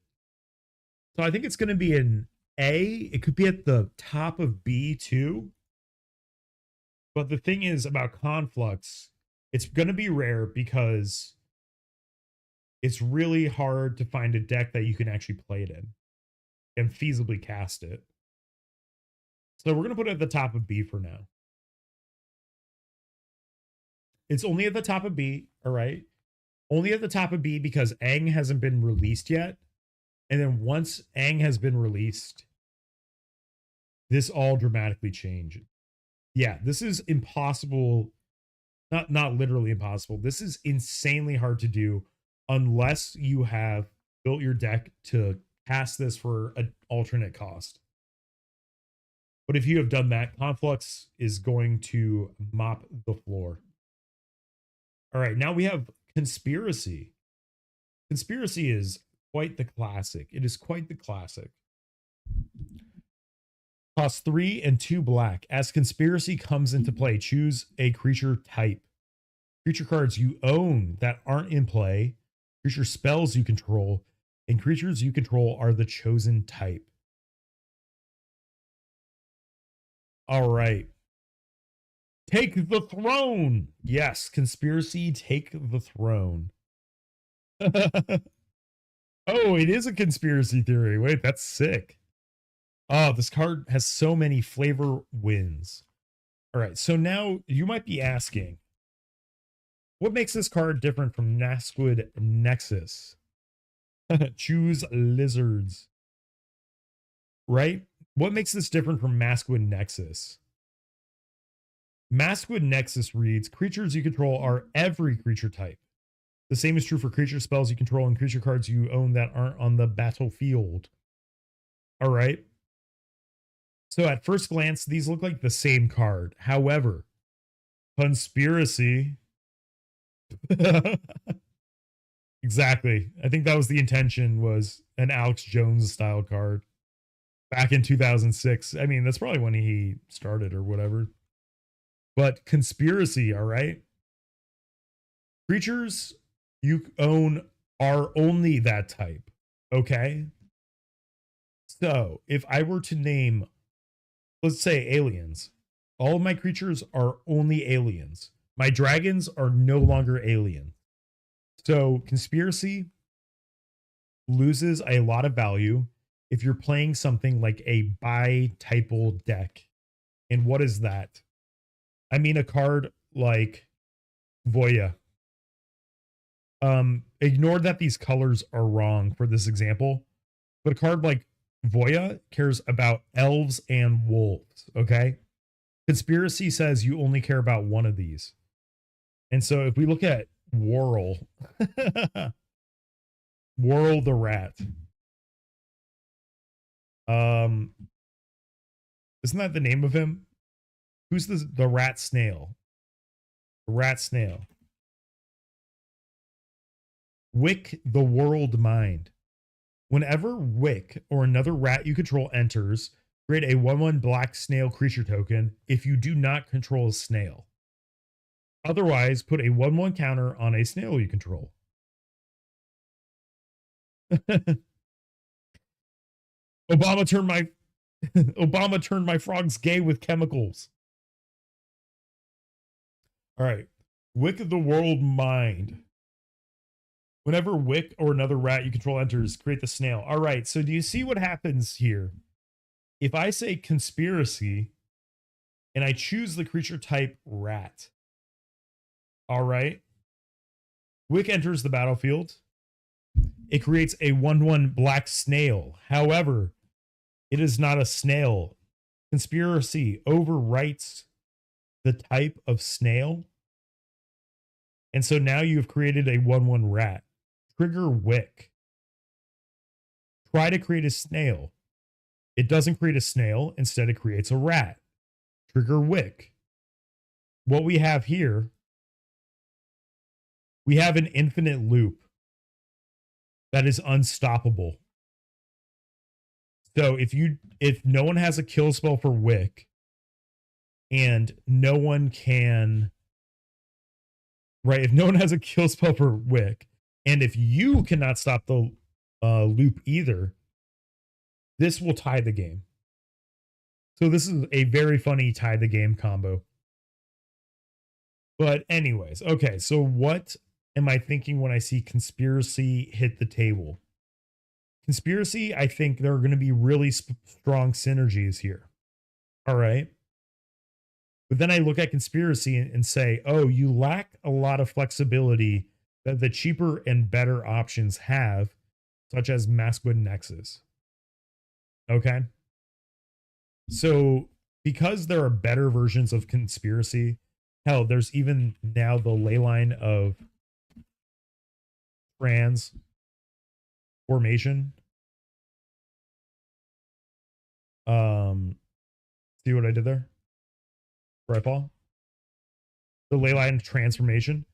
So I think it's going to be an A. It could be at the top of B too. But the thing is about Conflux, it's going to be rare because it's really hard to find a deck that you can actually play it in and feasibly cast it. So we're going to put it at the top of B for now. It's only at the top of B, all right? Only at the top of B because Aang hasn't been released yet. And then once Aang has been released, this all dramatically changes. Yeah, this is impossible. Not literally impossible. This is insanely hard to do unless you have built your deck to cast this for an alternate cost. But if you have done that, Conflux is going to mop the floor. All right, now we have Conspiracy. Conspiracy is quite the classic. It is quite the classic. Cost 3 and 2 black. As Conspiracy comes into play, choose a creature type. Creature cards you own that aren't in play, creature spells you control, and creatures you control are the chosen type. All right. Take the throne. Yes, Conspiracy, take the throne. Oh, it is a conspiracy theory. Wait, that's sick. Oh, this card has so many flavor wins. All right, so now you might be asking, what makes this card different from Nasquid Nexus? Choose lizards. Right? What makes this different from Masquid Nexus? Masquid Nexus reads, creatures you control are every creature type. The same is true for creature spells you control and creature cards you own that aren't on the battlefield. All right. So at first glance, these look like the same card. However, Conspiracy. Exactly. I think that was the intention, was an Alex Jones style card back in 2006. I mean, that's probably when he started or whatever. But Conspiracy, all right? Creatures you own are only that type, okay? So if I were to name, let's say aliens, all of my creatures are only aliens. My dragons are no longer alien. So Conspiracy loses a lot of value if you're playing something like a bi-typal deck. And what is that? I mean, a card like Voya. Ignore that these colors are wrong for this example, but a card like Voya cares about elves and wolves. Okay. Conspiracy says you only care about one of these. And so if we look at Whirl, Whirl the rat. Isn't that the name of him? Who's the rat snail? The rat snail. Wick the World Mind. Whenever Wick or another rat you control enters, create a 1/1 black snail creature token if you do not control a snail. Otherwise, put a 1/1 counter on a snail you control. Obama turned my frogs gay with chemicals. All right. Wick the World Mind. Whenever Wick or another rat you control enters, create the snail. All right. So do you see what happens here? If I say conspiracy and I choose the creature type rat, all right, Wick enters the battlefield. It creates a 1/1 black snail. However, it is not a snail. Conspiracy overwrites the type of snail. And so now you've created a 1/1 rat. Trigger Wick. Try to create a snail. It doesn't create a snail. Instead, it creates a rat. Trigger Wick. What we have here, we have an infinite loop that is unstoppable. So if no one has a kill spell for Wick, and no one can, right? If no one has a kill spell for Wick, and if you cannot stop the loop either, this will tie the game. So this is a very funny tie the game combo. But anyways, okay. So what am I thinking when I see conspiracy hit the table? Conspiracy, I think there are going to be really strong synergies here. All right. But then I look at conspiracy and say, oh, you lack a lot of flexibility that the cheaper and better options have, such as Maskwood Nexus. Okay. So because there are better versions of conspiracy, hell, there's even now the ley line of transformation. See what I did there? Right, Paul? The ley line transformation.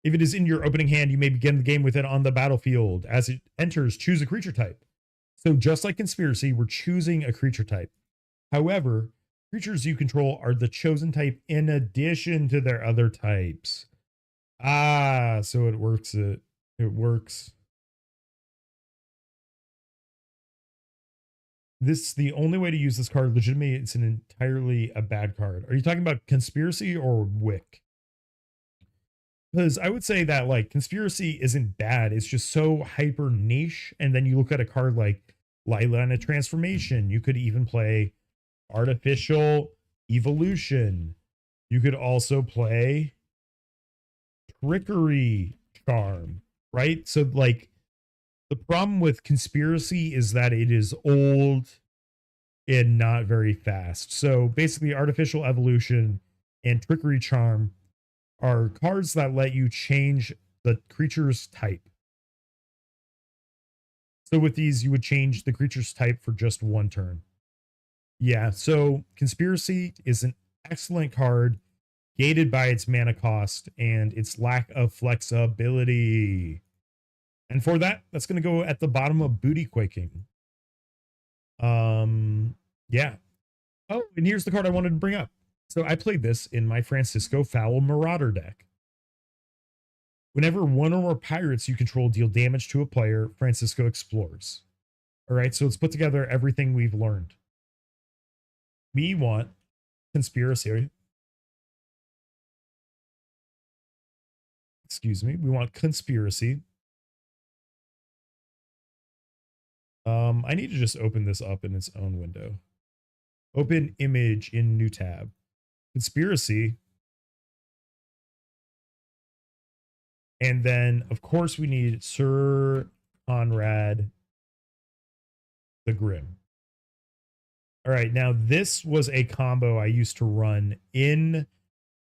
If it is in your opening hand, you may begin the game with it on the battlefield. As it enters, choose a creature type. So just like conspiracy, we're choosing a creature type. However, creatures you control are the chosen type in addition to their other types. So it works. It works. This the only way to use this card legitimately. It's an entirely a bad card. Are you talking about conspiracy or Wick? Because I would say that like conspiracy isn't bad. It's just so hyper niche. And then you look at a card like Light Transformation. You could even play Artificial Evolution. You could also play Trickery Charm, right? So like the problem with conspiracy is that it is old and not very fast. So basically Artificial Evolution and Trickery Charm are cards that let you change the creature's type. So with these, you would change the creature's type for just one turn. Yeah, so Conspiracy is an excellent card, gated by its mana cost and its lack of flexibility. And for that, that's going to go at the bottom of Booty Quaking. Yeah. Oh, and here's the card I wanted to bring up. So I played this in my Francisco Fowl Marauder deck. Whenever one or more pirates you control deal damage to a player, Francisco explores. All right, so let's put together everything we've learned. We want conspiracy. Excuse me. We want conspiracy. I need to just open this up in its own window. Open image in new tab. Conspiracy. And then, of course, we need Sir Conrad the Grim. All right, now this was a combo I used to run in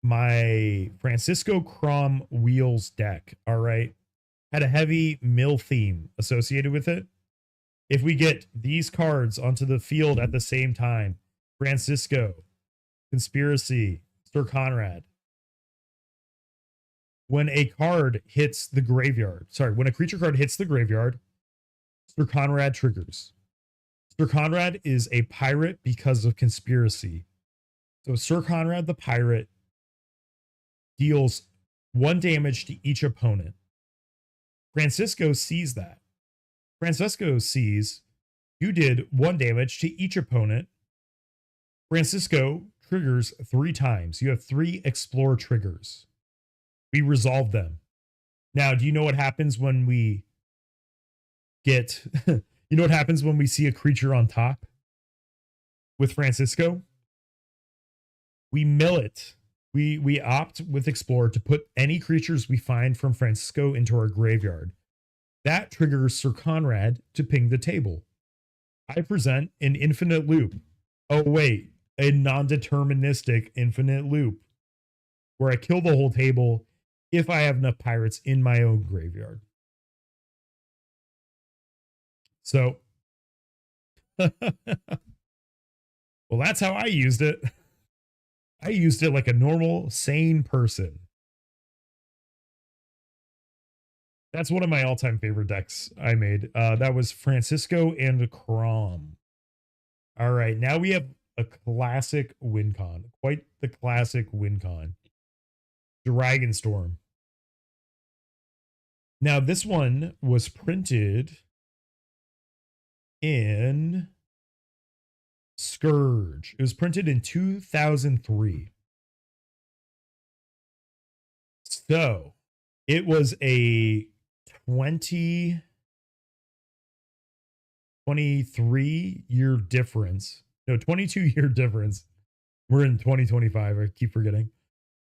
my Francisco Crom Wheels deck. All right, had a heavy mill theme associated with it. If we get these cards onto the field at the same time, Francisco, Conspiracy, Sir Conrad, when a card hits the graveyard, when a creature card hits the graveyard, Sir Conrad triggers. Sir Conrad is a pirate because of Conspiracy. So Sir Conrad the pirate deals 1 damage to each opponent. Francisco sees that. Francisco sees you did 1 damage to each opponent. Francisco triggers 3 times. You have 3 explore triggers. We resolve them. Now, do you know what happens when we get you know what happens when we see a creature on top with Francisco? We mill it. We opt with Explore to put any creatures we find from Francisco into our graveyard. That triggers Sir Conrad to ping the table. I present an infinite loop. Oh wait, a non-deterministic infinite loop where I kill the whole table if I have enough pirates in my own graveyard. So, well, that's how I used it. I used it like a normal, sane person. That's one of my all-time favorite decks I made. That was Francisco and Crom. All right, now we have a classic win con. Quite the classic win con. Dragonstorm. Now, this one was printed in Scourge. It was printed in 2003. So, it was a 23-year difference. No, 22-year difference. We're in 2025. I keep forgetting.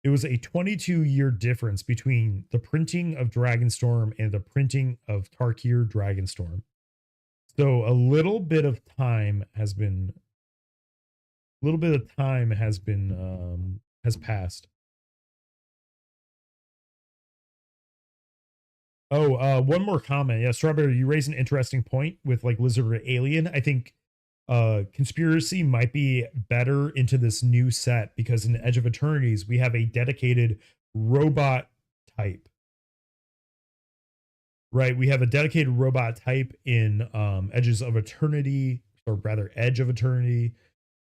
It was a 22-year difference between the printing of Dragonstorm and the printing of Tarkir Dragonstorm. So a little bit of time has passed. Oh, one more comment. Yeah, Strawberry, you raised an interesting point with like Lizard or Alien. I think Conspiracy might be better into this new set because in Edge of Eternities we have a dedicated robot type. Right, we have a dedicated robot type in Edges of Eternity, or rather Edge of Eternity,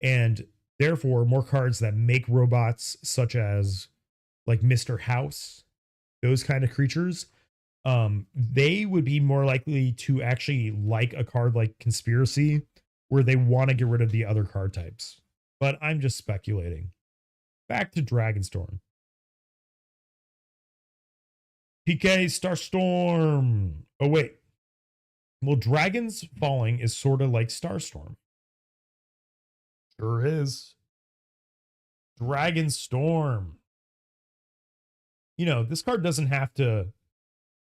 and therefore more cards that make robots such as like Mr. House, those kind of creatures. They would be more likely to actually like a card like Conspiracy where they want to get rid of the other card types. But I'm just speculating. Back to Dragonstorm. PK Starstorm. Oh, wait. Well, Dragons Falling is sort of like Starstorm. Sure is. Dragonstorm. You know, this card doesn't have to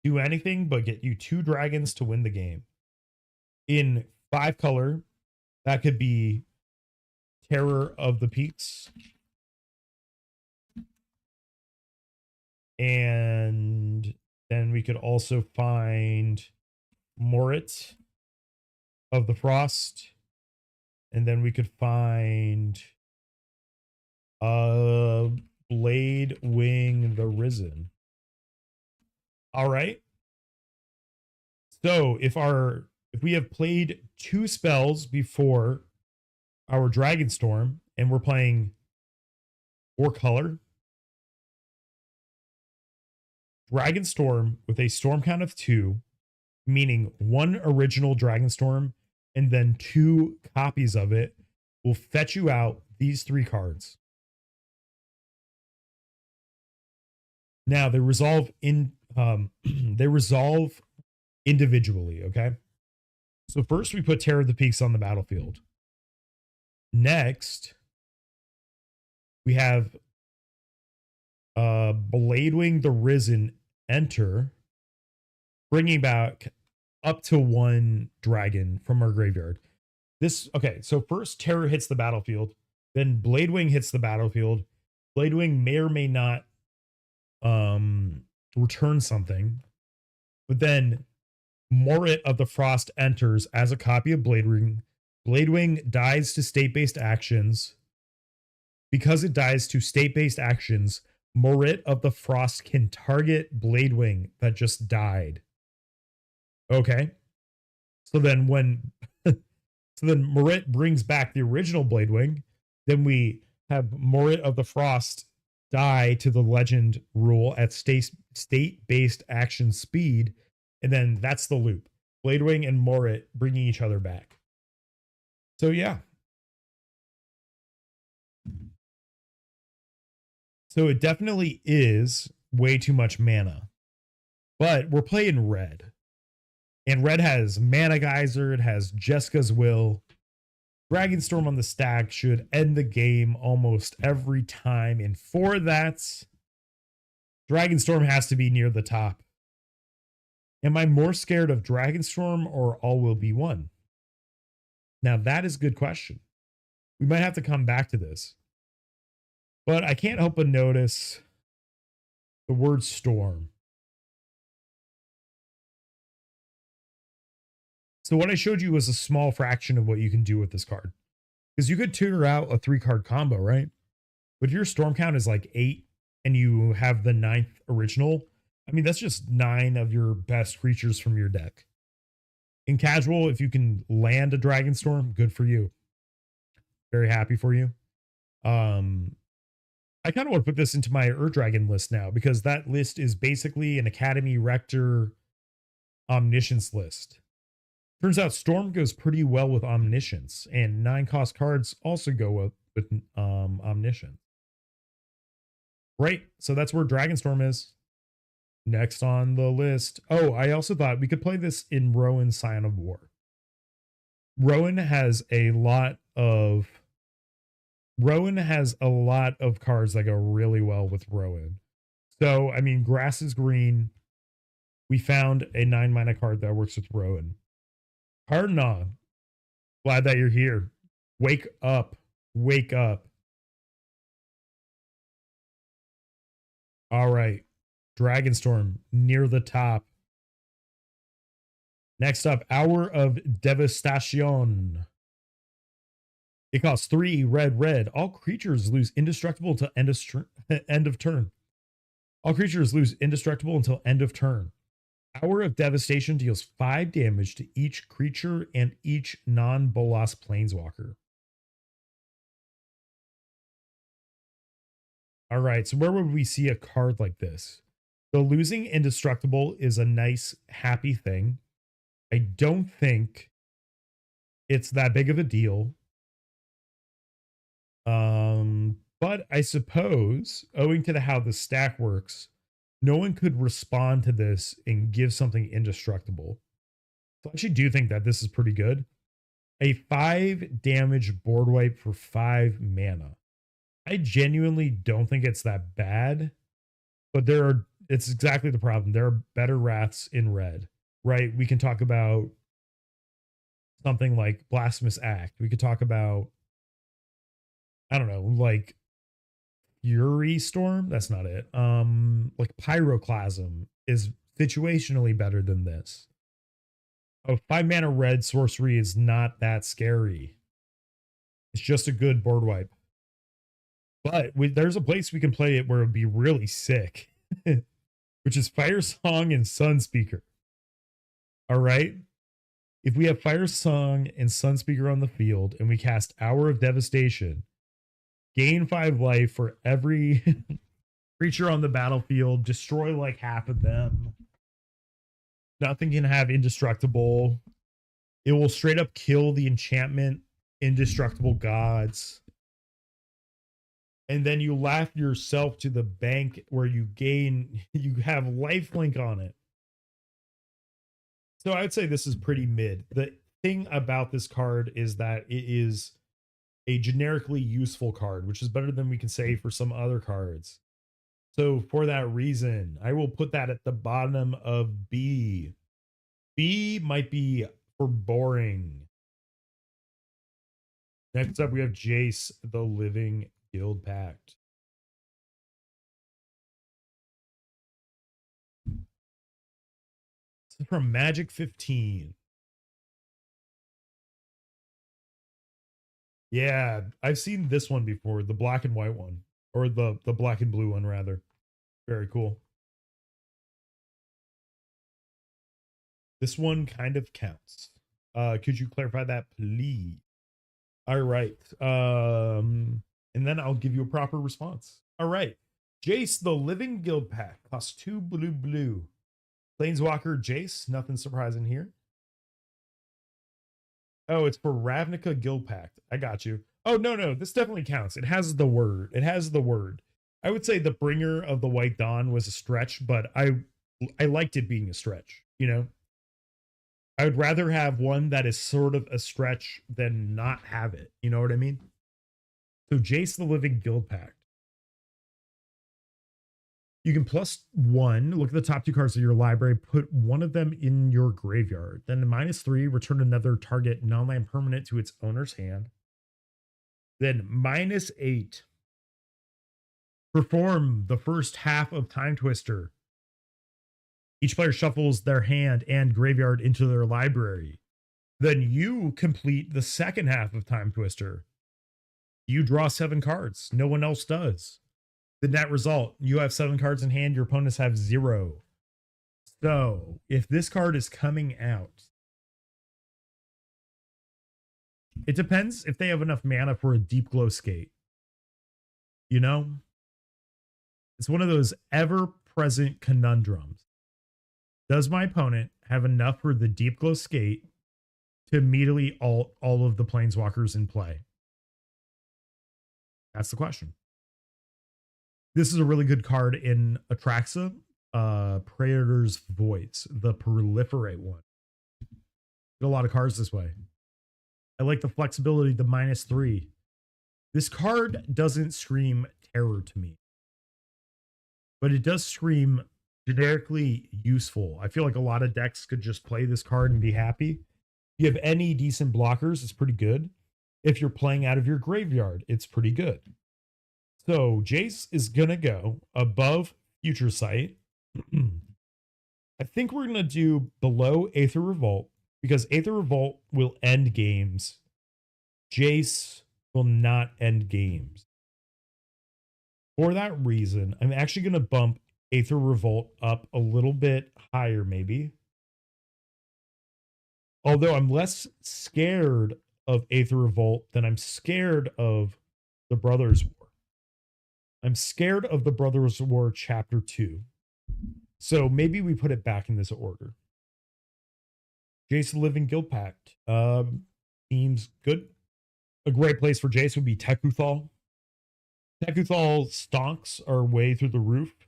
do anything but get you 2 dragons to win the game. In 5 color, that could be Terror of the Peaks. And then we could also find Morit of the Frost. And then we could find Blade Wing the Risen. All right. So if we have played 2 spells before our Dragonstorm and we're playing 4 color, Dragonstorm with a storm count of 2, meaning 1 original Dragonstorm and then 2 copies of it, will fetch you out these 3 cards. Now they resolve individually, okay? So first we put Terror of the Peaks on the battlefield. Next, we have Bladewing the Risen enter, bringing back up to 1 dragon from our graveyard. Okay, so first Terror hits the battlefield, then Bladewing hits the battlefield. Bladewing may or may not return something, but then Morit of the Frost enters as a copy of Bladewing. Bladewing dies to state-based actions. Because it dies to state-based actions, Morit of the Frost can target Bladewing that just died. Okay. So then Morit brings back the original Bladewing. Then we have Morit of the Frost die to the legend rule at state-based action speed. And then that's the loop. Bladewing and Morit bringing each other back. So yeah. So it definitely is way too much mana. But we're playing red. And red has Mana Geyser. It has Jessica's Will. Dragonstorm on the stack should end the game almost every time. And for that, Dragonstorm has to be near the top. Am I more scared of Dragonstorm or All Will Be One? Now, that is a good question. We might have to come back to this. But I can't help but notice the word storm. So what I showed you was a small fraction of what you can do with this card. Because you could tutor out a 3-card combo, right? But if your storm count is like 8 and you have the 9th original, I mean, that's just 9 of your best creatures from your deck. In casual, if you can land a Dragonstorm, good for you. Very happy for you. I kind of want to put this into my Dragon list now because that list is basically an Academy Rector Omniscience list. Turns out Storm goes pretty well with Omniscience, and 9-cost cards also go well with Omniscience. Right, so that's where Dragonstorm is. Next on the list. Oh, I also thought we could play this in Rowan Scion of War. Rowan has a lot of cards that go really well with Rowan. So, I mean, grass is green. We found a 9-mana card that works with Rowan. Hardnaw, glad that you're here. Wake up. Wake up. All right. Dragonstorm near the top. Next up, Hour of Devastation. It costs 3 red. All creatures lose indestructible until end of turn. All creatures lose indestructible until end of turn. Hour of Devastation deals 5 damage to each creature and each non-Bolas Planeswalker. All right, so where would we see a card like this? So losing indestructible is a nice, happy thing. I don't think it's that big of a deal. But I suppose, owing to how the stack works, no one could respond to this and give something indestructible. So I actually do think that this is pretty good. A 5 damage board wipe for 5 mana. I genuinely don't think it's that bad, but it's exactly the problem. There are better wraths in red, right? We can talk about something like Blasphemous Act. We could talk about, I don't know, like Fury Storm. That's not it. Like Pyroclasm is situationally better than this. A 5-mana red sorcery is not that scary. It's just a good board wipe. But there's a place we can play it where it would be really sick, which is Fire Song and Sunspeaker. All right. If we have Fire Song and Sunspeaker on the field and we cast Hour of Devastation, gain 5 life for every creature on the battlefield, destroy like half of them. Nothing can have indestructible. It will straight up kill the enchantment Indestructible Gods. And then you laugh yourself to the bank where you have lifelink on it. So I would say this is pretty mid. The thing about this card is that it is a generically useful card, which is better than we can say for some other cards. So for that reason, I will put that at the bottom of B. B might be for boring. Next up, we have Jace, the Living Guild Pact. This is from Magic 15. Yeah, I've seen this one before, the black and white one, or the black and blue one rather. Very cool. This one kind of counts. Could you clarify that, please? All right. And then I'll give you a proper response. All right. Jace, the Living Guild Pack, costs 2 blue. Planeswalker Jace, nothing surprising here. Oh, it's for Ravnica Guild Pact. I got you. Oh, no, this definitely counts. It has the word. I would say the Bringer of the White Dawn was a stretch, but I liked it being a stretch, you know? I would rather have one that is sort of a stretch than not have it. You know what I mean? So Jace the Living Guild Pact. You can +1, look at the top 2 cards of your library, put one of them in your graveyard. Then -3, return another target non-land permanent to its owner's hand. Then -8, perform the first half of Time Twister. Each player shuffles their hand and graveyard into their library. Then you complete the second half of Time Twister. You draw 7 cards. No one else does. The net result, you have 7 cards in hand, your opponents have 0. So, if this card is coming out, it depends if they have enough mana for a Deep Glow Skate. You know? It's one of those ever-present conundrums. Does my opponent have enough for the Deep Glow Skate to immediately alt all of the Planeswalkers in play? That's the question. This is a really good card in Atraxa, Praetor's Voice, the Proliferate one. Get a lot of cards this way. I like the flexibility, the -3. This card doesn't scream terror to me, but it does scream generically useful. I feel like a lot of decks could just play this card and be happy. If you have any decent blockers, it's pretty good. If you're playing out of your graveyard, it's pretty good. So Jace is going to go above Future Sight. I think we're going to do below Aether Revolt because Aether Revolt will end games. Jace will not end games. For that reason, I'm actually going to bump Aether Revolt up a little bit higher, maybe. Although I'm less scared of Aether Revolt than I'm scared of the Brothers' War. I'm scared of the Brothers' War Chapter 2. So maybe we put it back in this order. Jace the Living Guild Pact. Seems good. A great place for Jace would be Tekuthal. Tekuthal stonks are way through the roof.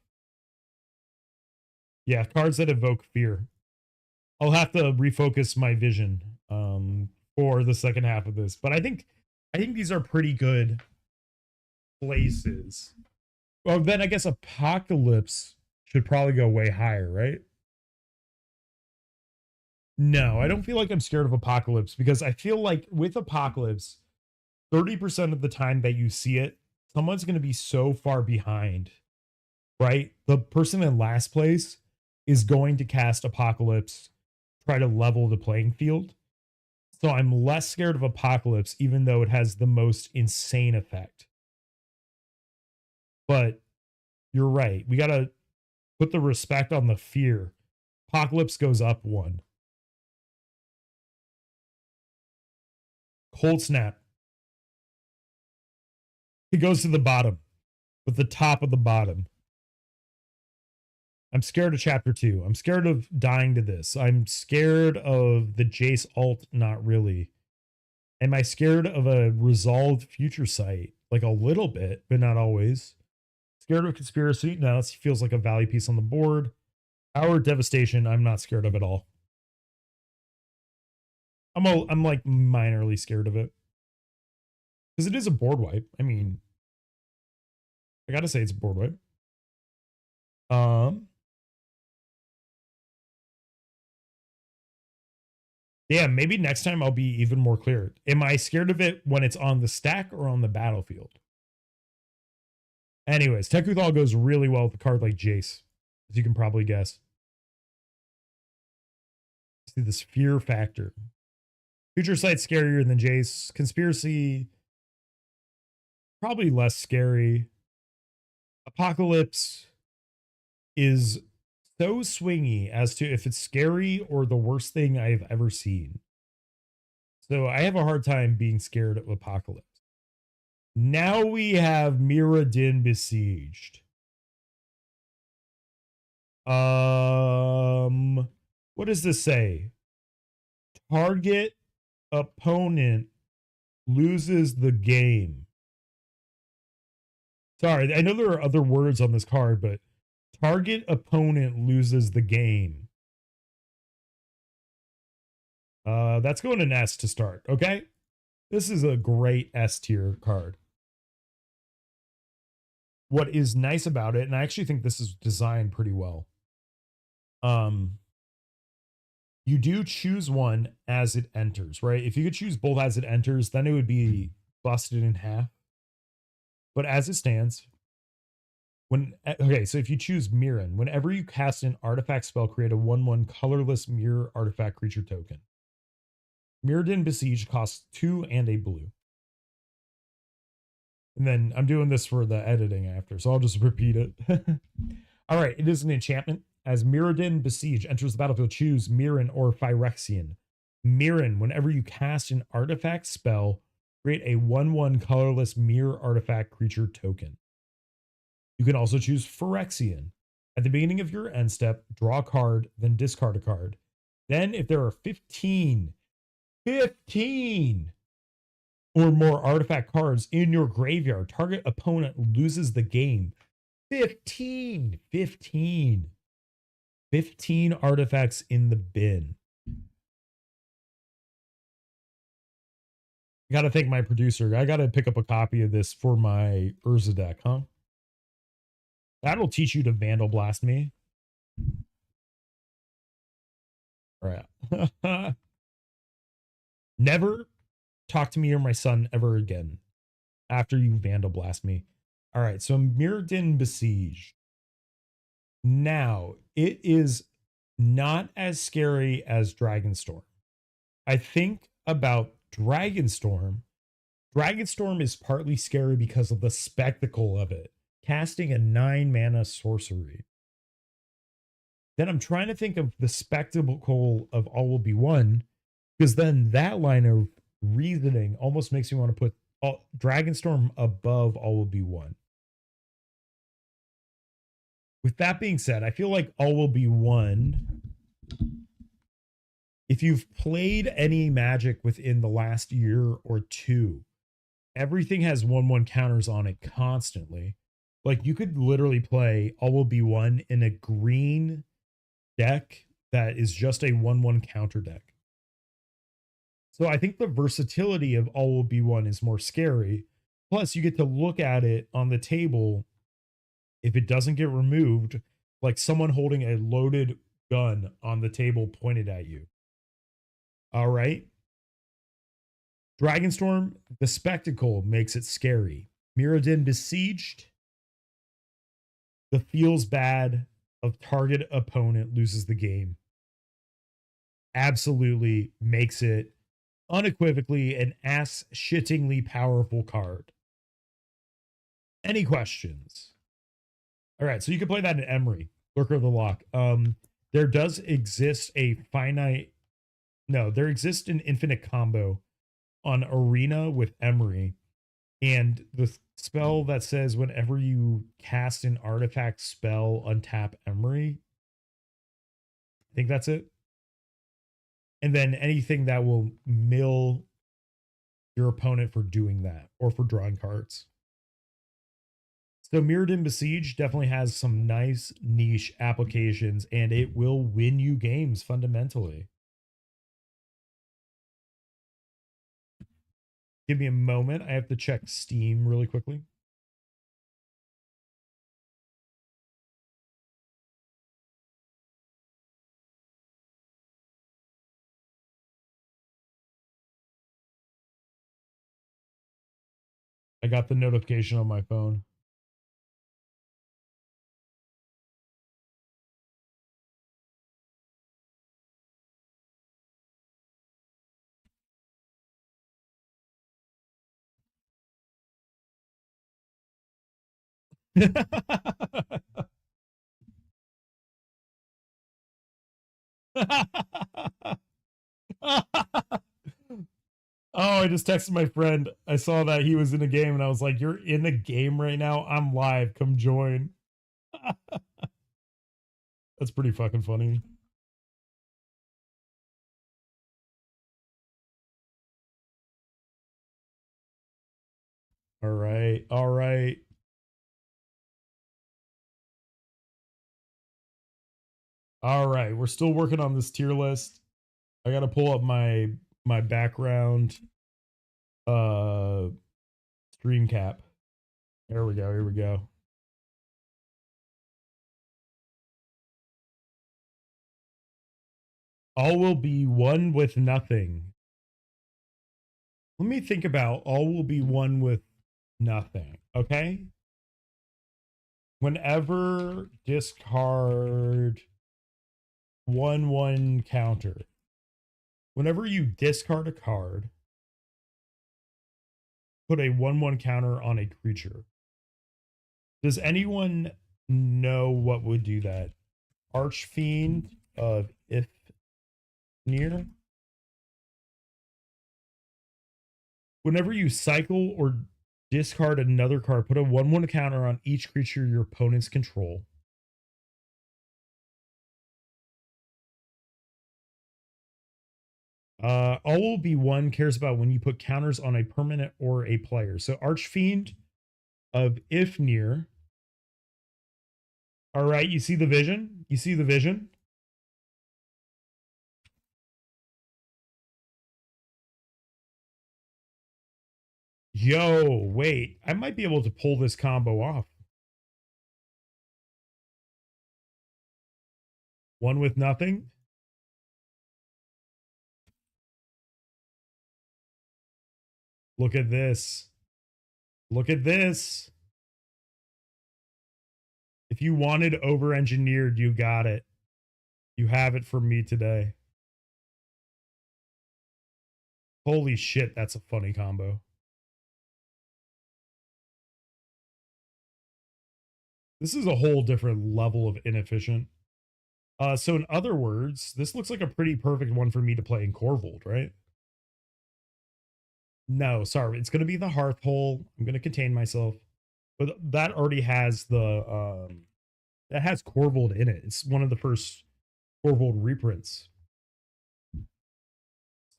Yeah, cards that evoke fear. I'll have to refocus my vision for the second half of this. But I think these are pretty good places. Well, then I guess Apocalypse should probably go way higher, right? No, I don't feel like I'm scared of Apocalypse because I feel like with Apocalypse, 30% of the time that you see it, someone's going to be so far behind, right? The person in last place is going to cast Apocalypse, try to level the playing field. So I'm less scared of Apocalypse, even though it has the most insane effect. But you're right. We got to put the respect on the fear. Apocalypse goes up 1. Cold Snap. It goes to the bottom, with the top of the bottom. I'm scared of Chapter 2. I'm scared of dying to this. I'm scared of the Jace alt, not really. Am I scared of a resolved Future Sight? Like a little bit, but not always. Scared of Conspiracy? No, it feels like a value piece on the board. Our Devastation, I'm not scared of at all. I'm like minorly scared of it. Because it is a board wipe. I mean, I gotta say it's a board wipe. Um, yeah, maybe next time I'll be even more clear. Am I scared of it when it's on the stack or on the battlefield? Anyways, Tekuthal goes really well with a card like Jace, as you can probably guess. See this fear factor. Future Sight scarier than Jace. Conspiracy, probably less scary. Apocalypse is so swingy as to if it's scary or the worst thing I've ever seen. So I have a hard time being scared of Apocalypse. Now we have Mirrodin Besieged. What does this say? Target opponent loses the game. Sorry, I know there are other words on this card, but target opponent loses the game. That's going an S to start, okay? This is a great S tier card. What is nice about it, and I actually think this is designed pretty well. You do choose one as it enters, right? If you could choose both as it enters, then it would be busted in half. But as it stands, so if you choose Mirren, whenever you cast an artifact spell, create a 1/1 colorless mirror artifact creature token. Mirrodin Besiege costs 2 and a blue. And then I'm doing this for the editing after, so I'll just repeat it. All right, it is an enchantment. As Mirrodin Besiege enters the battlefield, choose Mirren or Phyrexian. Mirren, whenever you cast an artifact spell, create a 1/1 colorless mirror artifact creature token. You can also choose Phyrexian. At the beginning of your end step, draw a card, then discard a card. Then, if there are 15 or more artifact cards in your graveyard, target opponent loses the game. 15 artifacts in the bin. I gotta thank my producer. I gotta pick up a copy of this for my Urza deck, huh? That'll teach you to Vandal Blast me. All right. Never talk to me or my son ever again after you Vandal Blast me. All right, so Mirrodin Besiege. Now, it is not as scary as Dragonstorm. I think about Dragonstorm. Dragonstorm is partly scary because of the spectacle of it, casting a 9 mana sorcery. Then I'm trying to think of the spectacle of All Will Be One, because then that line of reasoning almost makes me want to put Dragonstorm above All Will Be One. With that being said, I feel like All Will Be One, if you've played any Magic within the last year or two, everything has 1/1 counters on it constantly. Like you could literally play All Will Be One in a green deck that is just a 1/1 counter deck. So I think the versatility of All Will Be One is more scary. Plus, you get to look at it on the table. If it doesn't get removed, like someone holding a loaded gun on the table pointed at you. All right. Dragonstorm, the spectacle makes it scary. Mirrodin Besieged, the feels bad of target opponent loses the game. Absolutely makes it unequivocally an ass-shittingly powerful card. Any questions? All right, so you can play that in Emery, Lurker of the Lock. There does exist a there exists an infinite combo on Arena with Emery, and the spell that says whenever you cast an artifact spell, untap Emery. I think that's it. And then anything that will mill your opponent for doing that or for drawing cards. So Mirrodin Besiege definitely has some nice niche applications, and it will win you games fundamentally. Give me a moment. I have to check Steam really quickly. I got the notification on my phone. Oh, I just texted my friend. I saw that he was in a game and I was like, "You're in a game right now? I'm live. Come join." That's pretty fucking funny. All right. All right. All right. We're still working on this tier list. I got to pull up my background stream cap. There we go. Here we go. All will be one with nothing. Let me think about all will be one with nothing. Okay. Whenever discard 1/1 counter. Whenever you discard a card, put a 1/1 counter on a creature. Does anyone know what would do that? Archfiend of Ifnir. Whenever you cycle or discard another card, put a 1/1 counter on each creature your opponents control. All will be one cares about when you put counters on a permanent or a player. So Archfiend of Ifnir. All right, you see the vision? You see the vision? Yo, wait. I might be able to pull this combo off. One with nothing. Look at this. Look at this. If you wanted over engineered, you got it. You have it for me today. Holy shit, that's a funny combo. This is a whole different level of inefficient. So in other words, this looks like a pretty perfect one for me to play in Corvold, right? No, sorry, it's going to be the Hearth Hole. I'm going to contain myself, but that already has the that has Corvold in it. It's one of the first Corvold reprints.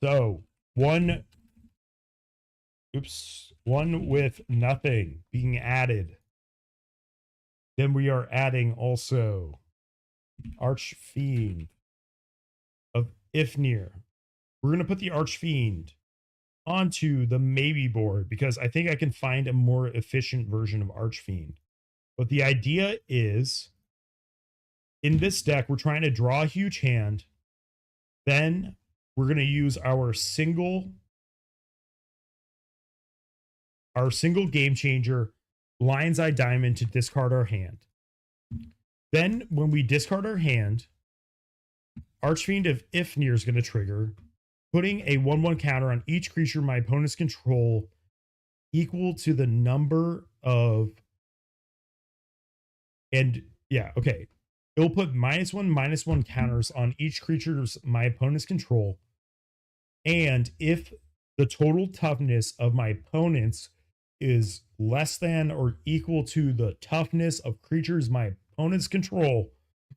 So one with nothing being added. Then we are adding also Archfiend of Ifnir. We're going to put the Archfiend onto the maybe board because I think I can find a more efficient version of Archfiend. But the idea is in this deck, we're trying to draw a huge hand. Then we're going to use our single game changer, Lion's Eye Diamond, to discard our hand. Then when we discard our hand, Archfiend of Ifnir is going to trigger, putting a 1/1 counter on each creature my opponents control equal to the number of, and yeah, okay. It'll put -1/-1 counters on each creature's my opponent's control. And if the total toughness of my opponents is less than or equal to the toughness of creatures my opponents control,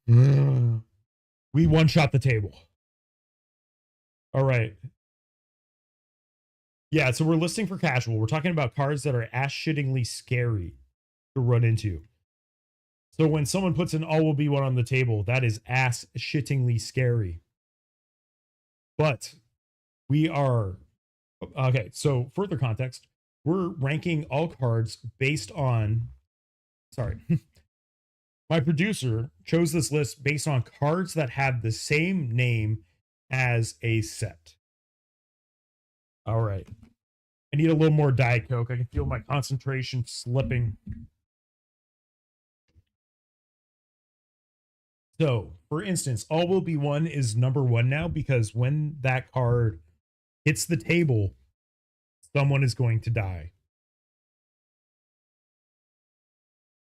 we one-shot the table. All right. Yeah, so we're listing for casual. We're talking about cards that are ass-shittingly scary to run into. So when someone puts an all will be one on the table, that is ass-shittingly scary. But we are... Okay, so further context. We're ranking all cards based on... Sorry. My producer chose this list based on cards that have the same name as a set. All right. I need a little more Diet Coke. I can feel my concentration slipping. So, for instance, all will be one is number one now because when that card hits the table, someone is going to die,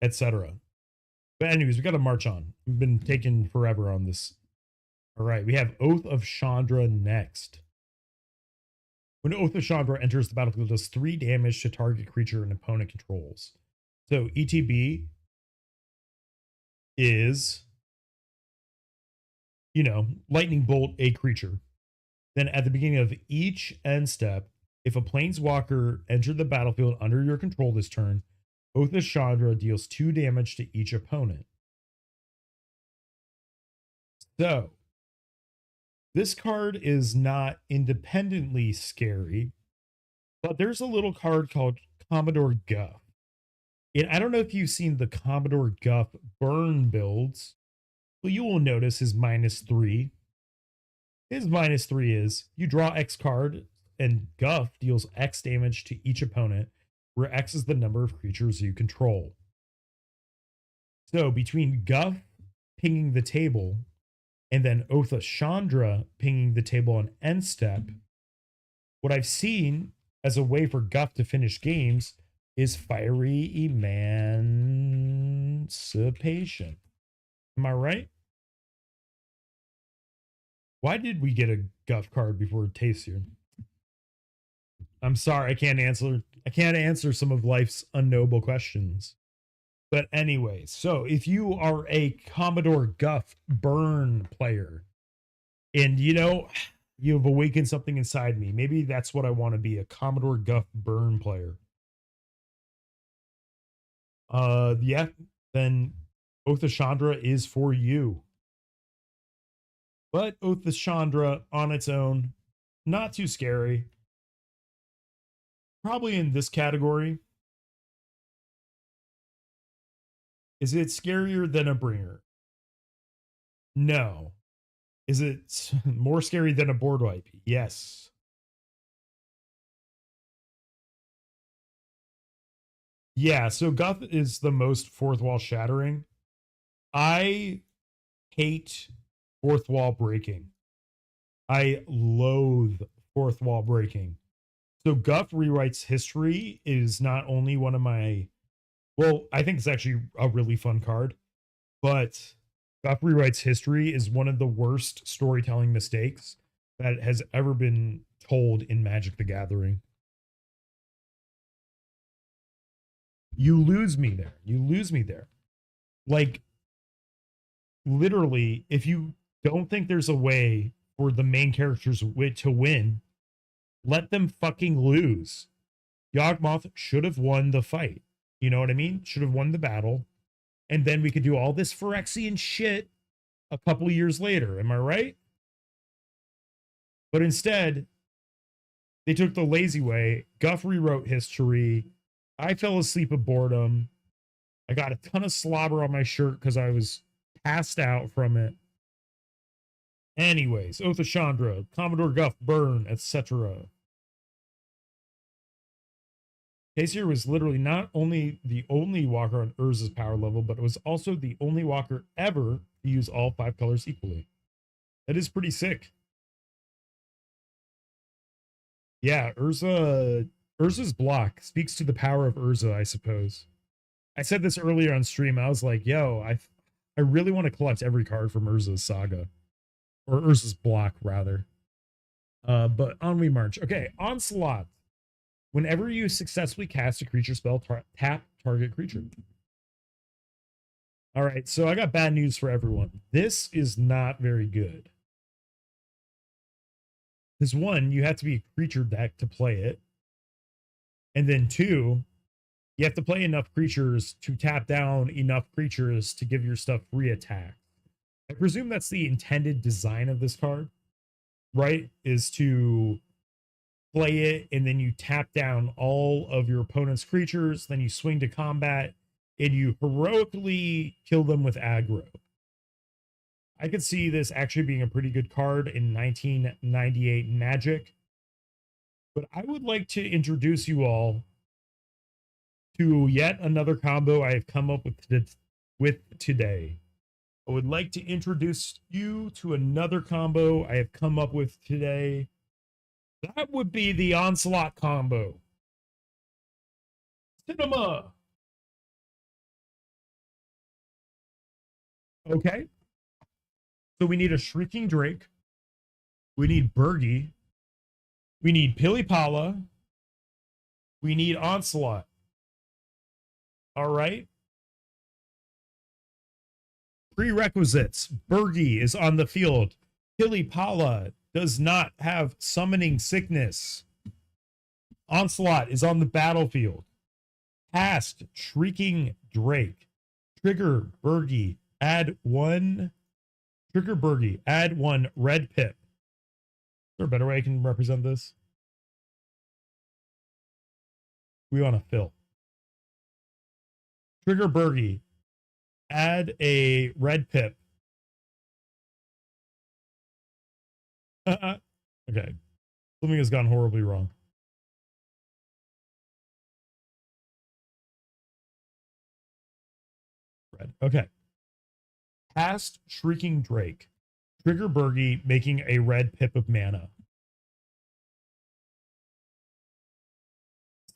etc. But anyways, we got to march on. We've been taking forever on this. All right, we have Oath of Chandra next. When Oath of Chandra enters the battlefield, it does 3 damage to target creature an opponent controls. So ETB is, lightning bolt a creature. Then at the beginning of each end step, if a planeswalker entered the battlefield under your control this turn, Oath of Chandra deals 2 damage to each opponent. So, this card is not independently scary, but there's a little card called Commodore Guff. And I don't know if you've seen the Commodore Guff burn builds, but you will notice his -3. His -3 is you draw X card, and Guff deals X damage to each opponent, where X is the number of creatures you control. So between Guff pinging the table and then Oath of Chandra pinging the table on end step, what I've seen as a way for Guff to finish games is Fiery Emancipation. Am I right? Why did we get a Guff card before Tasier? I'm sorry, I can't answer some of life's unknowable questions. But anyway, so if you are a Commodore Guff burn player, and you've awakened something inside me, maybe that's what I want to be, a Commodore Guff burn player. Yeah, then Oath of Chandra is for you. But Oath of Chandra on its own, not too scary. Probably in this category. Is it scarier than a bringer? No. Is it more scary than a board wipe? Yes. Yeah, so Guff is the most fourth wall shattering. I hate fourth wall breaking. I loathe fourth wall breaking. So Guff Rewrites History is not only one of my, well, I think it's actually a really fun card, but Guff Rewrites History is one of the worst storytelling mistakes that has ever been told in Magic the Gathering. You lose me there. You lose me there. Like, literally, if you don't think there's a way for the main characters to win, let them fucking lose. Yawgmoth should have won the fight. You know what I mean? Should have won the battle. And then we could do all this Phyrexian shit a couple years later. Am I right? But instead, they took the lazy way. Guff rewrote history. I fell asleep of boredom. I got a ton of slobber on my shirt because I was passed out from it. Anyways, Oath of Chandra, Commodore Guff, Burn, etc. Tasier was literally not only the only walker on Urza's power level, but it was also the only walker ever to use all 5 colors equally. That is pretty sick. Yeah, Urza's block speaks to the power of Urza, I suppose. I said this earlier on stream. I was like, yo, I really want to collect every card from Urza's saga. Or Urza's block, rather. But on we march. Okay, Onslaught. Whenever you successfully cast a creature spell, tap target creature. All right, so I got bad news for everyone. This is not very good. Because 1, you have to be a creature deck to play it. And then 2, you have to play enough creatures to tap down enough creatures to give your stuff free attack. I presume that's the intended design of this card, right? Is to play it and then you tap down all of your opponent's creatures, then you swing to combat and you heroically kill them with aggro. I could see this actually being a pretty good card in 1998 Magic, But I would like to introduce you all to yet another combo I have come up with today. I would like to introduce you to another combo I have come up with today. That would be the Onslaught combo. Cinema. Okay. So we need a Shrieking Drake. We need Bergie. We need Pilipala. We need Onslaught. All right. Prerequisites. Bergie is on the field. Pilipala does not have summoning sickness. Onslaught is on the battlefield. Cast Shrieking Drake. Trigger Bergie. Add one. Trigger Bergie. Add one red pip. Is there a better way I can represent this? We want to fill. Trigger Bergie. Add a red pip. Okay. Something has gone horribly wrong. Red. Okay. Cast Shrieking Drake. Trigger Bergie, making a red pip of mana.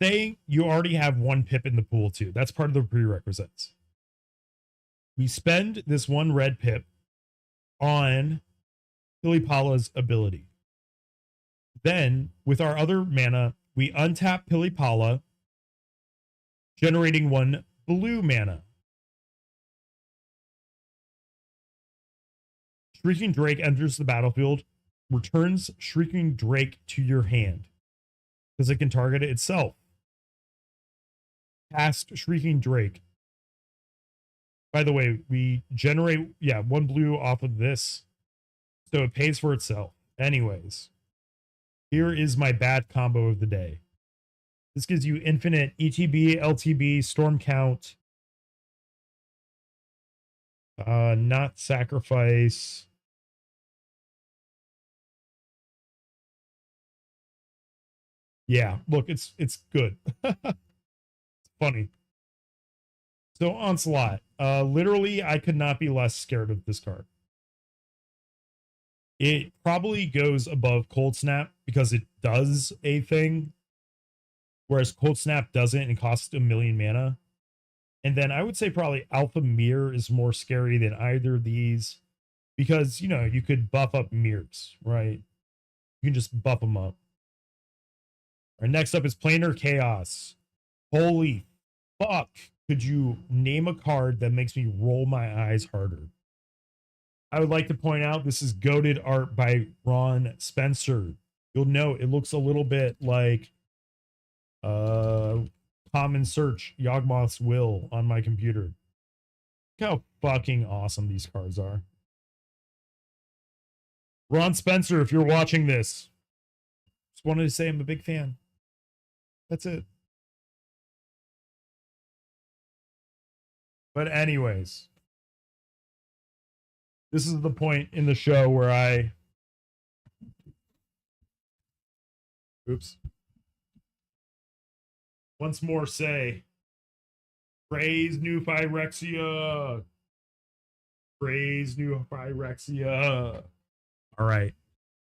Say you already have one pip in the pool too. That's part of the prerequisites. We spend this one red pip on Pilipala's ability. Then, with our other mana, we untap Pilipala, generating one blue mana. Shrieking Drake enters the battlefield, returns Shrieking Drake to your hand, because it can target it itself. Cast Shrieking Drake. By the way, we generate, one blue off of this, so it pays for itself. Anyways, here is my bad combo of the day. This gives you infinite ETB, LTB, storm count, not sacrifice. Yeah, look, it's good. It's funny. So Onslaught, literally, I could not be less scared of this card. It probably goes above Cold Snap because it does a thing, whereas Cold Snap doesn't and costs 1,000,000 mana. And then I would say probably Alpha Mirror is more scary than either of these because, you know, you could buff up mirrors, right? You can just buff them up. All right, next up is Planar Chaos. Holy fuck. Could you name a card that makes me roll my eyes harder? I would like to point out this is goated art by Ron Spencer. You'll note it looks a little bit like Common Search Yawgmoth's Will on my computer. Look how fucking awesome these cards are. Ron Spencer, if you're watching this, just wanted to say I'm a big fan. That's it. But anyways, this is the point in the show where I... Oops. Once more say, praise New Phyrexia. Praise New Phyrexia. All right.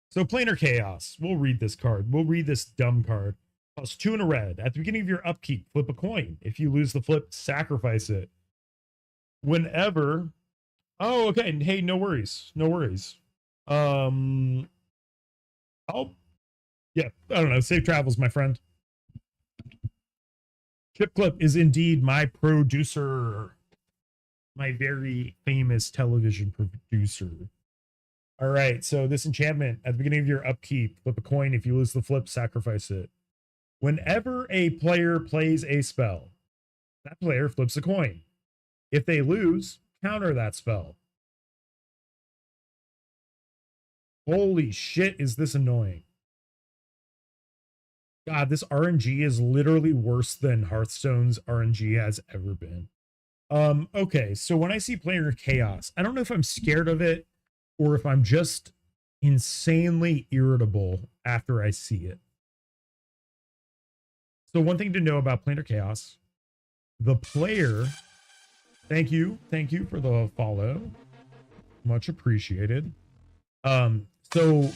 So Planar Chaos. We'll read this card. We'll read this dumb card. Costs 2 and a red. At the beginning of your upkeep, flip a coin. If you lose the flip, sacrifice it. Whenever... Oh, okay. Hey, no worries. No worries. I don't know. Safe travels, my friend. Chip Clip is indeed my producer. My very famous television producer. All right. So this enchantment, at the beginning of your upkeep, flip a coin. If you lose the flip, sacrifice it. Whenever a player plays a spell, that player flips a coin. If they lose, counter that spell. Holy shit, is this annoying. God, this RNG is literally worse than Hearthstone's RNG has ever been. Okay, so when I see Planar Chaos, I don't know if I'm scared of it or if I'm just insanely irritable after I see it. So one thing to know about Planar Chaos, the player, thank you for the follow. Much appreciated. So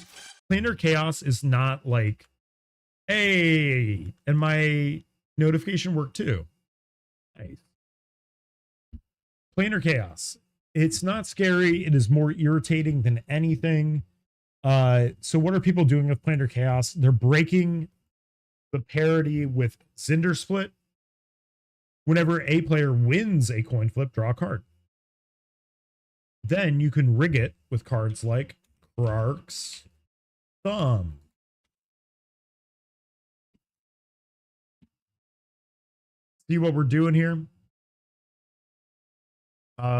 Planar Chaos is not like, hey, and my notification worked too. Nice. Planar Chaos. It's not scary. It is more irritating than anything. So what are people doing with Planar Chaos? They're breaking the parity with Cinder Split. Whenever a player wins a coin flip, draw a card. Then you can rig it with cards like Krark's Thumb. See what we're doing here?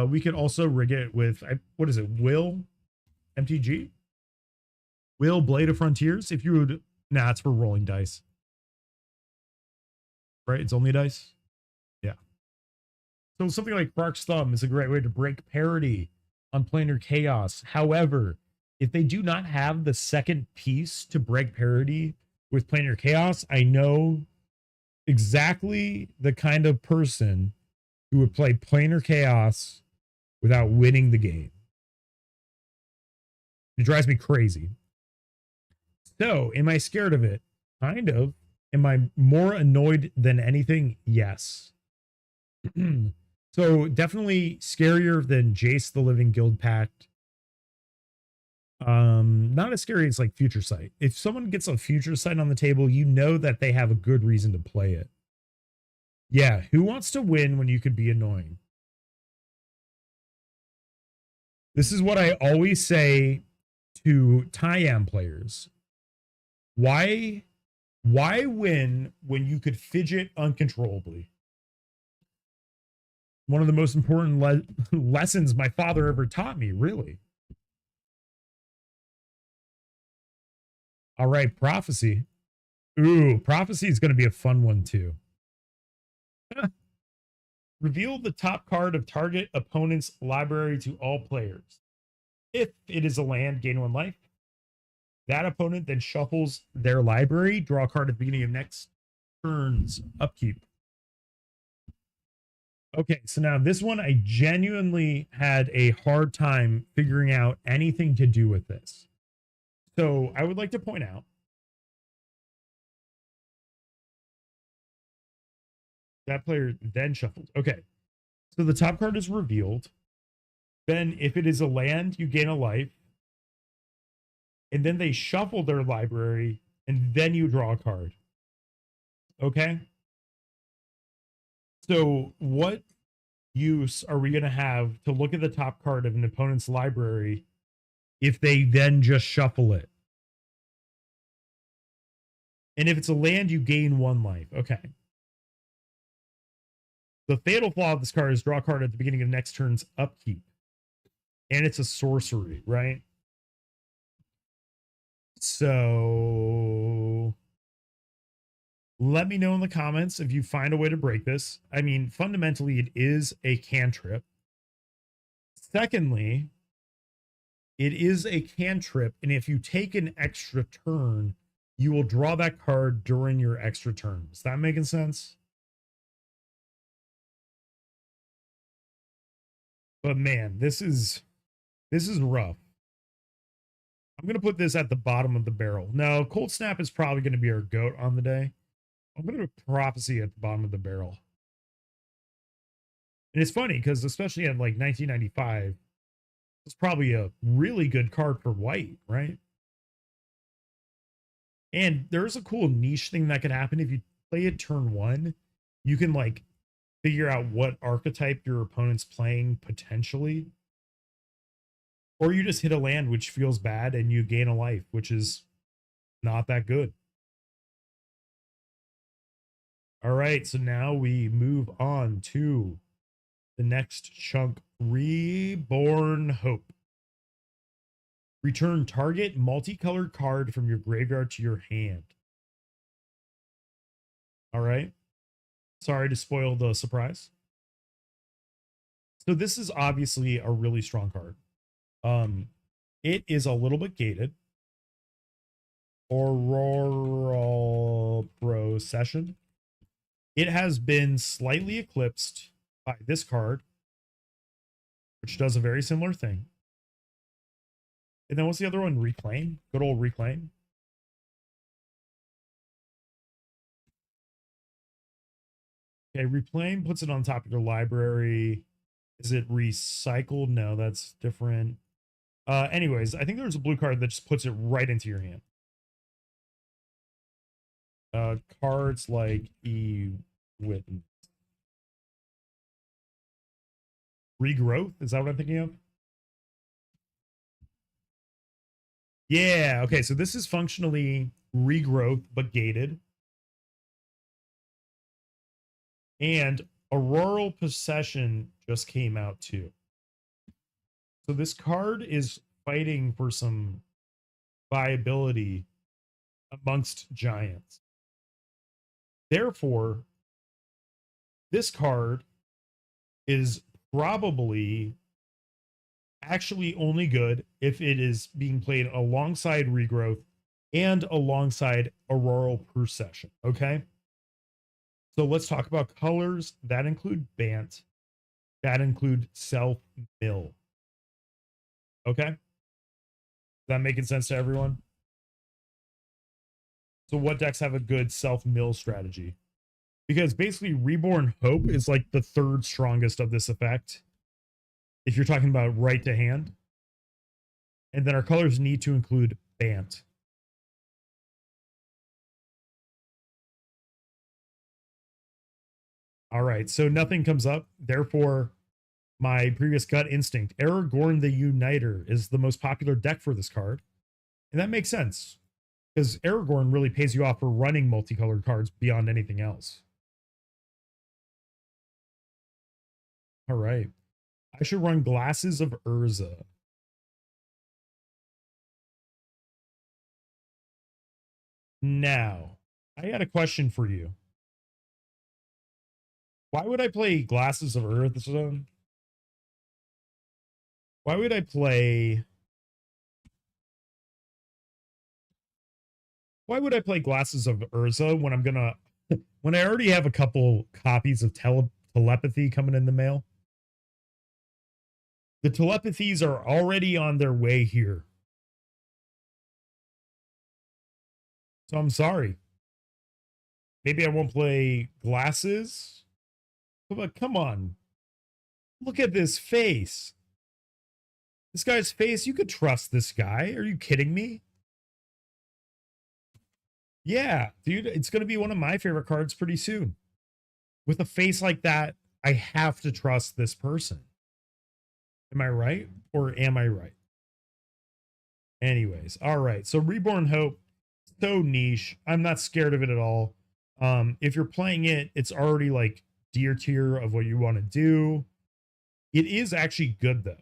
We could also rig it with, what is it, Will? MTG? Will Blade of Frontiers? If you would, nah, it's for rolling dice. Right? It's only dice? Yeah. So something like Krark's Thumb is a great way to break parity on Planar Chaos. However, if they do not have the second piece to break parity with Planar Chaos, I know exactly the kind of person who would play Planar Chaos without winning the game. It drives me crazy. So, am I scared of it? Kind of. Am I more annoyed than anything? Yes. So, definitely scarier than Jace the Living Guild Pact. Not as scary as like Future Sight. If someone gets a Future Sight on the table, you know that they have a good reason to play it. Yeah, who wants to win when you could be annoying? This is what I always say to Tyam players. Why win when you could fidget uncontrollably? One of the most important lessons my father ever taught me, really. All right, Prophecy. Ooh, Prophecy is going to be a fun one too. Reveal the top card of target opponent's library to all players. If it is a land, gain 1 life. That opponent then shuffles their library, draw a card at the beginning of next turn's upkeep. Okay, so now this one, I genuinely had a hard time figuring out anything to do with this. So I would like to point out that player then shuffled. Okay, so the top card is revealed. Then if it is a land, you gain a life. And then they shuffle their library, and then you draw a card. Okay? So what use are we going to have to look at the top card of an opponent's library if they then just shuffle it? And if it's a land, you gain 1 life. Okay. The fatal flaw of this card is draw a card at the beginning of next turn's upkeep. And it's a sorcery, right? So let me know in the comments if you find a way to break this. I mean, fundamentally, it is a cantrip. Secondly, it is a cantrip, and if you take an extra turn, you will draw that card during your extra turn. Is that making sense? But man, this is rough. I'm going to put this at the bottom of the barrel. No, Cold Snap is probably going to be our goat on the day. I'm going to put Prophecy at the bottom of the barrel. And it's funny because especially in like 1995, it's probably a really good card for white, right? And there's a cool niche thing that could happen if you play it turn 1. You can like figure out what archetype your opponent's playing potentially. Or you just hit a land which feels bad and you gain a life, which is not that good. All right, so now we move on to the next chunk, Reborn Hope. Return target multicolored card from your graveyard to your hand. All right. Sorry to spoil the surprise. So this is obviously a really strong card. It is a little bit gated. Auroral Procession. It has been slightly eclipsed by this card, which does a very similar thing. And then what's the other one? Reclaim. Good old Reclaim. Okay, Reclaim puts it on top of your library. Is it recycled? No, that's different. Anyways, I think there's a blue card that just puts it right into your hand. Cards like Witness. Regrowth? Is that what I'm thinking of? Yeah, okay, so this is functionally Regrowth, but gated. And Auroral Possession just came out too. So this card is fighting for some viability amongst giants. Therefore, this card is probably actually only good if it is being played alongside Regrowth and alongside Auroral Possession. Okay. So let's talk about colors that include Bant, that include Self Mill. Okay. Is that making sense to everyone? So what decks have a good Self Mill strategy? Because basically Reborn Hope is like the third strongest of this effect, if you're talking about right to hand. And then our colors need to include Bant. All right, so nothing comes up. Therefore, my previous gut instinct, Aragorn the Uniter, is the most popular deck for this card. And that makes sense, because Aragorn really pays you off for running multicolored cards beyond anything else. All right. I should run Glasses of Urza. Now, I had a question for you. Why would I play Glasses of Urza? Why would I play... Why would I play Glasses of Urza when I'm gonna... when I already have a couple copies of Telepathy coming in the mail? The Telepathies are already on their way here. So I'm sorry. Maybe I won't play Glasses. But come on. Look at this face. This guy's face, you could trust this guy. Are you kidding me? Yeah, dude, it's going to be one of my favorite cards pretty soon. With a face like that, I have to trust this person. Am I right? Or am I right? Anyways, all right. So Reborn Hope, so niche. I'm not scared of it at all. If you're playing it, it's already like tier of what you want to do. It is actually good though.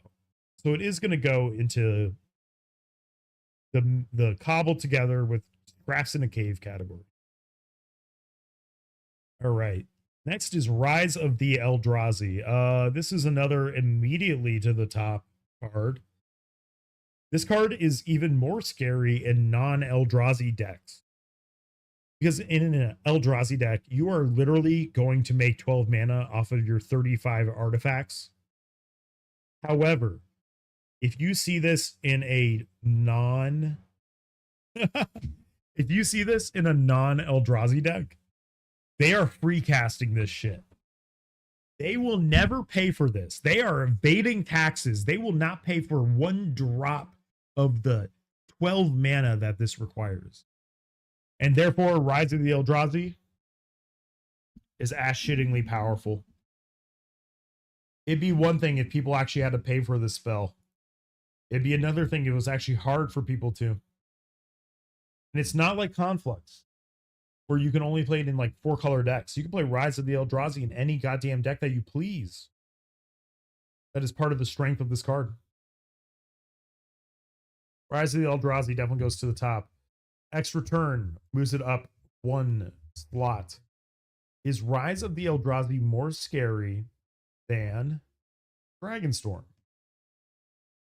So it is going to go into the cobbled together with crafts in a cave category. All right. Next is Rise of the Eldrazi. This is another immediately to the top card. This card is even more scary in non-Eldrazi decks. Because in an Eldrazi deck, you are literally going to make 12 mana off of your 35 artifacts. However, if you see this in a if you see this in a non-Eldrazi deck, they are free casting this shit. They will never pay for this. They are evading taxes. They will not pay for one drop of the 12 mana that this requires. And therefore, Rise of the Eldrazi is ass-shittingly powerful. It'd be one thing if people actually had to pay for this spell. It'd be another thing if it was actually hard for people to. And it's not like Conflux, where you can only play it in like 4-color decks. You can play Rise of the Eldrazi in any goddamn deck that you please. That is part of the strength of this card. Rise of the Eldrazi definitely goes to the top. Extra turn moves it up 1 slot. Is Rise of the Eldrazi more scary than Dragonstorm?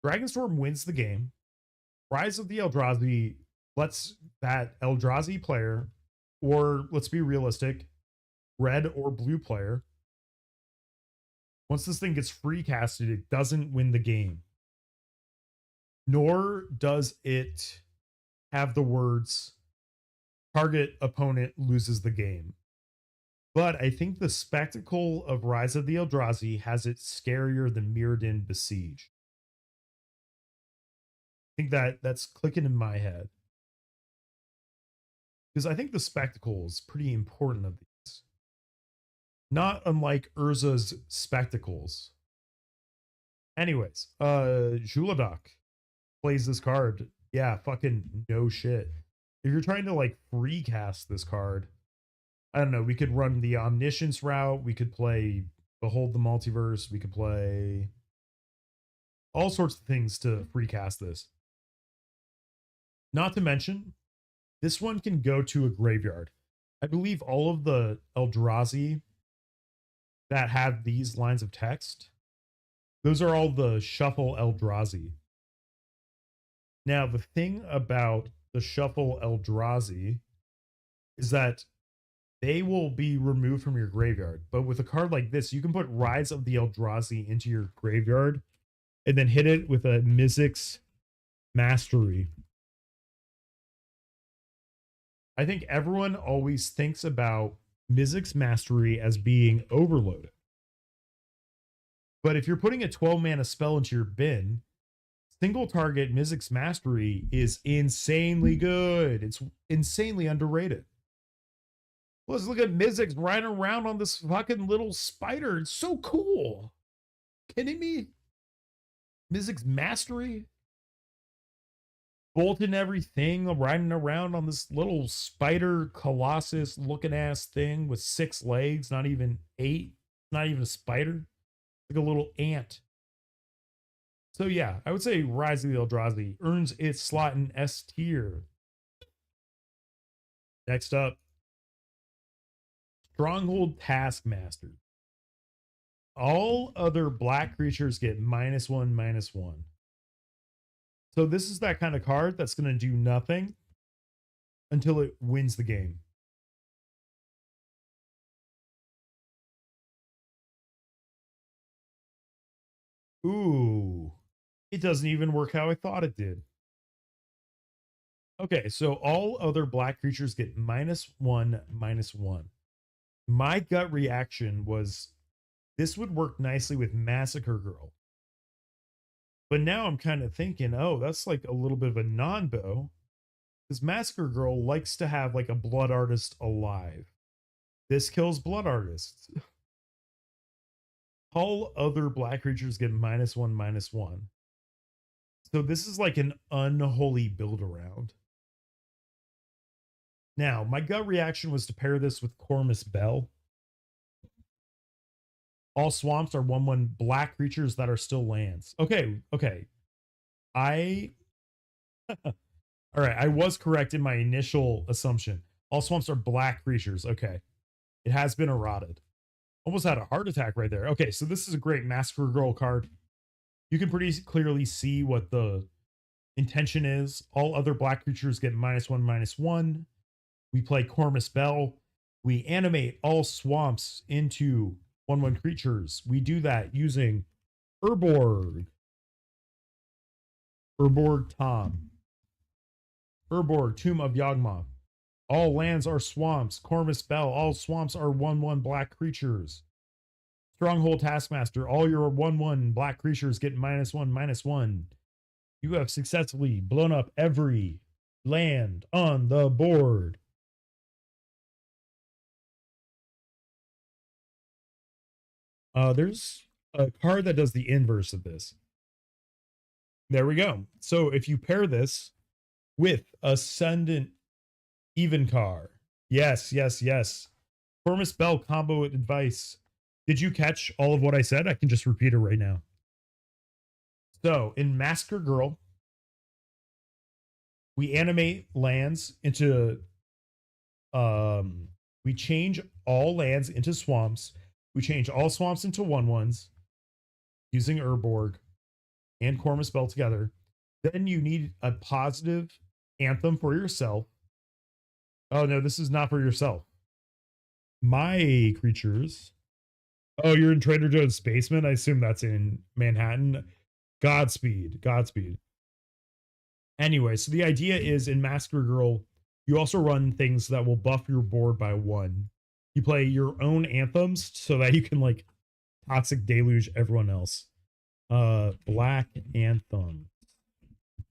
Dragonstorm wins the game. Rise of the Eldrazi lets that Eldrazi player, or let's be realistic, red or blue player. Once this thing gets free casted, it doesn't win the game. Nor does it have the words target opponent loses the game. But I think the spectacle of Rise of the Eldrazi has it scarier than Mirrodin Besiege. I think that's clicking in my head. Because I think the spectacle is pretty important of these. Not unlike Urza's spectacles. Anyways, Juladak plays this card. Yeah, fucking no shit. If you're trying to like free cast this card, I don't know, we could run the Omniscience route, we could play Behold the Multiverse, we could play all sorts of things to free cast this. Not to mention, this one can go to a graveyard. I believe all of the Eldrazi that have these lines of text, those are all the Shuffle Eldrazi. Now, the thing about the Shuffle Eldrazi is that they will be removed from your graveyard. But with a card like this, you can put Rise of the Eldrazi into your graveyard and then hit it with a Mizzix Mastery. I think everyone always thinks about Mizzix Mastery as being overloaded. But if you're putting a 12 mana spell into your bin, single target Mizzix Mastery is insanely good. It's insanely underrated. Let's look at Mizzix riding around on this fucking little spider. It's so cool. Kidding me? Mizzix Mastery? Bolting everything, riding around on this little spider colossus looking ass thing with 6 legs, not even 8, not even a spider, like a little ant. So yeah, I would say Rise of the Eldrazi earns its slot in S tier. Next up, Stronghold Taskmaster. All other black creatures get -1/-1. So this is that kind of card that's going to do nothing until it wins the game. Ooh, it doesn't even work how I thought it did. Okay, so all other black creatures get -1/-1. My gut reaction was this would work nicely with Massacre Girl. But now I'm kind of thinking, oh, that's like a little bit of a non-bow. Because Massacre Girl likes to have like a Blood Artist alive. This kills Blood Artists. All other black creatures get -1/-1. So this is like an unholy build around. Now, my gut reaction was to pair this with Cormus Bell. All swamps are 1/1 black creatures that are still lands. Okay. All right, I was correct in my initial assumption. All swamps are black creatures. Okay. It has been eroded. Almost had a heart attack right there. Okay, so this is a great Massacre Girl card. You can pretty clearly see what the intention is. All other black creatures get -1/-1. We play Cormus Bell. We animate all swamps into 1/1 creatures. We do that using Urborg. Urborg Tom. Urborg, Tomb of Yawgmoth. All lands are swamps. Cormus Bell. All swamps are 1/1 black creatures. Stronghold Taskmaster. All your 1/1 black creatures get -1/-1. You have successfully blown up every land on the board. There's a card that does the inverse of this. There we go. So if you pair this with Ascendant Evencar, yes. Cormus Bell combo advice. Did you catch all of what I said? I can just repeat it right now. So in Massacre Girl, we animate lands into we change all lands into swamps. We change all swamps into 1/1s using Urborg and Cormus Bell together. Then you need a positive anthem for yourself. Oh no, this is not for yourself. my creatures. Oh, you're in Trader Joe's basement? I assume that's in Manhattan. Godspeed. Godspeed. Anyway, so the idea is in Massacre Girl, you also run things that will buff your board by 1. You play your own anthems so that you can like toxic deluge everyone else. Black Anthem.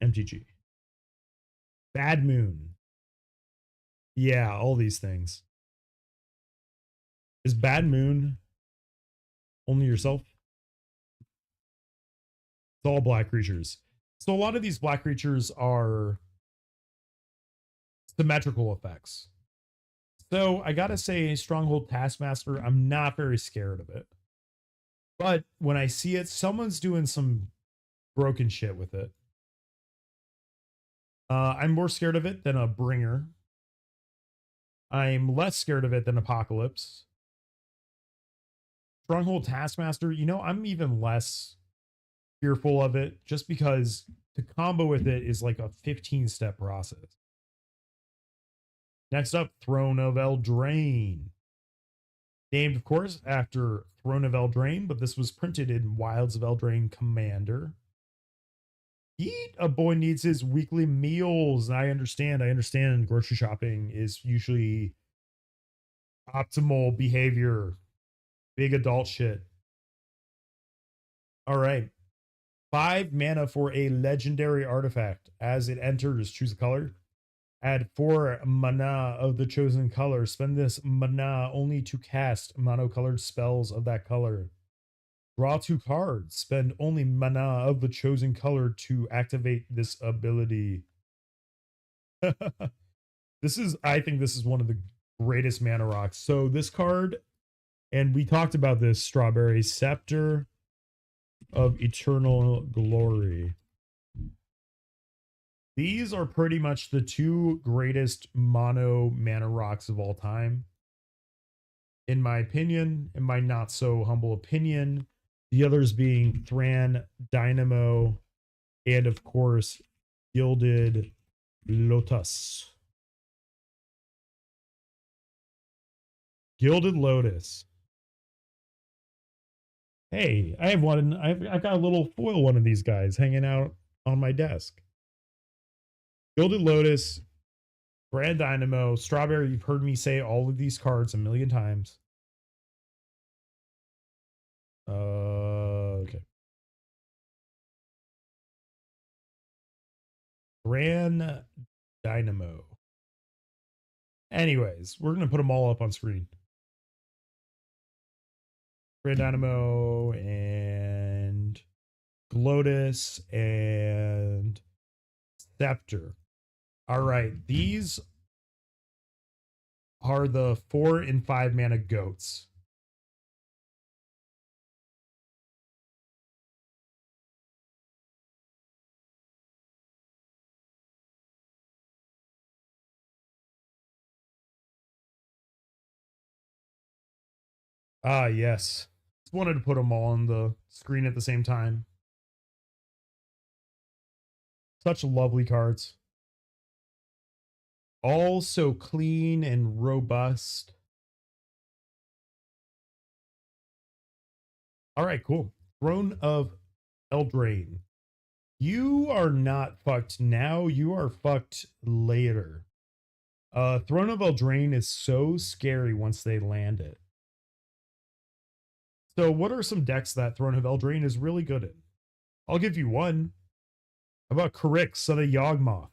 MTG. Bad Moon. Yeah, all these things. Is Bad Moon only yourself? It's all black creatures. So a lot of these black creatures are symmetrical effects. So I gotta say, Stronghold Taskmaster, I'm not very scared of it. But when I see it, someone's doing some broken shit with it. I'm more scared of it than a Bringer. I'm less scared of it than Apocalypse. Stronghold Taskmaster, you know, I'm even less fearful of it just because to combo with it is like a 15-step process. Next up, Throne of Eldraine. Named, of course, after Throne of Eldraine, but this was printed in Wilds of Eldraine Commander. Eat, a boy needs his weekly meals. I understand. Grocery shopping is usually optimal behavior. Big adult shit. All right. 5 mana for a legendary artifact. As it enters, choose a color. Add 4 mana of the chosen color. Spend this mana only to cast monocolored spells of that color. Draw 2 cards. Spend only mana of the chosen color to activate this ability. I think this is one of the greatest mana rocks. So this card, and we talked about this, Strawberry, Scepter of Eternal Glory. These are pretty much the 2 greatest mono mana rocks of all time. In my opinion, in my not so humble opinion, the others being Thran, Dynamo, and of course, Gilded Lotus. Gilded Lotus. Hey, I have one. I've got a little foil one of these guys hanging out on my desk. Gilded Lotus, Grand Dynamo, Strawberry. You've heard me say all of these cards a million times. Okay. Grand Dynamo. Anyways, we're gonna put them all up on screen. Grand Dynamo and Glotus and Scepter. All right, these are the 4 and 5 mana goats. Ah, yes. Just wanted to put them all on the screen at the same time. Such lovely cards. All so clean and robust. All right, cool. Throne of Eldraine. You are not fucked now. You are fucked later. Throne of Eldraine is so scary once they land it. So what are some decks that Throne of Eldraine is really good in? I'll give you one. How about Karrik, Son of Yawgmoth?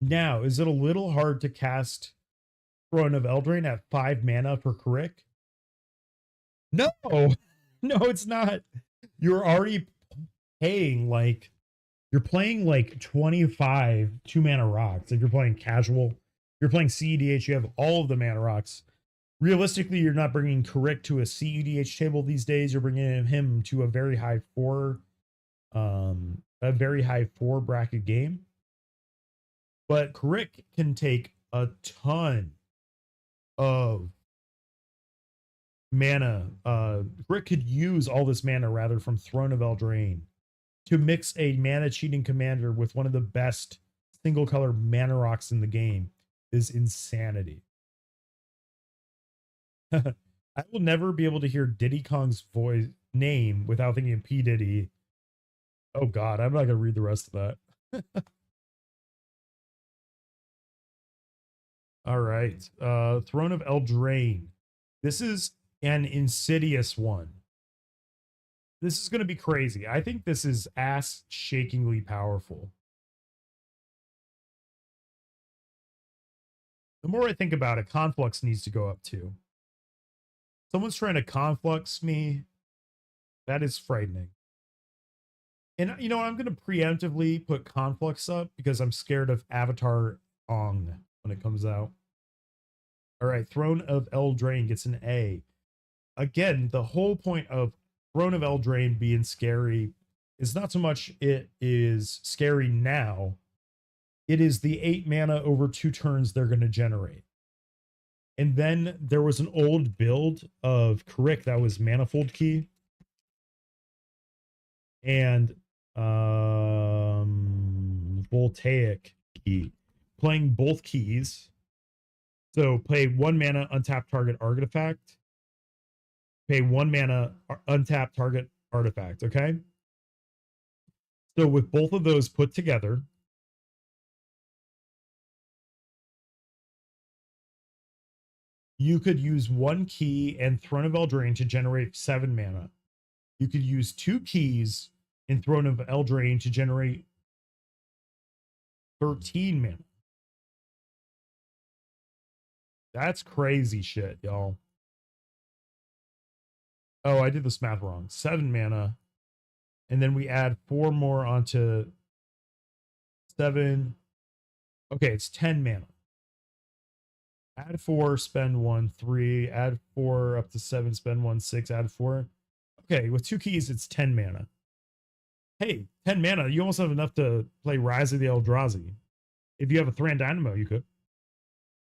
Now, is it a little hard to cast Throne of Eldraine at 5 mana for Karrik? No, no, it's not. You're already paying like, you're playing like 25 2-mana rocks. If you're playing casual, you're playing CEDH, you have all of the mana rocks. Realistically, you're not bringing Karrik to a CEDH table these days. You're bringing him to a very high 4 bracket game. But Karrik can take a ton of mana. Karrik could use all this mana rather from Throne of Eldraine to mix a mana cheating commander with one of the best single color mana rocks in the game. is insanity. I will never be able to hear Diddy Kong's voice name without thinking of P. Diddy. Oh God, I'm not gonna read the rest of that. All right. Throne of Eldraine. This is an insidious one. This is gonna be crazy. I think this is ass shakingly powerful. The more I think about it, Conflux needs to go up too. Someone's trying to Conflux me. That is frightening. And you know, I'm going to preemptively put Conflux up because I'm scared of Avatar Ong when it comes out. All right, Throne of Eldraine gets an A. Again, the whole point of Throne of Eldraine being scary is not so much it is scary now, it is the 8 mana over 2 turns they're going to generate. And then there was an old build of Karrick that was Manifold Key. And Voltaic Key. Playing both keys. So play 1 mana, untap target artifact. Pay 1 mana, untap target artifact, okay? So with both of those put together, you could use 1 key and Throne of Eldraine to generate 7 mana. You could use 2 keys in Throne of Eldraine to generate 13 mana. That's crazy shit, y'all. Oh, I did this math wrong. 7 mana. And then we add 4 more onto 7. Okay, it's 10 mana. Add 4, spend 1, 3. Add 4 up to 7, spend 1, 6. Add 4. Okay, with 2 keys, it's 10 mana. Hey, 10 mana. You almost have enough to play Rise of the Eldrazi. If you have a Thran Dynamo, you could.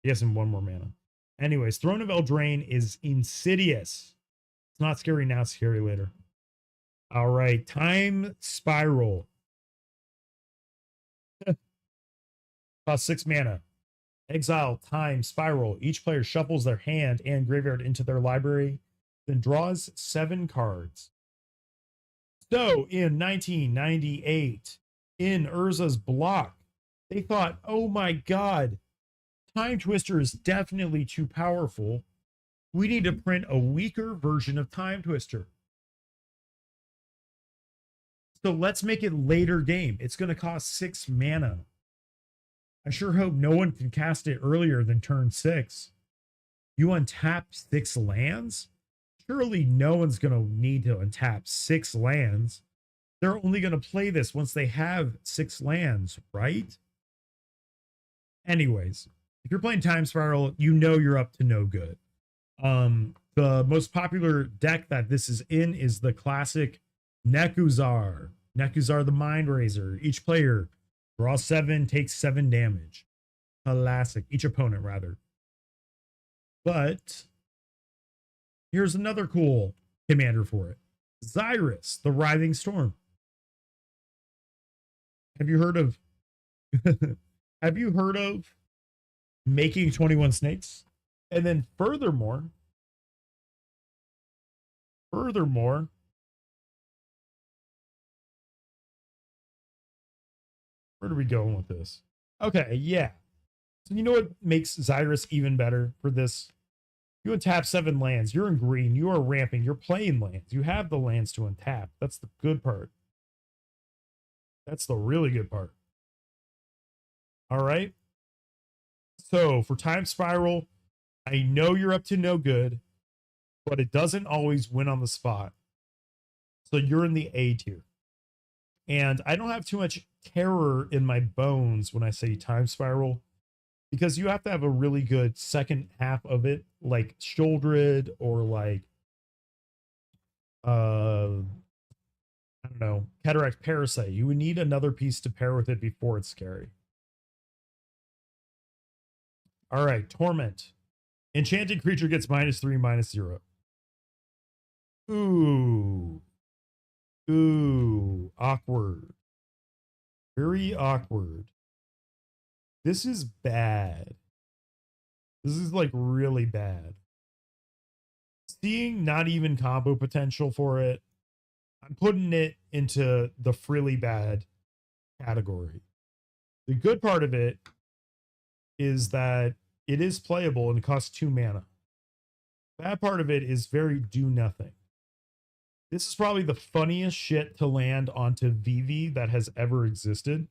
Yes, and 1 more mana. Anyways, Throne of Eldraine is insidious. It's not scary now, it's scary later. All right, Time Spiral. Cost 6 mana. Exile, Time, Spiral. Each player shuffles their hand and graveyard into their library, then draws 7 cards. So in 1998, in Urza's block, they thought, oh my God, Time Twister is definitely too powerful. We need to print a weaker version of Time Twister. So let's make it later game. It's going to cost 6 mana. I sure hope no one can cast it earlier than turn 6. You untap 6 lands? Surely no one's going to need to untap 6 lands. They're only going to play this once they have 6 lands, right? Anyways, if you're playing Time Spiral, you know you're up to no good. The most popular deck that this is in is the classic Nekuzar. Nekuzar the Mind Razor. Each player draws 7, takes 7 damage. Classic. Each opponent, rather. But here's another cool commander for it. Xyrus, the Writhing Storm. Have you heard of have you heard of making 21 snakes? And then furthermore, where are we going with this? Okay, yeah. So you know what makes Xyrus even better for this? You untap 7 lands. You're in green. You are ramping. You're playing lands. You have the lands to untap. That's the good part. That's the really good part. All right. So for Time Spiral, I know you're up to no good, but it doesn't always win on the spot. So you're in the A tier. And I don't have too much terror in my bones when I say Time Spiral, because you have to have a really good second half of it, like Sholdred or like I don't know, Cataract Parasite. You would need another piece to pair with it before it's scary. All right, Torment. Enchanted creature gets -3, -0. Ooh. Ooh, awkward. Very awkward. This is bad. This is like really bad. Seeing not even combo potential for it, I'm putting it into the frilly bad category. The good part of it is that it is playable and it costs 2 mana. Bad part of it is very do nothing. This is probably the funniest shit to land onto VV that has ever existed.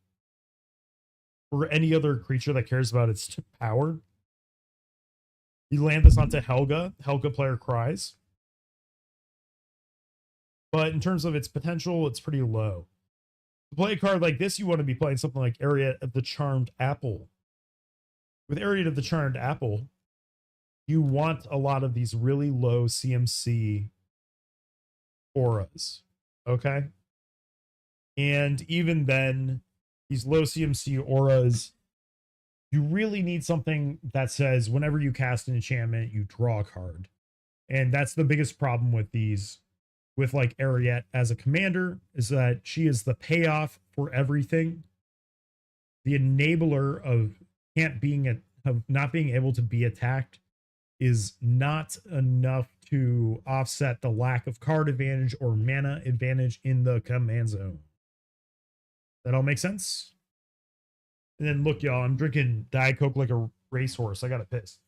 Or any other creature that cares about its power. You land this onto Helga. Helga player cries. But in terms of its potential, it's pretty low. To play a card like this, you want to be playing something like Area of the Charmed Apple. With Area of the Charmed Apple, you want a lot of these really low CMC auras. Okay? And even then, these low CMC auras, you really need something that says whenever you cast an enchantment, you draw a card. And that's the biggest problem with these, with like Ariette as a commander, is that she is the payoff for everything. The enabler of not being able to be attacked is not enough to offset the lack of card advantage or mana advantage in the command zone. That all make sense? And then look, y'all, I'm drinking Diet Coke like a racehorse. I gotta piss.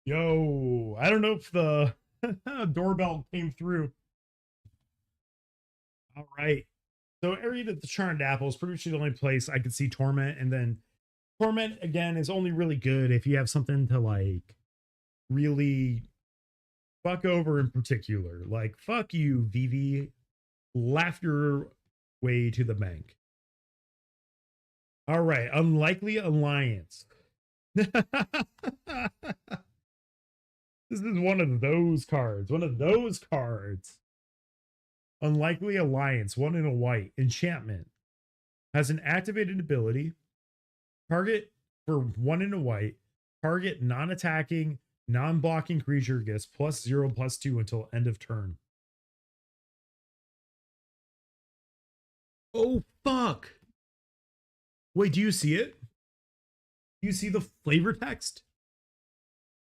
Yo, I don't know if the doorbell came through. All right. So Area of the Charmed Apple is pretty much the only place I could see Torment. And then Torment, again, is only really good if you have something to like really fuck over in particular. Like, fuck you, Vivi. Laugh your way to the bank. All right. Unlikely Alliance. This is one of those cards. One of those cards. Unlikely Alliance, 1 in a white. Enchantment. Has an activated ability. Target for 1 in a white. Target non-attacking, non-blocking creature gets +0/+2 until end of turn. Oh, fuck. Wait, do you see it? Do you see the flavor text?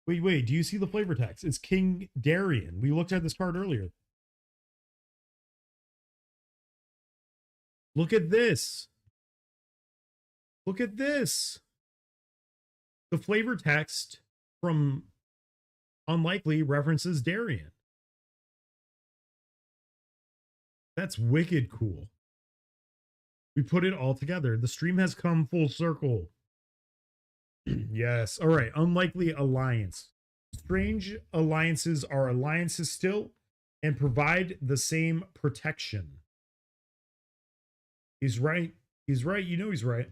Wait, do you see the flavor text? It's King Darien. We looked at this card earlier. Look at this. Look at this. The flavor text from Unlikely references Darien. That's wicked cool. We put it all together. The stream has come full circle. Yes. All right. Unlikely alliance. Strange alliances are alliances still and provide the same protection. He's right. He's right. You know he's right.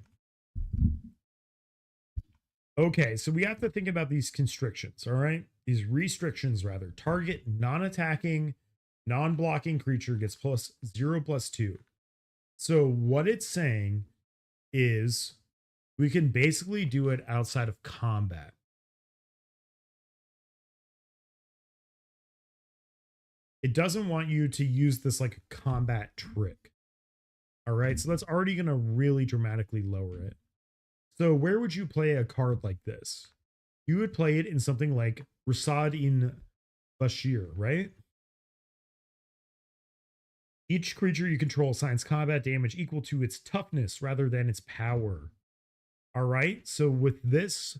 Okay, so we have to think about these constrictions, all right? These restrictions, rather. Target non-attacking, non-blocking creature gets +0/+2. So what it's saying is we can basically do it outside of combat. It doesn't want you to use this like a combat trick. All right, so that's already going to really dramatically lower it. So where would you play a card like this? You would play it in something like Rasad in Bashir, right? Each creature you control assigns combat damage equal to its toughness rather than its power. All right, so with this,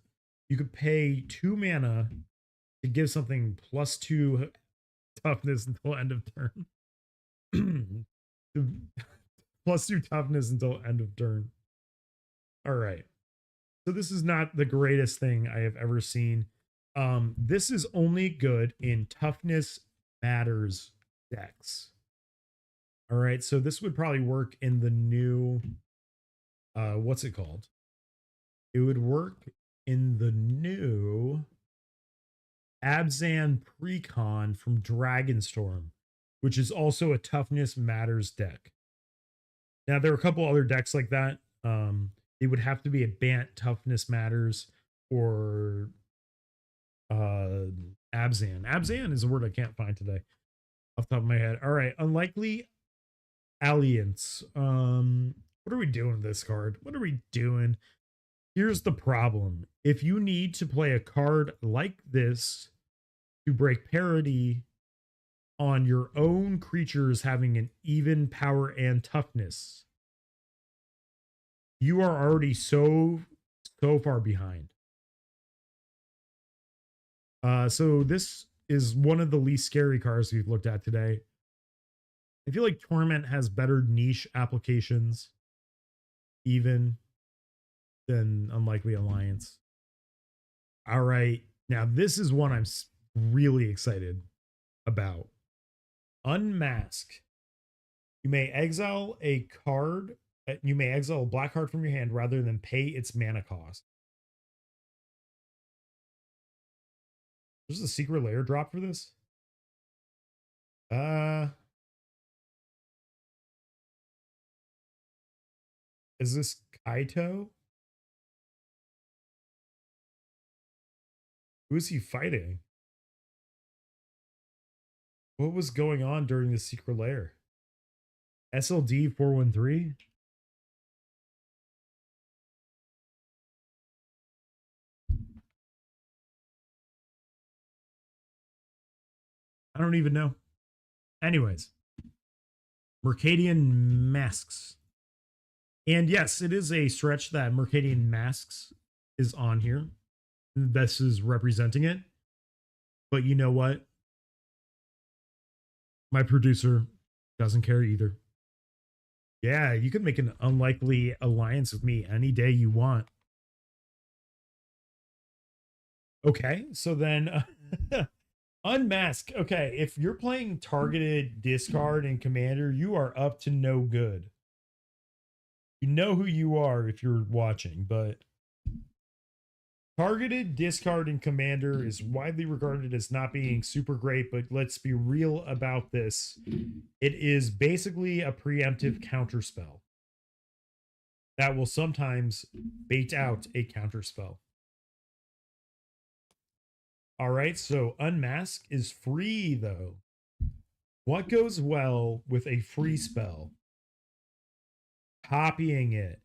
you could pay 2 mana to give something +2 toughness until end of turn. +2 toughness until end of turn. All right. So this is not the greatest thing I have ever seen. This is only good in toughness matters decks. All right, so this would probably work in the new what's it called? It would work in the new Abzan Precon from Dragonstorm, which is also a toughness matters deck. Now there are a couple other decks like that. It would have to be a Bant toughness matters or Abzan. Abzan is a word I can't find today off the top of my head. All right, Unlikely Alliance. What are we doing with this card? What are we doing? Here's the problem. If you need to play a card like this to break parity on your own creatures having an even power and toughness, you are already so far behind. So this is one of the least scary cards we've looked at today. I feel like Torment has better niche applications even than Unlikely Alliance. All right. Now this is one I'm really excited about. Unmask. You may exile a card. You may exile a black card from your hand rather than pay its mana cost. There's a secret layer drop for this. Is this Kaito? Who is he fighting? What was going on during the secret layer? SLD 413? I don't even know. Anyways, Mercadian Masks. And yes, it is a stretch that Mercadian Masks is on here. This is representing it. But you know what? My producer doesn't care either. Yeah, you could make an Unlikely Alliance with me any day you want. Okay, so then Unmask. Okay, if you're playing targeted discard in Commander, you are up to no good. You know who you are if you're watching, but targeted discard in Commander is widely regarded as not being super great, but let's be real about this. It is basically a preemptive counterspell that will sometimes bait out a counterspell. All right, so Unmask is free, though. What goes well with a free spell? Copying it.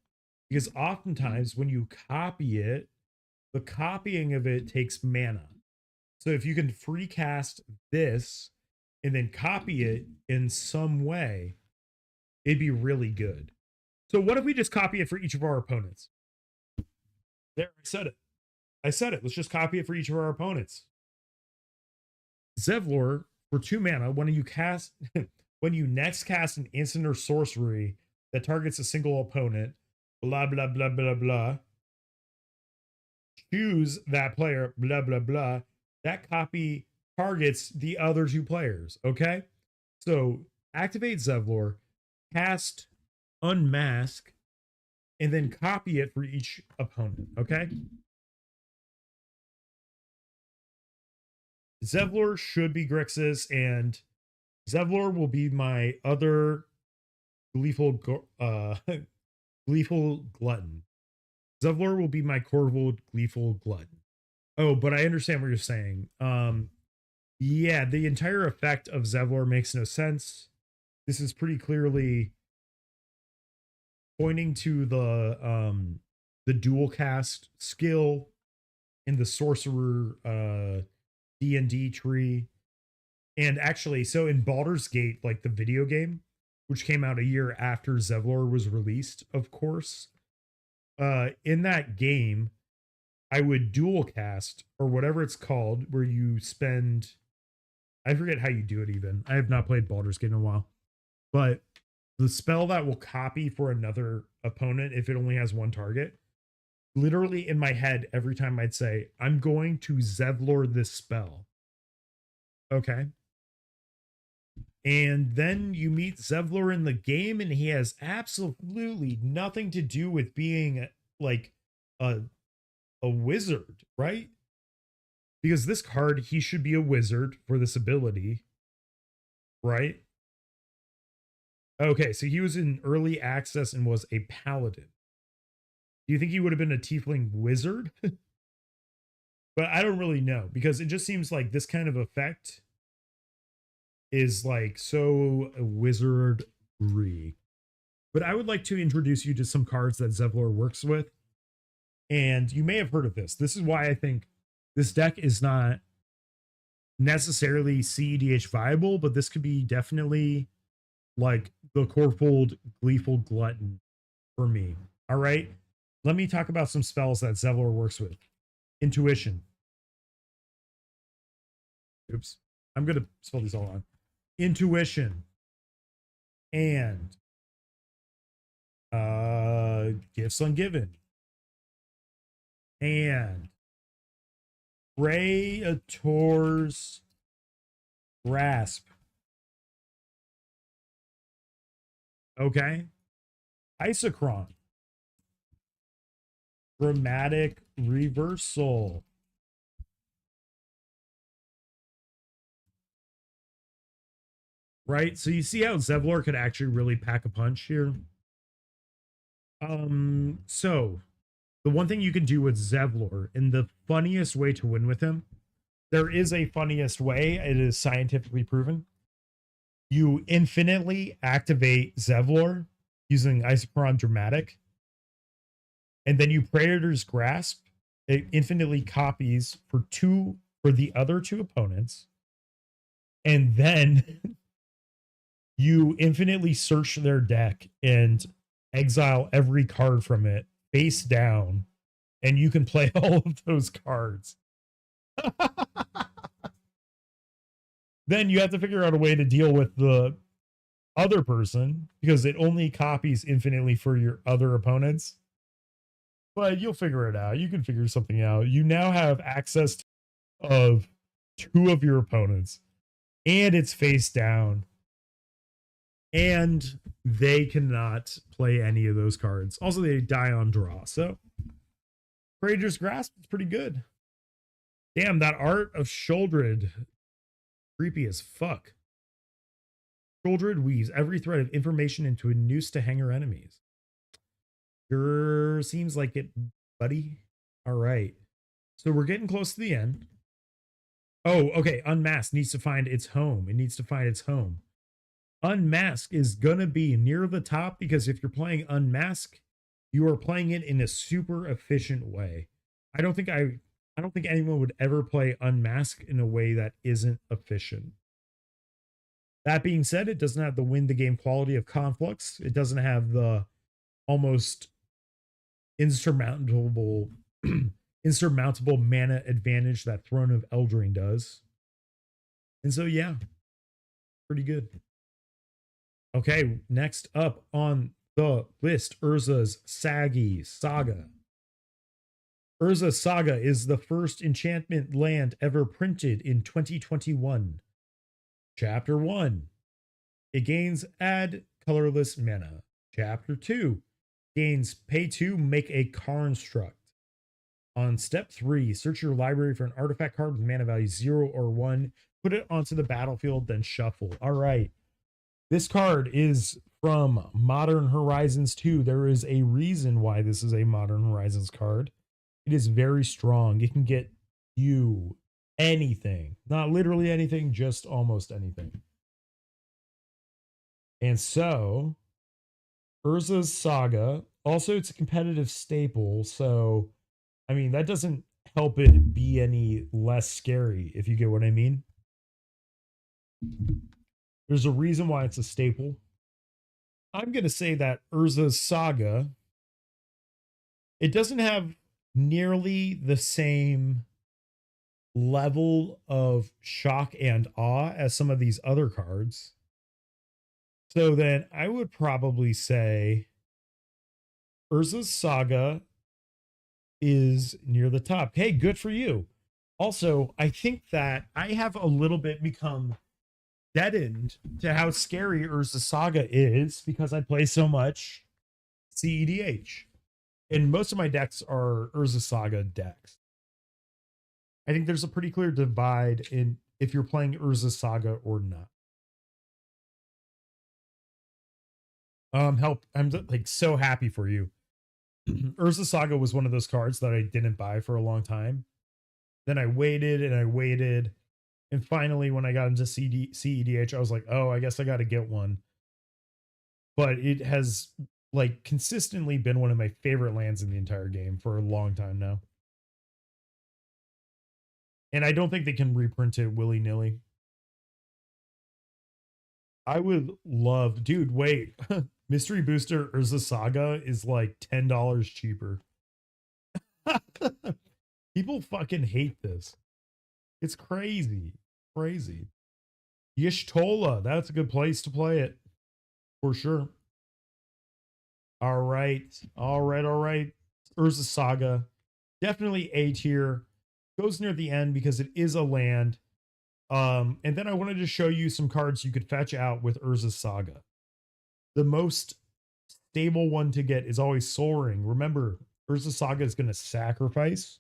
because oftentimes when you copy it, the copying of it takes mana. So if you can free cast this and then copy it in some way, it'd be really good. So what if we just copy it for each of our opponents? There, I said it. I said it. Let's just copy it for each of our opponents. Zevlor for 2 mana, when you cast when you next cast an instant or sorcery that targets a single opponent, blah blah blah blah blah. Choose that player, blah blah blah. That copy targets the other 2 players. Okay, so activate Zevlor, cast Unmask, and then copy it for each opponent. Okay. Zevlor should be Grixis, and Zevlor will be my other gleeful gleeful glutton. Zevlor will be my Corvold gleeful glutton. Oh, but I understand what you're saying. Yeah, the entire effect of Zevlor makes no sense. This is pretty clearly pointing to the dual cast skill in the sorcerer D&D tree. And actually, so in Baldur's Gate, like the video game, which came out a year after Zevlor was released, of course, in that game, I would dual cast, or whatever it's called, where you spend, I forget how you do it even. I have not played Baldur's Gate in a while. But the spell that will copy for another opponent if it only has one target, literally in my head, every time I'd say, I'm going to Zevlor this spell. Okay. And then you meet Zevlor in the game, and he has absolutely nothing to do with being like a wizard, right? Because this card, he should be a wizard for this ability, right? Okay, so he was in early access and was a paladin. Do you think he would have been a tiefling wizard? But I don't really know, because it just seems like this kind of effect is like so wizardry. But I would like to introduce you to some cards that Zevlor works with. And you may have heard of this. This is why I think this deck is not necessarily cEDH viable, but this could be definitely like the Corvold Gleeful Glutton for me. All right. Let me talk about some spells that Zevlor works with. Intuition. Oops. I'm going to spell these all on. Intuition. And Gifts Ungiven. And Praetor's Grasp. Okay. Isochron. Dramatic Reversal. Right? So you see how Zevlor could actually really pack a punch here? So the one thing you can do with Zevlor, and the funniest way to win with him, there is a funniest way, it is scientifically proven. You infinitely activate Zevlor using Isochron Dramatic, and then you Praetor's Grasp. It infinitely copies for the other 2 opponents, and then you infinitely search their deck and exile every card from it face down, and you can play all of those cards. Then you have to figure out a way to deal with the other person, because it only copies infinitely for your other opponents. But you'll figure it out. You can figure something out. You now have access of 2 of your opponents, and it's face down, and they cannot play any of those cards. Also, they die on draw. So Praetor's Grasp is pretty good. Damn, that art of Sheoldred, creepy as fuck. Sheoldred weaves every thread of information into a noose to hang her enemies. Sure seems like it, buddy. All right. So we're getting close to the end. Oh, okay. Unmask needs to find its home. It needs to find its home. Unmask is going to be near the top, because if you're playing Unmask, You are playing it in a super efficient way. I don't think anyone would ever play Unmasked in a way that isn't efficient. That being said, it doesn't have the win the game quality of Conflux. It doesn't have the almost insurmountable insurmountable mana advantage that Throne of Eldraine does. And so yeah, pretty good. Okay, next up on the list, Urza's Saga. Urza's Saga is the first enchantment land ever printed in 2021. Chapter 1. It gains add colorless mana. Chapter 2. Gains pay 2, make a construct. On step 3, search your library for an artifact card with mana value 0 or 1. Put it onto the battlefield, then shuffle. All right. This card is from Modern Horizons 2. There is a reason why this is a Modern Horizons card. It is very strong. It can get you anything. Not literally anything, just almost anything. And so, Urza's Saga, also it's a competitive staple, so, I mean, that doesn't help it be any less scary, if you get what I mean. There's a reason why it's a staple. I'm going to say that Urza's Saga, it doesn't have nearly the same level of shock and awe as some of these other cards. So then I would probably say Urza's Saga is near the top. Hey, good for you. Also, I think that I have a little bit become deadened to how scary Urza's Saga is because I play so much cedh. And most of my decks are Urza's Saga decks. I think there's a pretty clear divide in if you're playing Urza's Saga or not. Help. I'm like so happy for you. Urza's Saga was one of those cards that I didn't buy for a long time. Then I waited and I waited. And finally, when I got into cedh, I was like, oh, I guess I got to get one. But it has like consistently been one of my favorite lands in the entire game for a long time now. And I don't think they can reprint it willy-nilly. I would love, dude, wait. Mystery Booster Urza's Saga is like $10 cheaper. People fucking hate this. It's crazy. Crazy. Y'shtola, that's a good place to play it. For sure. All right. Urza's Saga. Definitely A tier. Goes near the end because it is a land. And then I wanted to show you some cards you could fetch out with Urza's Saga. The most stable one to get is always Sol Ring. Remember, Urza's Saga is going to sacrifice.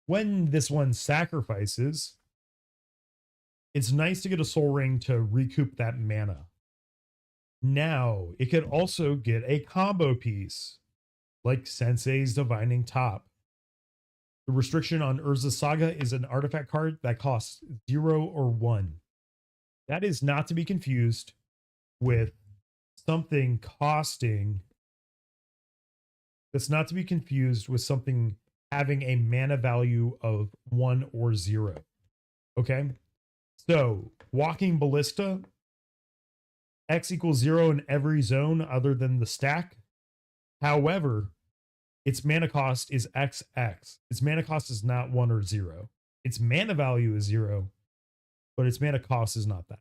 When this one sacrifices, it's nice to get a Sol Ring to recoup that mana. Now, it could also get a combo piece, like Sensei's Divining Top. The restriction on Urza's Saga is an artifact card that costs 0 or 1. That is not to be confused with something costing. That's not to be confused with something having a mana value of 1 or 0. Okay? So, Walking Ballista, X equals 0 in every zone other than the stack. However, its mana cost is XX. Its mana cost is not 1 or 0. Its mana value is 0, but its mana cost is not that.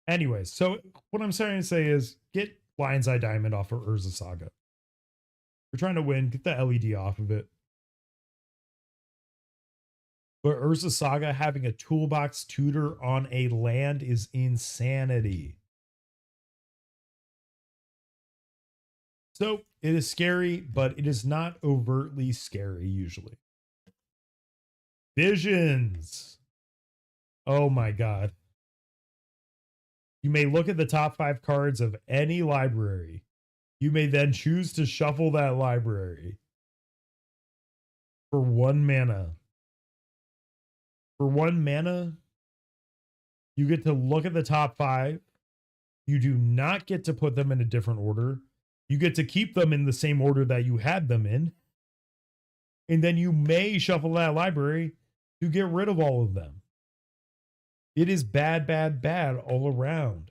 Anyways, so what I'm trying to say is get Lion's Eye Diamond off of Urza's Saga. We're trying to win. Get the LED off of it. But Urza's Saga having a toolbox tutor on a land is insanity. So it is scary, but it is not overtly scary usually. Visions. Oh my God. You may look at the top 5 cards of any library. You may then choose to shuffle that library for 1 mana. For 1 mana, you get to look at the top 5. You do not get to put them in a different order. You get to keep them in the same order that you had them in. And then you may shuffle that library to get rid of all of them. It is bad, bad, bad all around.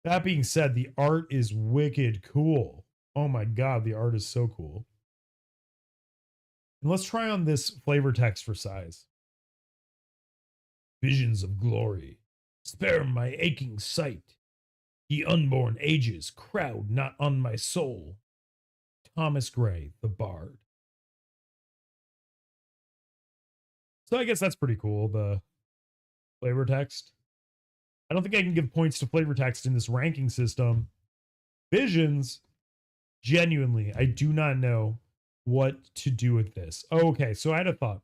That being said, the art is wicked cool. Oh my god, the art is so cool. And let's try on this flavor text for size. Visions of glory, spare my aching sight. Ye unborn ages crowd not on my soul. Thomas Gray, the Bard. So I guess that's pretty cool, the flavor text. I don't think I can give points to flavor text in this ranking system. Visions, genuinely, I do not know what to do with this. Okay, so I had a thought.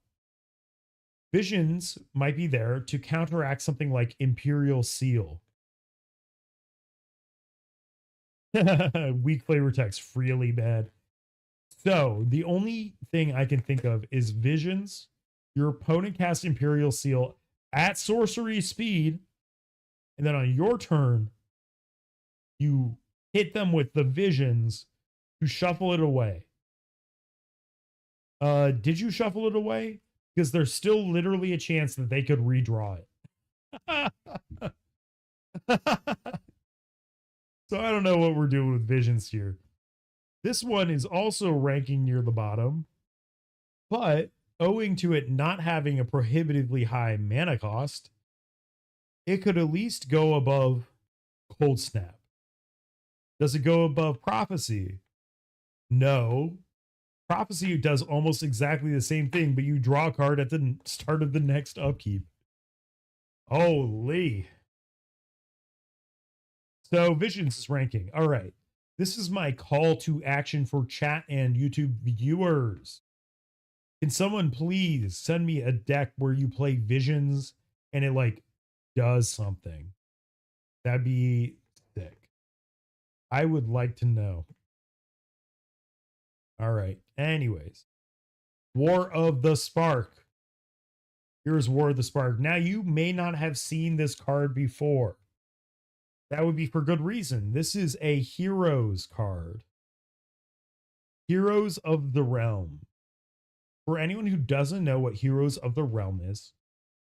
Visions might be there to counteract something like Imperial Seal. Weak flavor text, really bad. So the only thing I can think of is Visions. Your opponent casts Imperial Seal at sorcery speed, and then on your turn, you hit them with the Visions to shuffle it away. Did you shuffle it away? Because there's still literally a chance that they could redraw it. So I don't know what we're doing with Visions here. This one is also ranking near the bottom, but owing to it not having a prohibitively high mana cost, it could at least go above Cold Snap. Does it go above Prophecy? No. Prophecy does almost exactly the same thing, but you draw a card at the start of the next upkeep. Holy. So Visions is ranking. All right. This is my call to action for chat and YouTube viewers. Can someone please send me a deck where you play Visions and it like does something? That'd be sick. I would like to know. All right. Anyways, War of the Spark. Here's War of the Spark. Now, you may not have seen this card before. That would be for good reason. This is a Heroes card. Heroes of the Realm. For anyone who doesn't know what Heroes of the Realm is,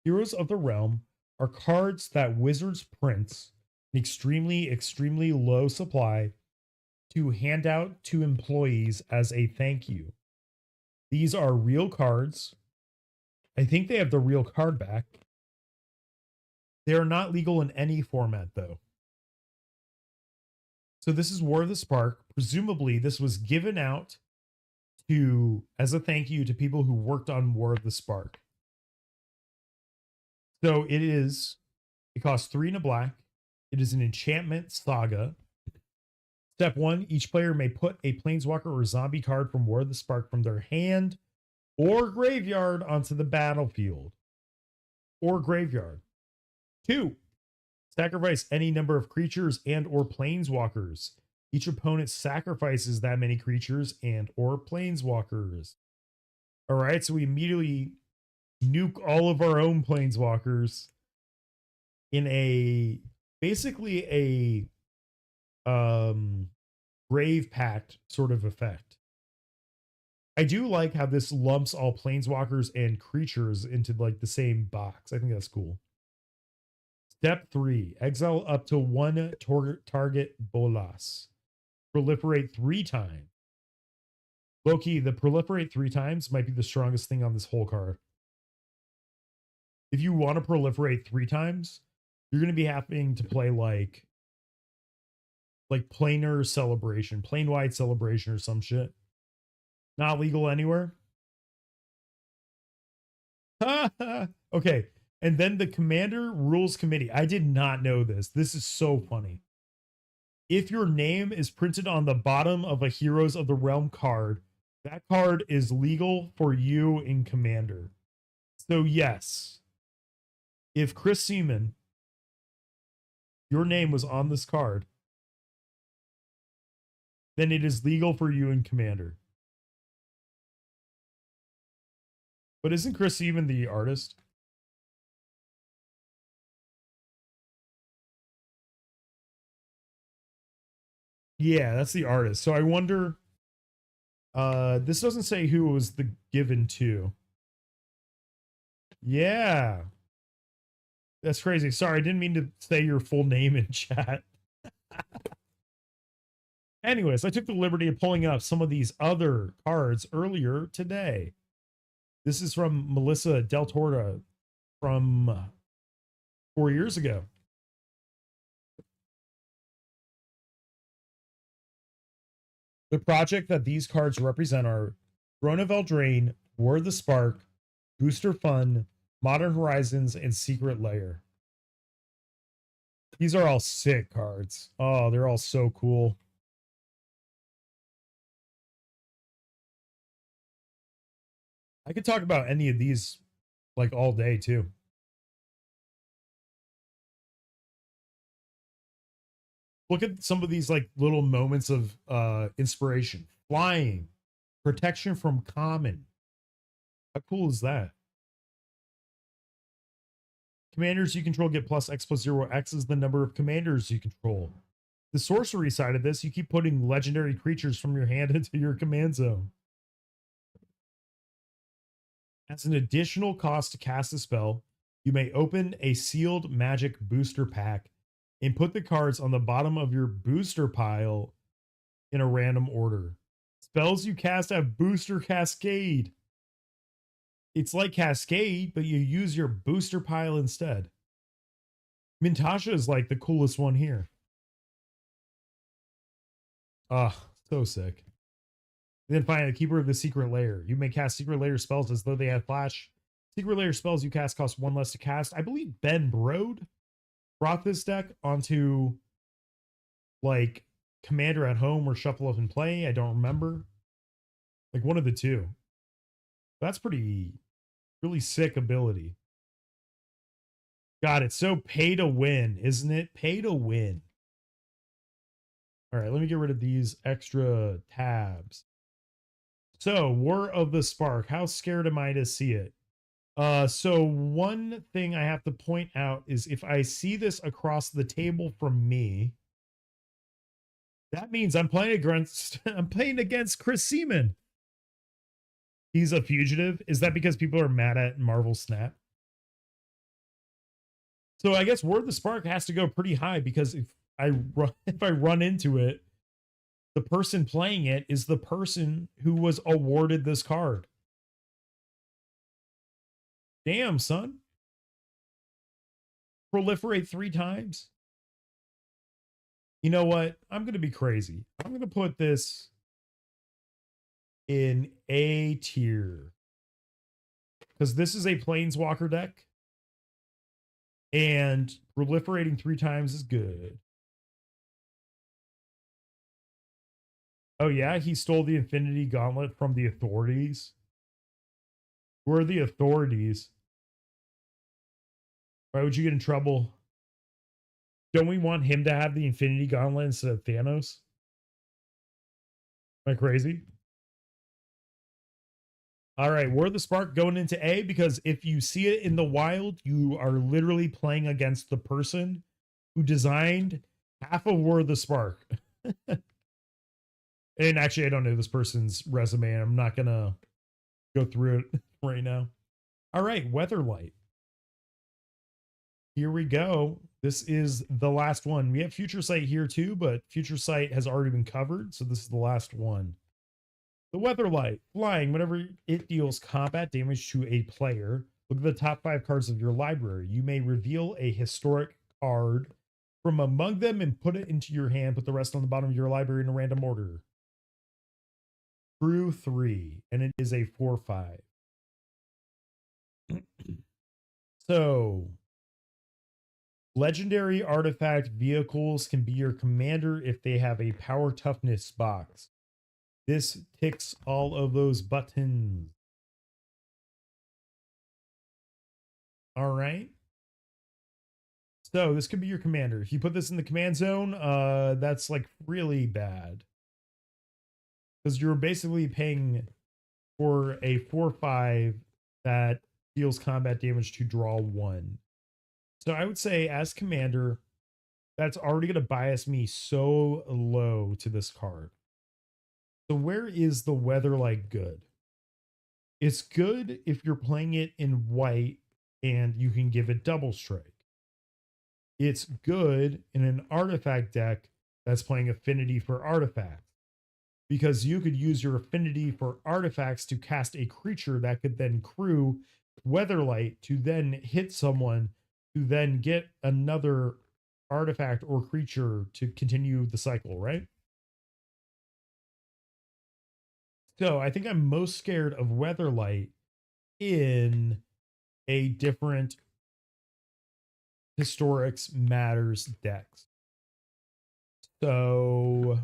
Heroes of the Realm are cards that Wizards prints in extremely low supply to hand out to employees as a thank you. These are real cards. I think they have the real card back. They are not legal in any format, though. So this is War of the Spark. Presumably, this was given out to as a thank you to people who worked on War of the Spark. So it costs 3 and a black. It is an enchantment saga. Step 1, each player may put a planeswalker or zombie card from War of the Spark from their hand or graveyard onto the battlefield. Or graveyard. 2, sacrifice any number of creatures and or planeswalkers. Each opponent sacrifices that many creatures and or planeswalkers. All right, so we immediately nuke all of our own planeswalkers in basically a Grave Pact sort of effect. I do like how this lumps all planeswalkers and creatures into like the same box. I think that's cool. Step 3, exile up to 1 target bolas. Proliferate 3 times. Loki, the proliferate 3 times might be the strongest thing on this whole card. If you want to proliferate 3 times, you're going to be having to play like planar celebration, plane-wide celebration or some shit. Not legal anywhere. Okay. And then the Commander Rules Committee. I did not know this. This is so funny. If your name is printed on the bottom of a Heroes of the Realm card, that card is legal for you in Commander. So yes, if Chris Seaman, your name was on this card, then it is legal for you in Commander. But isn't Chris Seaman the artist? Yeah, that's the artist. So I wonder. This doesn't say who it was the given to. Yeah, that's crazy. Sorry, I didn't mean to say your full name in chat. Anyways, I took the liberty of pulling up some of these other cards earlier today. This is from Melissa Del Torta from 4 years ago. The project that these cards represent are Throne of Eldraine, War of the Spark, Booster Fun, Modern Horizons, and Secret Lair. These are all sick cards. Oh, they're all so cool. I could talk about any of these like all day too. Look at some of these like little moments of inspiration. Flying, protection from common. How cool is that? Commanders you control get plus X plus 0. X is the number of commanders you control. The sorcery side of this, you keep putting legendary creatures from your hand into your command zone. As an additional cost to cast a spell, you may open a sealed magic booster pack and put the cards on the bottom of your booster pile in a random order. Spells you cast have booster cascade. It's like Cascade, but you use your booster pile instead. Mintasha is like the coolest one here. Ah, so sick. And then finally, the Keeper of the Secret Lair. You may cast Secret Lair spells as though they had flash. Secret Lair spells you cast cost 1 less to cast. I believe Ben Brode brought this deck onto like Commander at Home or Shuffle Up and Play. I don't remember. Like one of the two. That's pretty, really sick ability. God, it's so pay to win, isn't it? Pay to win. All right, let me get rid of these extra tabs. So, War of the Spark. How scared am I to see it? So one thing I have to point out is if I see this across the table from me, that means I'm playing against Chris Seaman. He's a fugitive. Is that because people are mad at Marvel Snap? So I guess War of the Spark has to go pretty high because if I run into it, the person playing it is the person who was awarded this card. Damn, son. Proliferate 3 times. You know what? I'm going to be crazy. I'm going to put this in A tier because this is a Planeswalker deck and proliferating 3 times is good. Oh yeah, he stole the Infinity Gauntlet from the authorities. Who are the authorities? Why would you get in trouble? Don't we want him to have the Infinity Gauntlet instead of Thanos? Am I crazy? All right, War of the Spark going into A because if you see it in the wild, you are literally playing against the person who designed half of War of the Spark. And actually, I don't know this person's resume. And I'm not going to go through it right now. All right, Weatherlight. Here we go. This is the last one. We have Future Sight here too, but Future Sight has already been covered. So this is the last one. The Weatherlight. Flying. Whenever it deals combat damage to a player, look at the top 5 cards of your library. You may reveal a historic card from among them and put it into your hand. Put the rest on the bottom of your library in a random order. True 3, and it is a 4/5. So, legendary artifact vehicles can be your commander if they have a power toughness box. This ticks all of those buttons. All right. So this could be your commander. If you put this in the command zone, that's like really bad. Because you're basically paying for a 4/5 that deals combat damage to draw 1. So I would say as commander, that's already going to bias me so low to this card. So where is the Weatherlight good? It's good if you're playing it in white and you can give it double strike. It's good in an artifact deck that's playing affinity for artifacts, because you could use your affinity for artifacts to cast a creature that could then crew Weatherlight to then hit someone to then get another artifact or creature to continue the cycle, right? So I think I'm most scared of Weatherlight in a different Historics Matters decks. So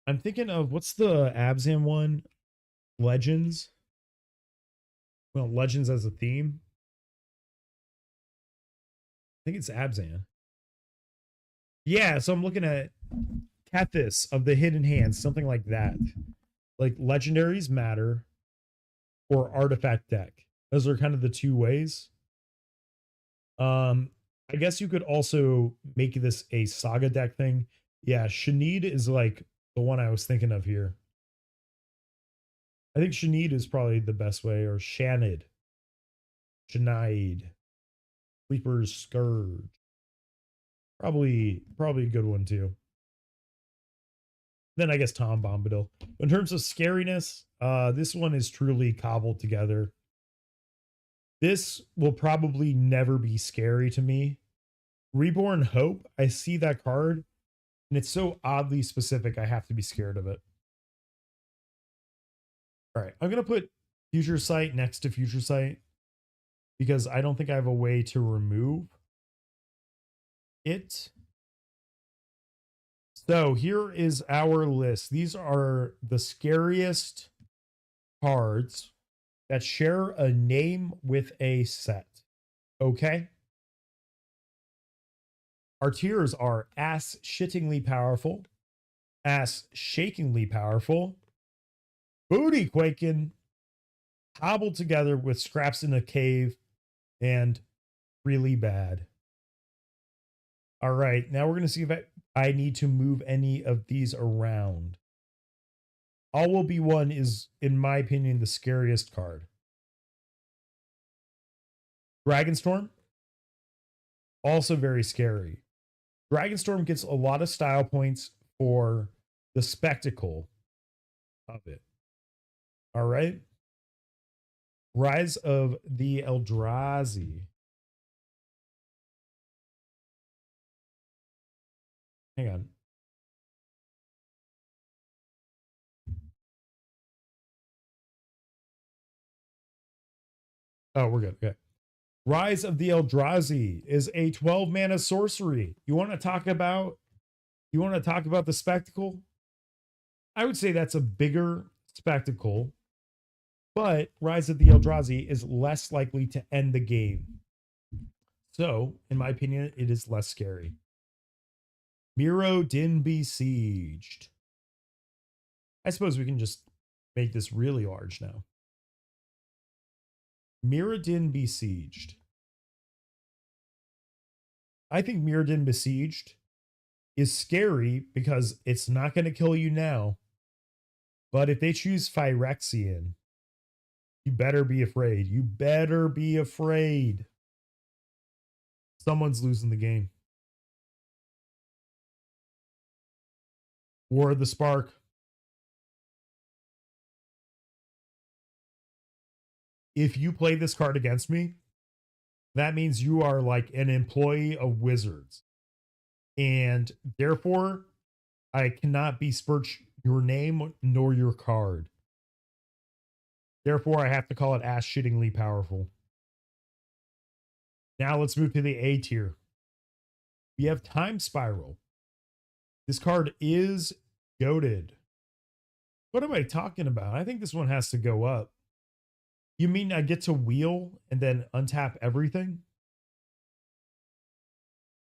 I'm thinking of, what's the Abzan one? Legends. Well, Legends as a theme. I think it's Abzan. Yeah, so I'm looking at Tethys of the Hidden Hands, something like that. Like legendaries matter or artifact deck. Those are kind of the two ways. I guess you could also make this a saga deck thing. Yeah, Shanid is like the one I was thinking of here. I think Shanid is probably the best way, or Shanid. Shanide. Sleeper's Scourge. Probably a good one too. Then I guess Tom Bombadil. In terms of scariness, this one is truly cobbled together. This will probably never be scary to me. Reborn Hope, I see that card, and it's so oddly specific, I have to be scared of it. All right, I'm going to put Future Sight next to Future Sight because I don't think I have a way to remove it. So here is our list. These are the scariest cards that share a name with a set. Okay? Our tiers are ass shittingly powerful, ass shakingly powerful, booty quaking, hobbled together with scraps in a cave, and really bad. All right, now we're going to see if I need to move any of these around. All Will Be One is, in my opinion, the scariest card. Dragonstorm, also very scary. Dragonstorm gets a lot of style points for the spectacle of it. All right. Rise of the Eldrazi. Hang on. Oh, we're good. Okay. Rise of the Eldrazi is a 12 mana sorcery. You want to talk about the spectacle? I would say that's a bigger spectacle, but Rise of the Eldrazi is less likely to end the game. So, in my opinion, it is less scary. Miro Din Besieged. I suppose we can just make this really large now. Mirrodin Besieged. I think Mirrodin Besieged is scary because it's not going to kill you now. But if they choose Phyrexian, you better be afraid. You better be afraid. Someone's losing the game. War of the Spark. If you play this card against me, that means you are like an employee of Wizards. And therefore, I cannot besmirch your name nor your card. Therefore, I have to call it ass shittingly powerful. Now let's move to the A tier. We have Time Spiral. This card is goated. What am I talking about? I think this one has to go up. You mean I get to wheel and then untap everything?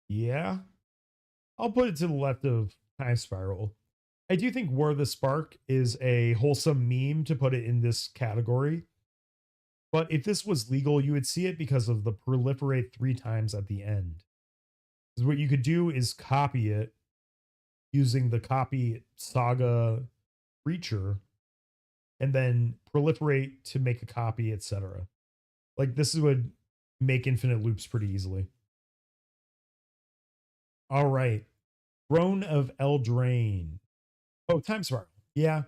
Yeah. I'll put it to the left of Time Spiral. I do think War of the Spark is a wholesome meme to put it in this category. But if this was legal, you would see it because of the proliferate 3 times at the end. 'Cause what you could do is copy it using the copy saga creature and then proliferate to make a copy, etc. Like this would make infinite loops pretty easily. All right. Throne of Eldraine. Oh, Time Spiral. Yeah.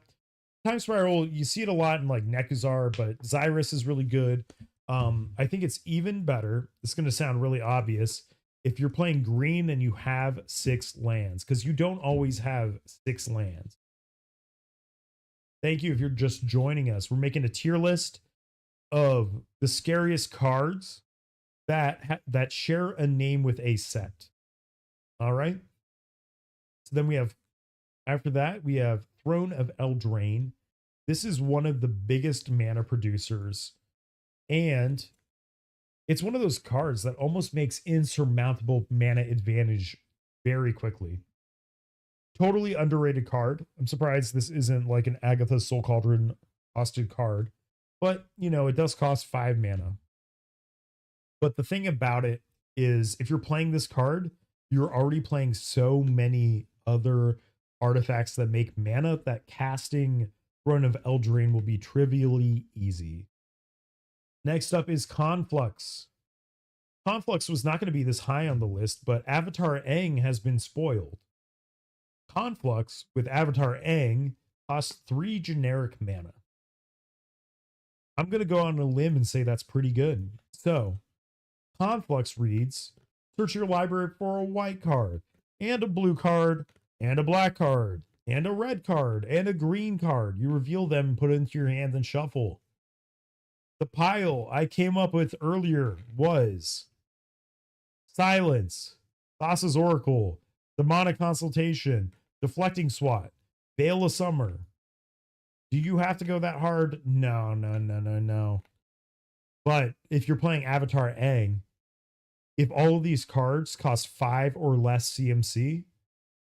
Time Spiral, you see it a lot in like Nekuzar, but Xyrus is really good. I think it's even better. It's going to sound really obvious. If you're playing green and you have 6 lands, because you don't always have 6 lands. Thank you if you're just joining us. We're making a tier list of the scariest cards that share a name with a set. All right. So then we have, after that, we have Throne of Eldraine. This is one of the biggest mana producers. And it's one of those cards that almost makes insurmountable mana advantage very quickly. Totally underrated card. I'm surprised this isn't like an Agatha Soul Cauldron costed card. But, you know, it does cost 5 mana. But the thing about it is, if you're playing this card, you're already playing so many other artifacts that make mana that casting Throne of Eldraine will be trivially easy. Next up is Conflux. Conflux was not going to be this high on the list, but Avatar Aang has been spoiled. Conflux with Avatar Aang costs 3 generic mana. I'm going to go on a limb and say that's pretty good. So, Conflux reads, search your library for a white card, and a blue card, and a black card, and a red card, and a green card. You reveal them, put it into your hand, and shuffle. The pile I came up with earlier was Silence, Thassa's Oracle, Demonic Consultation, Deflecting Swat, Veil of Summer. Do you have to go that hard? No. But if you're playing Avatar Aang, if all of these cards cost 5 or less CMC,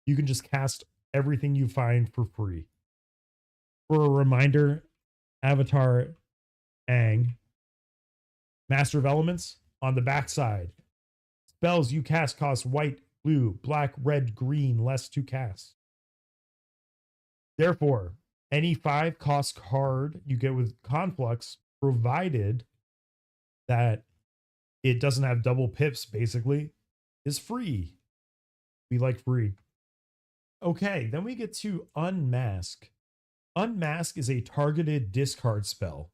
you can just cast everything you find for free. For a reminder, Avatar Aang, Master of Elements, on the backside. Spells you cast cost white, blue, black, red, green, less to cast. Therefore, any 5 cost card you get with Conflux, provided that it doesn't have double pips, basically, is free. We like free. Okay, then we get to Unmask. Unmask is a targeted discard spell.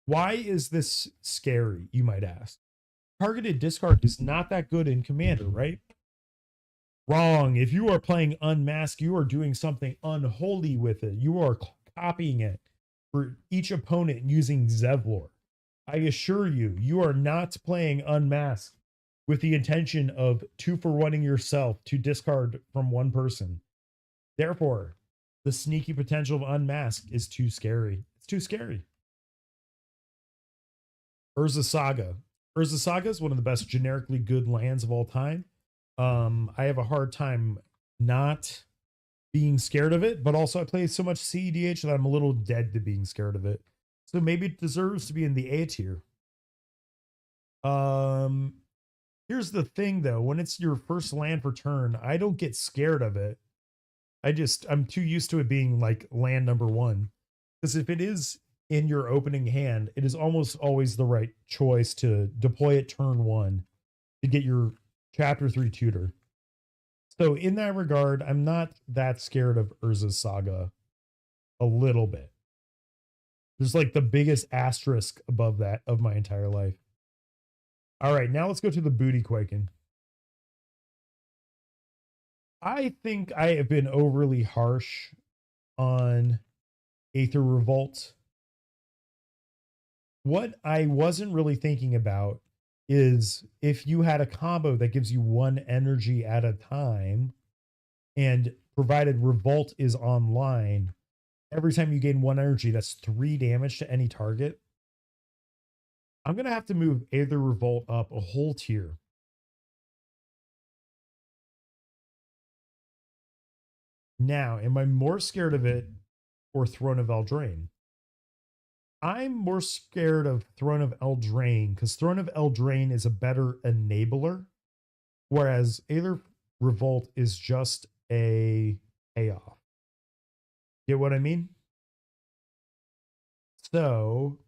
Why is this scary, you might ask? Targeted discard is not that good in Commander, right? Wrong. If you are playing Unmask, you are doing something unholy with it. You are copying it for each opponent using Zevlor. I assure you, you are not playing Unmask with the intention of 2-for-1ing yourself to discard from one person. Therefore, the sneaky potential of Unmask is too scary. It's too scary. Urza Saga. Urza Saga is one of the best generically good lands of all time. I have a hard time not being scared of it, but also I play so much cEDH that I'm a little dead to being scared of it. So maybe it deserves to be in the A tier. Here's the thing though, when it's your first land for turn, I don't get scared of it. I'm too used to it being like land number 1. Because if it is in your opening hand, it is almost always the right choice to deploy it turn 1 to get your chapter 3 tutor. So in that regard, I'm not that scared of Urza's Saga a little bit. There's like the biggest asterisk above that of my entire life. All right, now let's go to the booty quaking. I think I have been overly harsh on Aether Revolt. What I wasn't really thinking about is if you had a combo that gives you 1 energy at a time, and provided Revolt is online, every time you gain 1 energy, that's 3 damage to any target. I'm going to have to move Aether Revolt up a whole tier. Now, am I more scared of it or Throne of Eldraine? I'm more scared of Throne of Eldraine because Throne of Eldraine is a better enabler. Whereas Aether Revolt is just a payoff. Get what I mean? So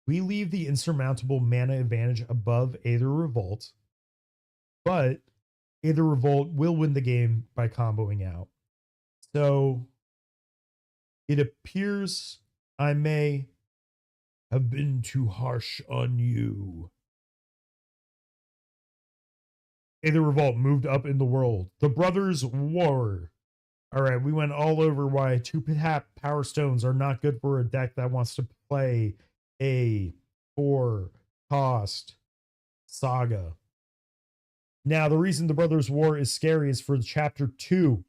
we leave the insurmountable mana advantage above Aether Revolt, but Aether Revolt will win the game by comboing out. So it appears I may have been too harsh on you. Aether Revolt moved up in the world. The Brothers War. All right, we went all over why 2-tap Power Stones are not good for a deck that wants to play a 4-cost Saga. Now, the reason the Brothers War is scary is for Chapter 2.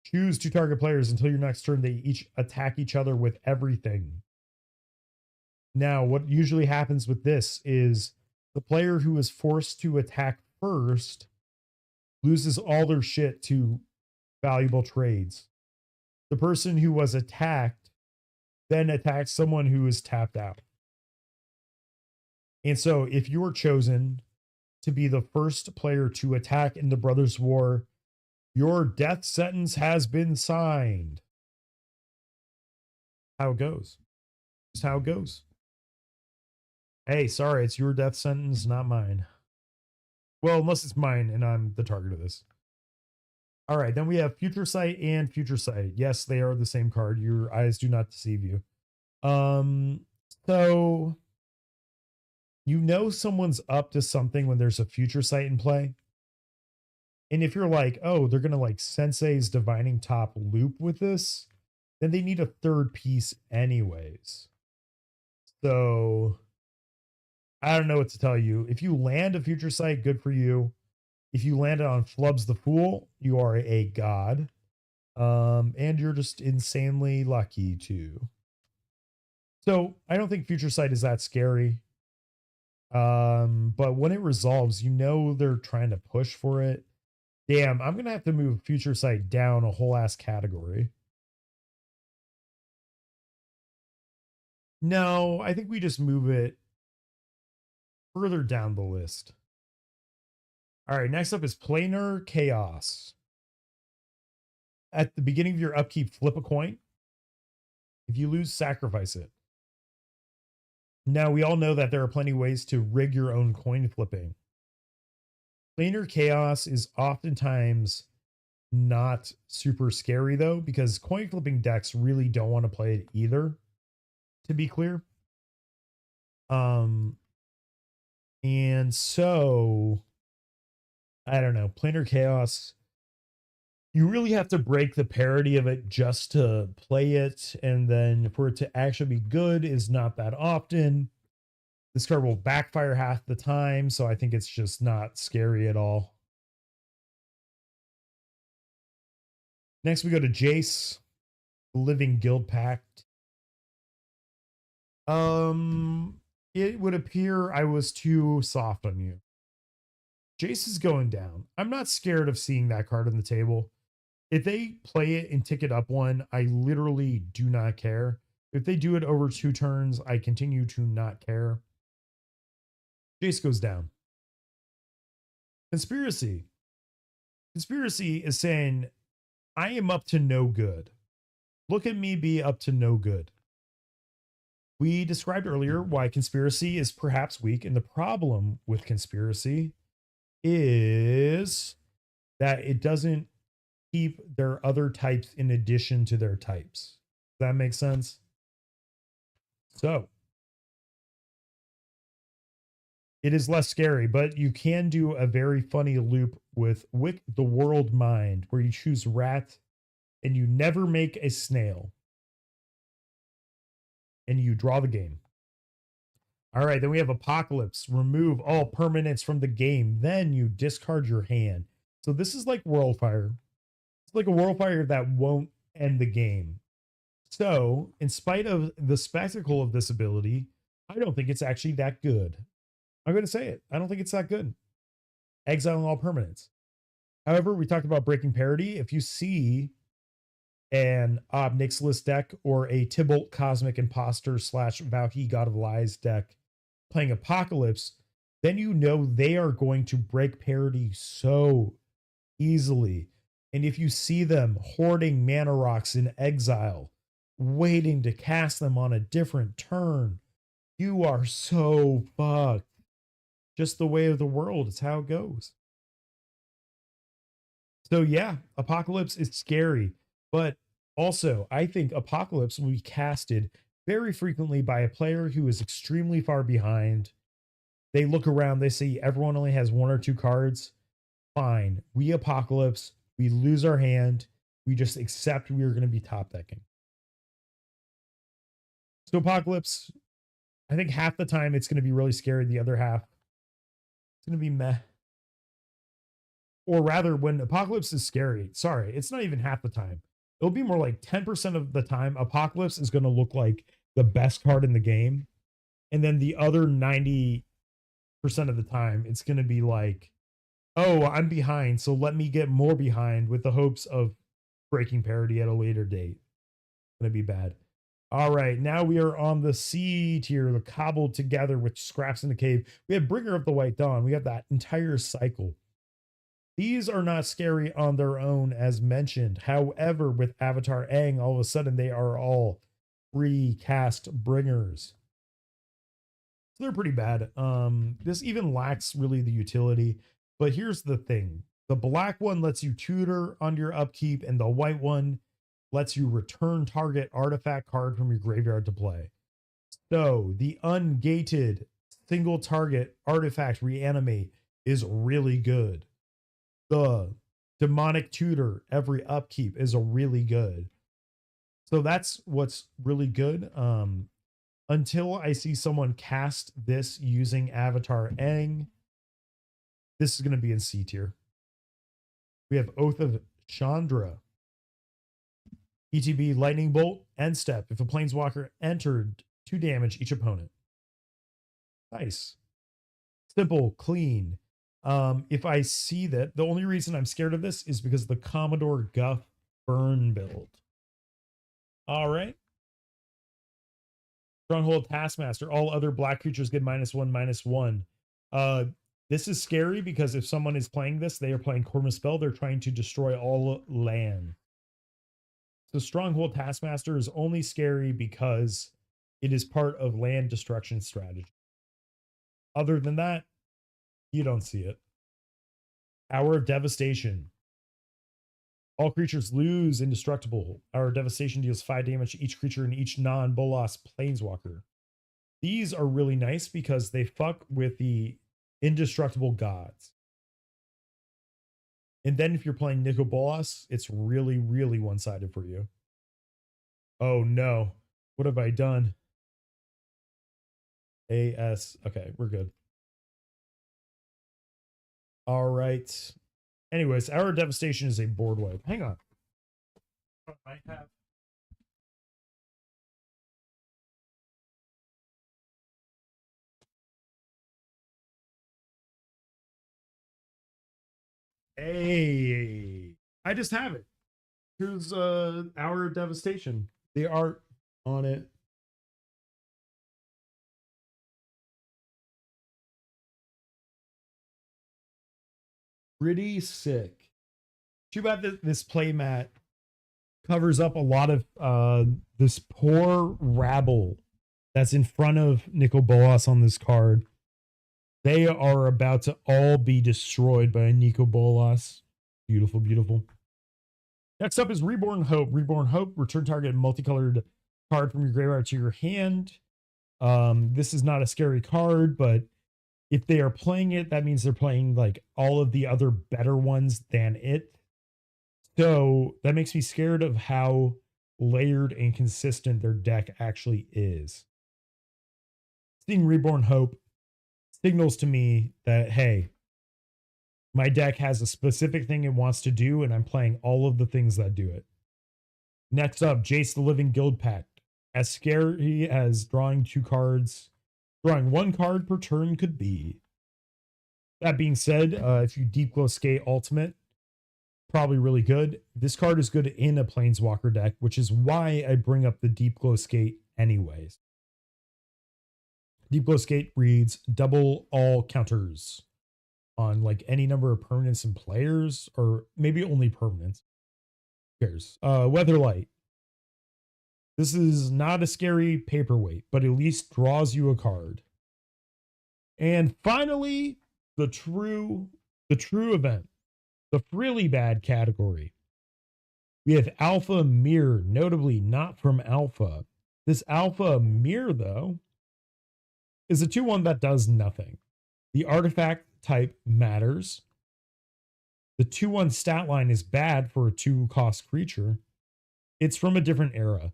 Choose 2 target players until your next turn. They each attack each other with everything. Now, what usually happens with this is the player who is forced to attack first loses all their shit to valuable trades. The person who was attacked then attacks someone who is tapped out. And so if you are chosen to be the first player to attack in the Brothers War, your death sentence has been signed. How it goes. Just how it goes. Hey, sorry, it's your death sentence, not mine. Well, unless it's mine and I'm the target of this. All right, then we have Future Sight and Future Sight. Yes, they are the same card. Your eyes do not deceive you. So you know someone's up to something when there's a Future Sight in play. And if you're like, oh, they're going to like Sensei's Divining Top loop with this, then they need a third piece anyways. So I don't know what to tell you. If you land a Future Sight, good for you. If you land it on Flubs the Fool, you are a god. And you're just insanely lucky too. So I don't think Future Sight is that scary. But when it resolves, you know they're trying to push for it. Damn, I'm gonna have to move Future Sight down a whole ass category. No, I think we just move it further down the list. All right, next up is Planar Chaos. At the beginning of your upkeep, flip a coin. If you lose, sacrifice it. Now, we all know that there are plenty of ways to rig your own coin flipping. Planar Chaos is oftentimes not super scary, though, because coin flipping decks really don't want to play it either, to be clear. And so I don't know, Planar Chaos, you really have to break the parity of it just to play it, and then for it to actually be good is not that often. This card will backfire half the time, so I think it's just not scary at all. Next, we go to Jace, Living Guild Pact. It would appear I was too soft on you. Jace is going down. I'm not scared of seeing that card on the table. If they play it and tick it up one, I literally do not care. If they do it over 2 turns, I continue to not care. Jace goes down. Conspiracy. Conspiracy is saying, I am up to no good. Look at me be up to no good. We described earlier why conspiracy is perhaps weak, and the problem with conspiracy is that it doesn't keep their other types in addition to their types. Does that make sense? So it is less scary, but you can do a very funny loop with Wick the World Mind, where you choose rat and you never make a snail. And you draw the game. All right, then we have Apocalypse. Remove all permanents from the game. Then you discard your hand. So this is like Worldfire. It's like a Worldfire that won't end the game. So, in spite of the spectacle of this ability, I don't think it's actually that good. I'm going to say it. I don't think it's that good. Exiling all permanents. However, we talked about breaking parity. If you see an Ob Nixilis deck or a Tybalt Cosmic Imposter / Valky God of Lies deck playing Apocalypse, then you know they are going to break parity so easily. And if you see them hoarding mana rocks in exile, waiting to cast them on a different turn, you are so fucked. Just the way of the world. It's how it goes. So yeah, Apocalypse is scary, but also I think Apocalypse will be casted very frequently by a player who is extremely far behind. They look around, they see everyone only has one or two cards. Fine, we Apocalypse, we lose our hand, we just accept we are going to be top decking. So Apocalypse, I think half the time it's going to be really scary, the other half it's going to be meh. Or rather, when Apocalypse is scary, sorry, it's not even half the time. It'll be more like 10% of the time, Apocalypse is going to look like the best card in the game. And then the other 90% of the time, it's going to be like, oh, I'm behind, so let me get more behind with the hopes of breaking parity at a later date. It's going to be bad. All right, now we are on the C tier, the cobbled together with scraps in the cave. We have Bringer of the White Dawn. We have that entire cycle. These are not scary on their own, as mentioned. However, with Avatar Aang, all of a sudden they are all free cast bringers. So they're pretty bad. This even lacks really the utility. But here's the thing. The black one lets you tutor on your upkeep, and the white one lets you return target artifact card from your graveyard to play. So the ungated single target artifact reanimate is really good. The demonic tutor every upkeep is a really good. So that's what's really good. Until I see someone cast this using Avatar Aang, this is going to be in C tier. We have Oath of Chandra. ETB Lightning Bolt, end step. If a planeswalker entered, 2 damage each opponent. Nice. Simple, clean. If I see that, the only reason I'm scared of this is because the Commodore Guff burn build. All right. Stronghold Taskmaster. All other black creatures get -1/-1. This is scary because if someone is playing this, they are playing Corma Spell. They're trying to destroy all land. So Stronghold Taskmaster is only scary because it is part of land destruction strategy. Other than that, you don't see it. Hour of Devastation. All creatures lose indestructible. Hour of Devastation deals 5 damage to each creature and each non-Bolas planeswalker. These are really nice because they fuck with the indestructible gods. And then if you're playing Nico Bolas, it's really, really one-sided for you. Oh no. What have I done? AS. Okay, we're good. All right. Anyways, Hour of Devastation is a board wipe. Hang on. I have. Hey, I just have it. Here's Hour of Devastation. The art on it. Pretty sick. Too bad that this playmat covers up a lot of this poor rabble that's in front of Nicol Bolas on this card. They are about to all be destroyed by Nicol Bolas. Beautiful, beautiful. Next up is Reborn Hope. Reborn Hope, return target multicolored card from your graveyard to your hand. This is not a scary card, but if they are playing it, that means they're playing like all of the other better ones than it. So that makes me scared of how layered and consistent their deck actually is. Seeing Reborn Hope signals to me that, hey, my deck has a specific thing it wants to do, and I'm playing all of the things that do it. Next up, Jace the Living Guild Pact. As scary as drawing 2 cards, drawing 1 card per turn could be. That being said, if you Deep Glow Skate Ultimate, probably really good. This card is good in a Planeswalker deck, which is why I bring up the Deep Glow Skate anyways. Deep Glow Skate reads double all counters on like any number of permanents and players, or maybe only permanents. Who cares? Weatherlight. This is not a scary paperweight, but at least draws you a card. And finally, the true event, the really bad category. We have Alpha Mirror, notably not from Alpha. This Alpha Mirror, though, is a 2/1 that does nothing. The artifact type matters. The 2/1 stat line is bad for a 2-cost creature. It's from a different era.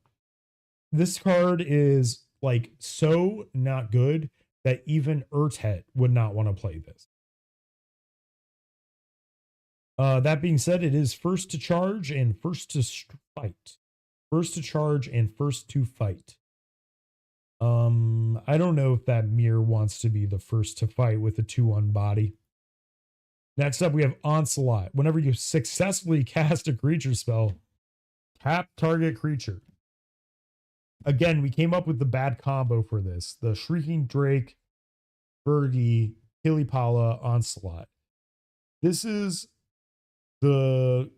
This card is like so not good that even Urtet would not want to play this. That being said, it is first to charge and first to fight. First to charge and first to fight. I don't know if that mirror wants to be the first to fight with a 2/1 body. Next up, we have Onslaught. Whenever you successfully cast a creature spell, tap target creature. Again, we came up with the bad combo for this. The Shrieking Drake, Birgi, Kilipala, Onslaught. This is the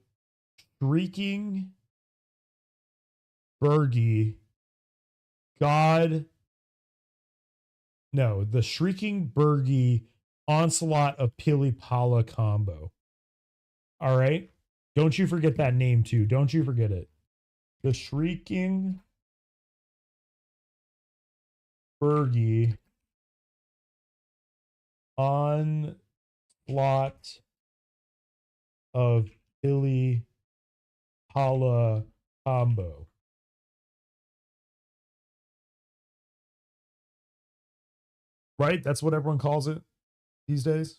Shrieking Birgi the Shrieking Birgi Onslaught of Pilipala combo. All right. Don't you forget that name too. Don't you forget it. The Shrieking Birgi Onslaught of Pilipala combo. Right? That's what everyone calls it these days.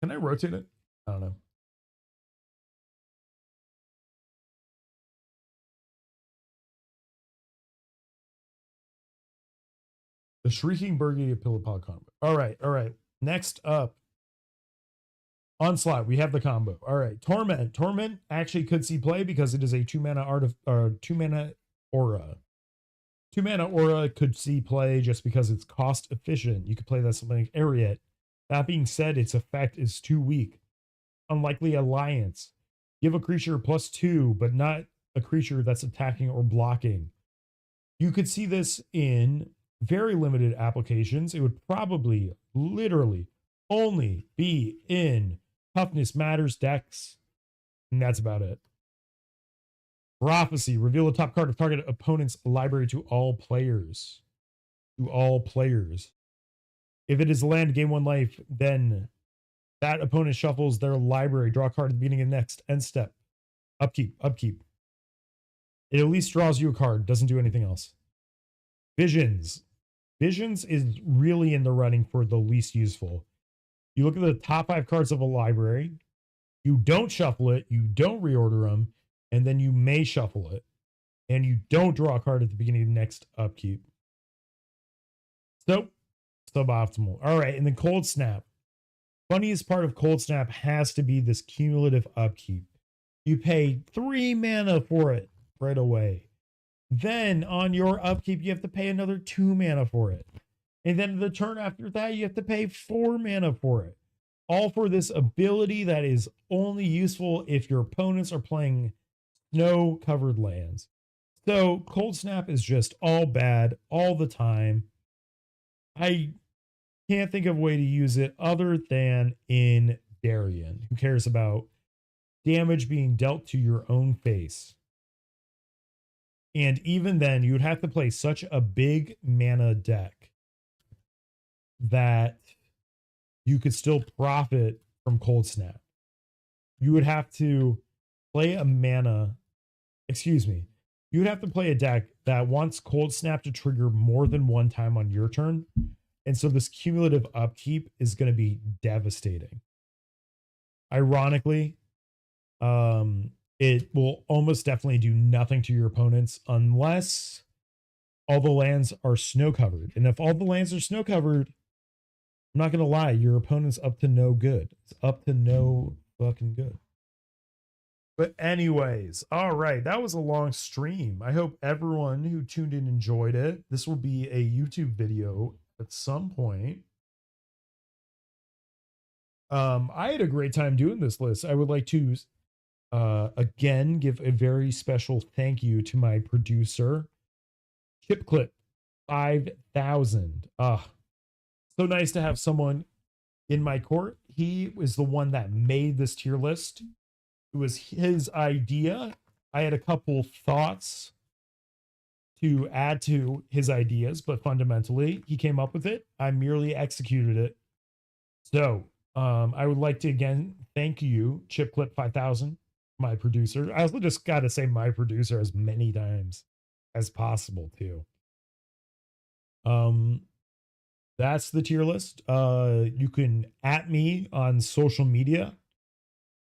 Can I rotate it? I don't know. The Shrieking Birgi of Pilipala combo. All right. Next up, Onslaught. We have the combo. All right. Torment. Torment actually could see play because it is a 2-mana aura. 2-mana aura could see play just because it's cost efficient. You could play that something like Ariat. That being said, its effect is too weak. Unlikely Alliance. Give a creature +2, but not a creature that's attacking or blocking. You could see this in very limited applications. It would probably literally only be in Toughness Matters decks, and that's about it. Prophecy. Reveal the top card of target opponent's library to all players. To all players. If it is a land, gain 1 life, then that opponent shuffles their library. Draw a card at the beginning of the next end step. Upkeep. It at least draws you a card. Doesn't do anything else. Visions. Visions is really in the running for the least useful. You look at the top 5 cards of a library. You don't shuffle it. You don't reorder them. And then you may shuffle it. And you don't draw a card at the beginning of the next upkeep. So, suboptimal. All right. And then Cold Snap. Funniest part of Cold Snap has to be this cumulative upkeep. You pay 3 mana for it right away. Then on your upkeep, you have to pay another 2 mana for it. And then the turn after that, you have to pay 4 mana for it. All for this ability that is only useful if your opponents are playing snow-covered lands. So Cold Snap is just all bad all the time. I can't think of a way to use it other than in Darien. Who cares about damage being dealt to your own face? And even then, you would have to play such a big mana deck that you could still profit from Cold Snap. You would have to play a you would have to play a deck that wants Cold Snap to trigger more than 1 time on your turn. And so this cumulative upkeep is going to be devastating. Ironically, it will almost definitely do nothing to your opponents unless all the lands are snow covered. And if all the lands are snow covered, I'm not going to lie, your opponent's up to no good. It's up to no fucking good. But anyways, all right, that was a long stream. I hope everyone who tuned in enjoyed it. This will be a YouTube video at some point. I had a great time doing this list. I would like to again give a very special thank you to my producer, Chipclip 5000. So nice to have someone in my court. He was the one that made this tier list. It was his idea. I had a couple thoughts to add to his ideas, but fundamentally, he came up with it. I merely executed it. So, I would like to again thank you, Chipclip 5000, my producer. I also just got to say my producer as many times as possible too. That's the tier list. You can at me on social media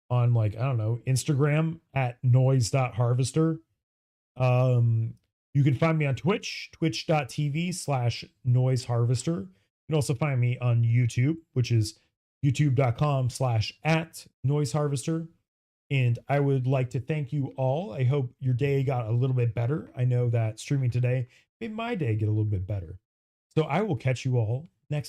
on, like, I don't know, Instagram at noise.harvester. You can find me on Twitch, twitch.tv/noiseharvester. You can also find me on YouTube, which is youtube.com/@noiseharvester. And I would like to thank you all. I hope your day got a little bit better. I know that streaming today made my day get a little bit better. So I will catch you all